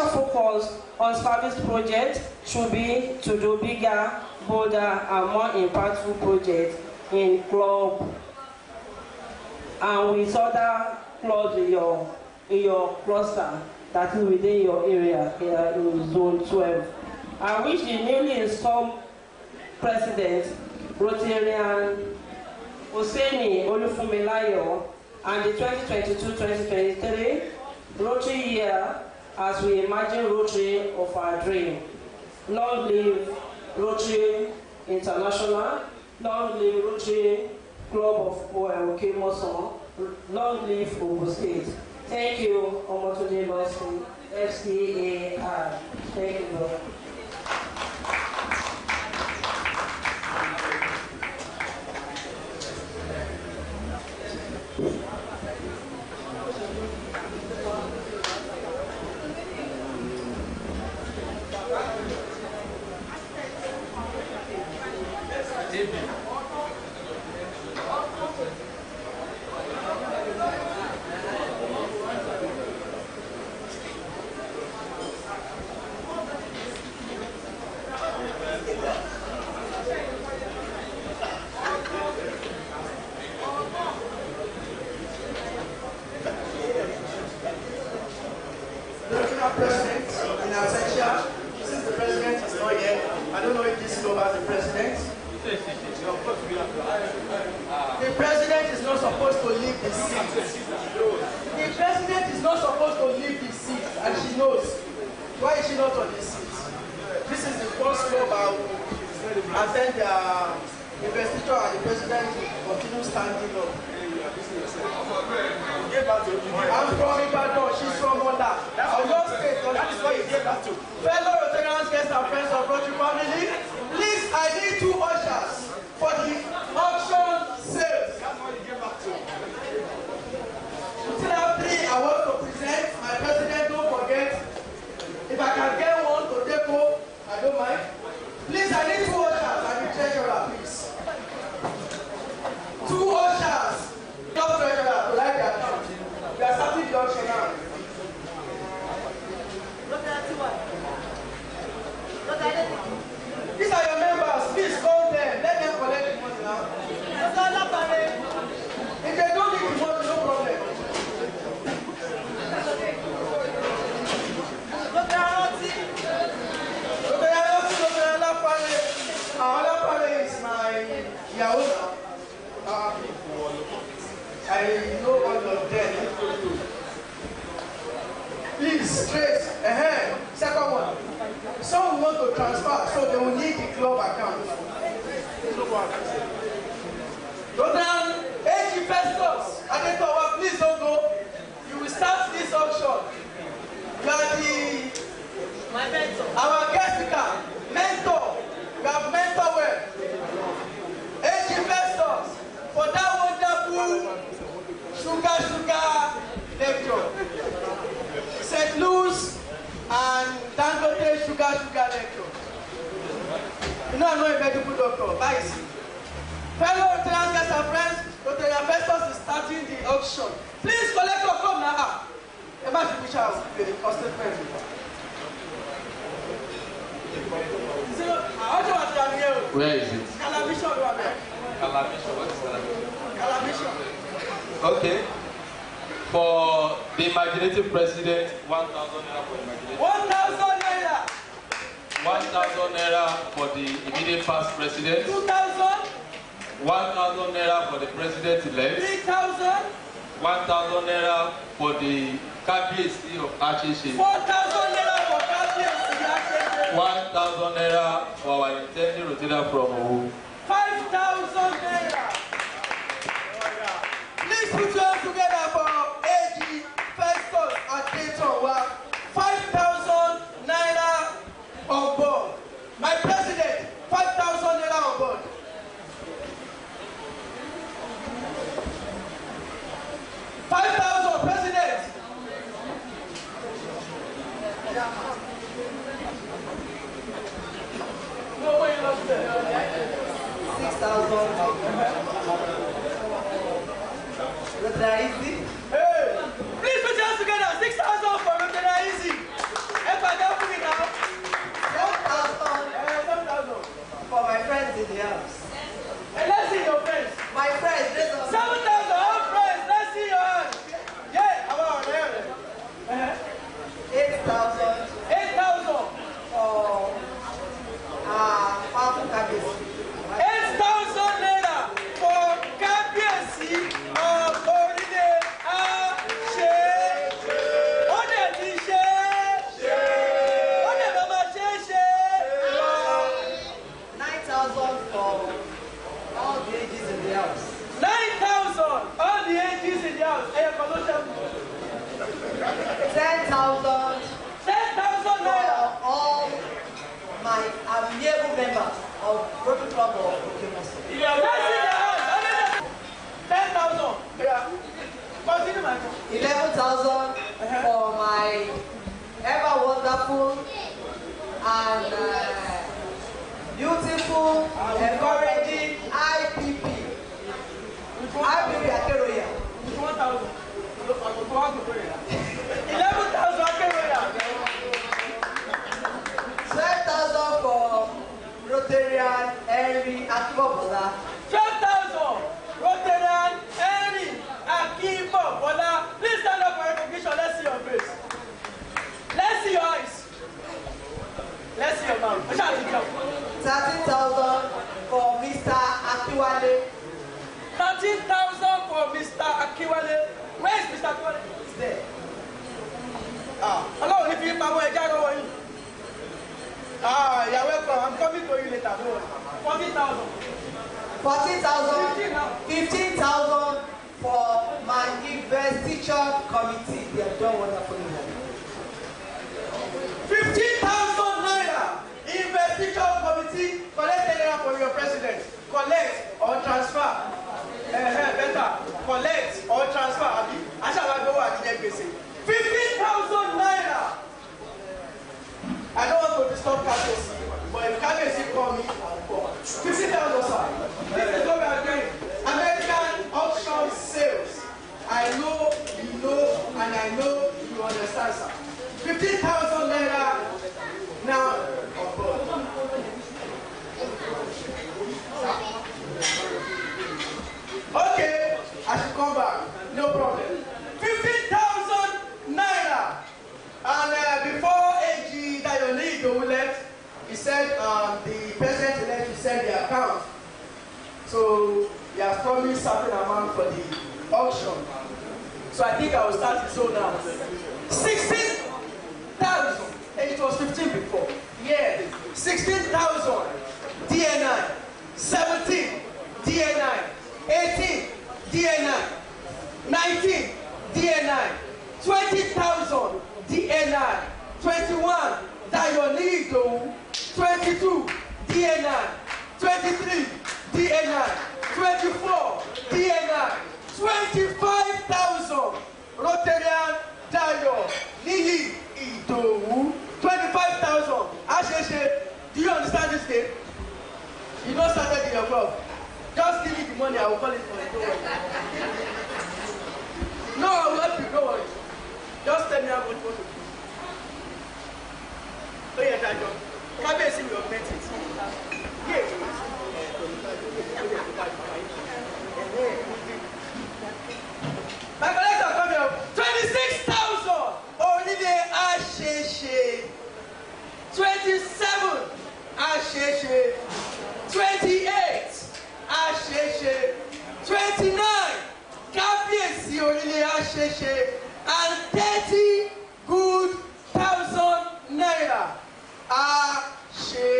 focus on service projects should be to do bigger, bolder, and more impactful projects in club and with other clubs in your cluster, that is within your area here in Zone 12. I wish the newly installed President, Rotarian Oseni Funmilayo and the 2022-2023 Rotary year as we imagine Rotary of our dream. Long live Rotary International, long live Rotary Club of MOSAN, long live Ogun State. Thank you, Omotunde Lawson, FCAR. Thank you, brother. Investiture and the president continue standing up. I'm from Ibadan, she's from Ola. Oyo State, that is what you gave her to. Fellow Rotarians, guests and friends of Rotary family, please, I need 2 ushers for the auction sales. Until I have 3, I want to present my president. Don't forget, if I can get one to depo, I don't mind. Please, I need 2 ushers and the treasurer, please. 2 ushers, not treasurer, to light the account. We are starting the auction now. These are your members. Please call them. Let them collect the money now. If they don't need the money, no problem. Another is my Yahoo. I know all of them. Please, straight ahead. Second one. Some want to transfer, so they will need the club account. Go down. AG Festus. Adetowa, please don't go. You will start this auction. You are my mentor. Our guest speaker, mentor. You have mentor well. AG Festus for that wonderful sugar lecture. St. Louis and Dangote sugar lecture. You know I'm not a medical doctor, but fellow Rotarian guests and friends, Rotarian Festus is starting the auction. Please collect your club now. Imagine which house or statement. Where is it? Calabisha. What is Calabisha? Okay. For the imaginative president, 1,000 naira for imaginative. 1,000 naira. 1,000 naira for the immediate past president. 2,000. 1,000 naira for the president-elect. 3,000. 1,000 naira for the KBC of Ashishi. 4,000 naira for KBC of Ashishi. 1,000 naira for our intending Rotarian from Owu. 5,000 naira. Please put your hands together for AG Festus and Dayton. 5,000 naira on board. My president, 5,000 naira on board. $5,000, president. No way you lost it. 6,000. Rotary. Hey, please put your hands together. 6,000 for Rotary. If I don't put it now. 7,000. For my friends in the house. And let's see your friends. My friends. 7,000, all friends. Let's see your hands. Yeah, how about there? 8,000. 8,000. For Farm KBC. 8,000 naira for KBC of Oride. for all the ages in the house. 9,000. All the ages in the house. 10,000. 10,000 naira. For all my amiable members of Rotary Club of Okemoso. Let's see the house. 10,000. Yeah. Continue, my 11,000 for my ever wonderful and beautiful, encouraging IPP. IPP Akeroya. 1,000. 11,000 Akeroya. 12,000 for Rotarian Henry Akibobola. 12,000 Rotarian Henry Akibobola. Please stand up for recognition. Let's see your face. Let's see your eyes. Let's see your mouth. 13,000 for Mr. Akiwale. 13,000 for Mr. Akiwale. Where is Mr. Akiwale? He's there. Hello, if you have a job, you're welcome. I'm coming to you later. 14,000. 14,000. 15,000 for my investiture committee. They have done wonderfully. 15,000 naira. Investiture committee. Collect naira from your president. Collect or transfer. Better. Collect or transfer. I shall go at the NPC. 15,000 naira. I don't want to disturb Kabesi, but if Kabesi call me, I'll call. 50,000, sir. This is what we are doing. American auction sales. I know, you know, and I know you understand, sir. 15,000 naira now. Okay, I should come back. No problem. 15,000 naira. And before AG Dayonido left, he said the president-elect will send the account. So he has promised certain amount for the auction. So I think I will start it so now. 16,000. It was 15 before. Yeah. 16,000 DNI. 17 DNI. 18 DNI. 19 DNI. 20,000 DNI. 21 Dayonido. 22 DNI. 23 DNI. 24 DNI. 25,000 Rotarian Dayo Lili Idowu. 25,000 Asheshe. Do you understand this game? You don't start in your club. Just give me the money, I will call it for you. No, I will help you, don't worry. Just tell me how much you want to do. Oh yeah, Dayo. Kabesi will augment it. Yeah. My collector come here. 26,000. Only Asheshe. 27 Asheshe. 28 Asheshe. 29 Kabesi only Asheshe. And 30 good thousand naira. Asheshe.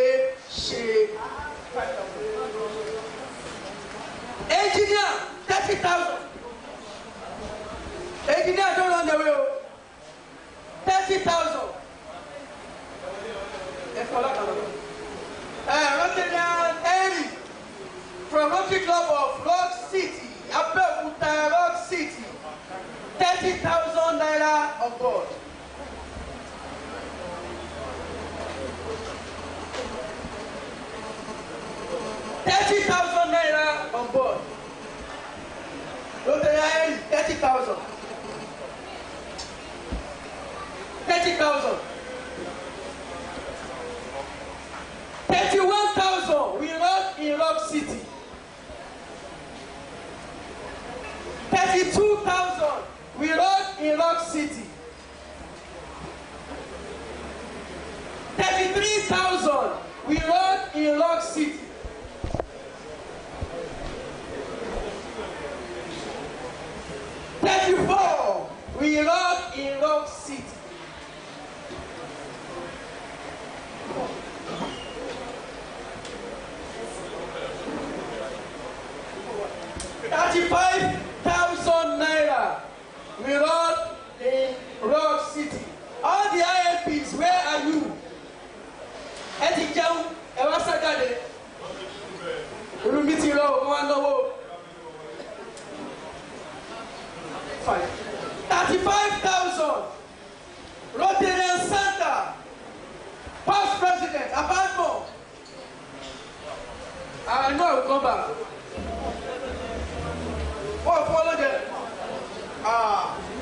Engineer 30,000. Engineer don't run the way. 30,000. Rotarian Henry from Rotary Club of Rock City, Abeke, Rock City. 30,000 naira on board. $30,000 on board. Rotarian 30,000. 30,000. 31,000. We rock in Rock City. 32,000. We rock in Rock City. 33,000. We rock in Rock City. 34. We rock in Rock City. 35,000. 35,000 naira. We run in Rock City. All the IMPs, where are you? Etijau, Ewasagade. Rumitiro, Mwanowo. 35,000. Rotarian Center. Past president, Abeke. I know I will come back. What follow them?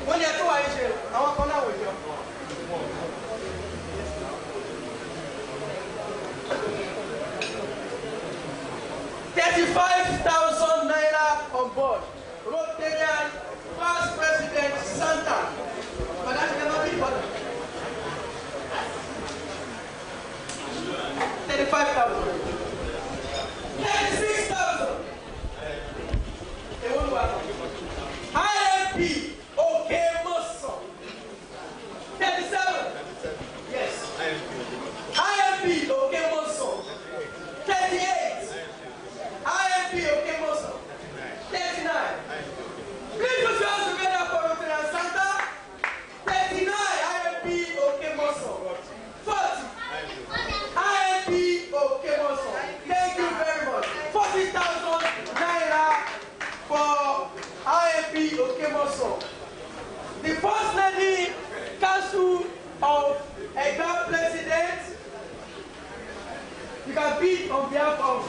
When you are too high, I want to come out with you. $35,000 naira on board. Rotarian past president Santa. But that cannot be important. 35,000. 36,000. IMP, okay, MOSAN. 37. Yes. IMP, okay, MOSAN. 38. IMP, okay, MOSAN. 39. Please put your hands together for Rotarian Santa. 39. IMP, okay, MOSAN. 40. IMP, okay, MOSAN. Thank you very much. 40,000 naira for IMP, okay, MOSAN. The First Lady Council of Egba President, you can bid on behalf of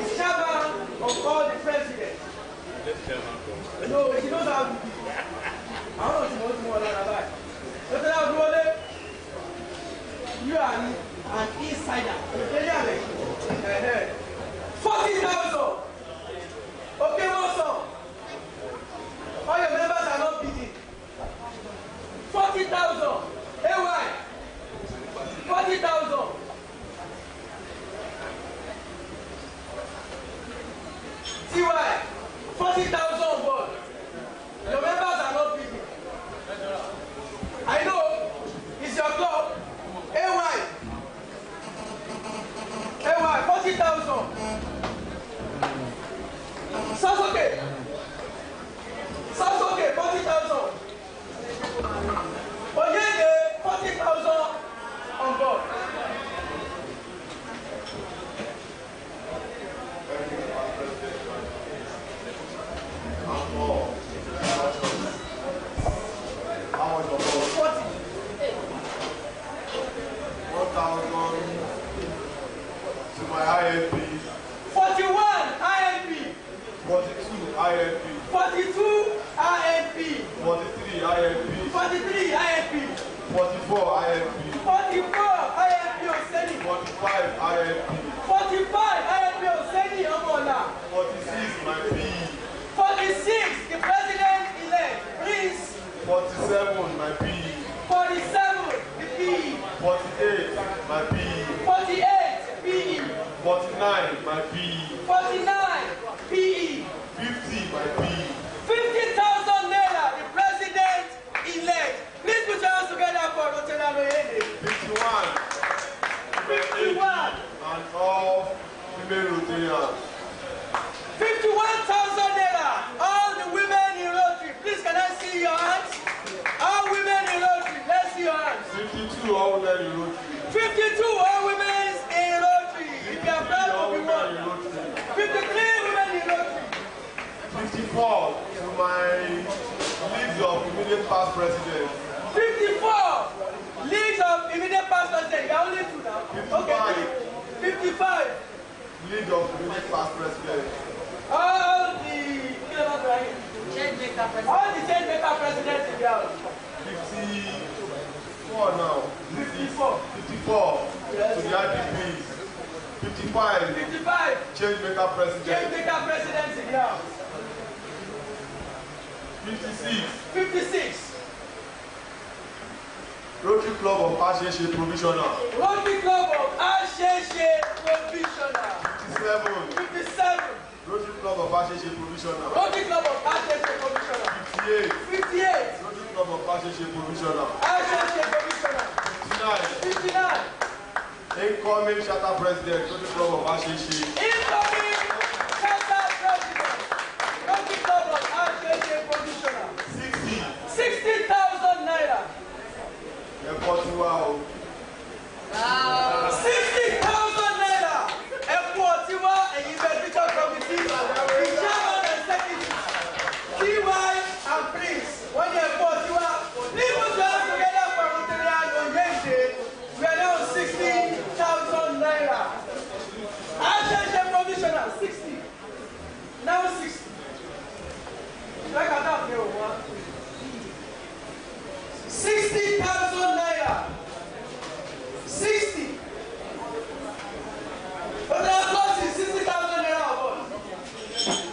the chairman of all the presidents. No, she knows how to be. I don't know more than that. You are an insider. 40,000. Okay, MOSAN. All your members are not bidding. 40,000. AY. 40,000. CY. 40,000 on board. Your members are not bidding. I know. It's your club. AY. AY. 40,000. Sounds okay. Sounds okay. 40,000. Oyege, 40,000 on board. How much of 40? 1,000 to my IMP. 41 IMP. 42 IMP. 42 IMP. 43 IMP. 43 IMP. 44 IMP. 44 IMP Oseni. 45 IMP. 45 IMP Oseni Omola. 46 my P. 46 the president-elect Prince. 47 my P. 47 the P. 48 my P. 48 PE. 49 my P. 49 PE. 50 my P. 50,000 naira the president-elect. Please put your hands together for Rotarian. 51. 51. And all female Rotarians. 51,000 naira. All the women in Rotary. Please can I see your hands? All women in Rotary. Let's see your hands. 52 all women in Rotary. 52 all women in Rotary. If you are proud to be one. 53 women in Rotary. 54 to my leagues of immediate past president. 54 leagues of immediate past president. You are only two now. 55. Okay. 55 league of immediate past president. All the change maker presidents. All the change maker presidents in the house. 54 now. 54. 54 yes. To the IDPs. 55. 55 change maker presidents. Change maker presidents in the house. 56. 56. Rotary Club of Asheshe Provisional. Rotary Club of Asheshe Provisional. 57. 57. Rotary Club of Asheshe Provisional. Rotary Club of Asheshe Provisional. 58. 58. Rotary Club of Asheshe Provisional. Asheshe Provisional. 59. 59. Incoming Charter President, Rotary Club of Asheshe. Incoming Charter President, Rotary Club Thank you.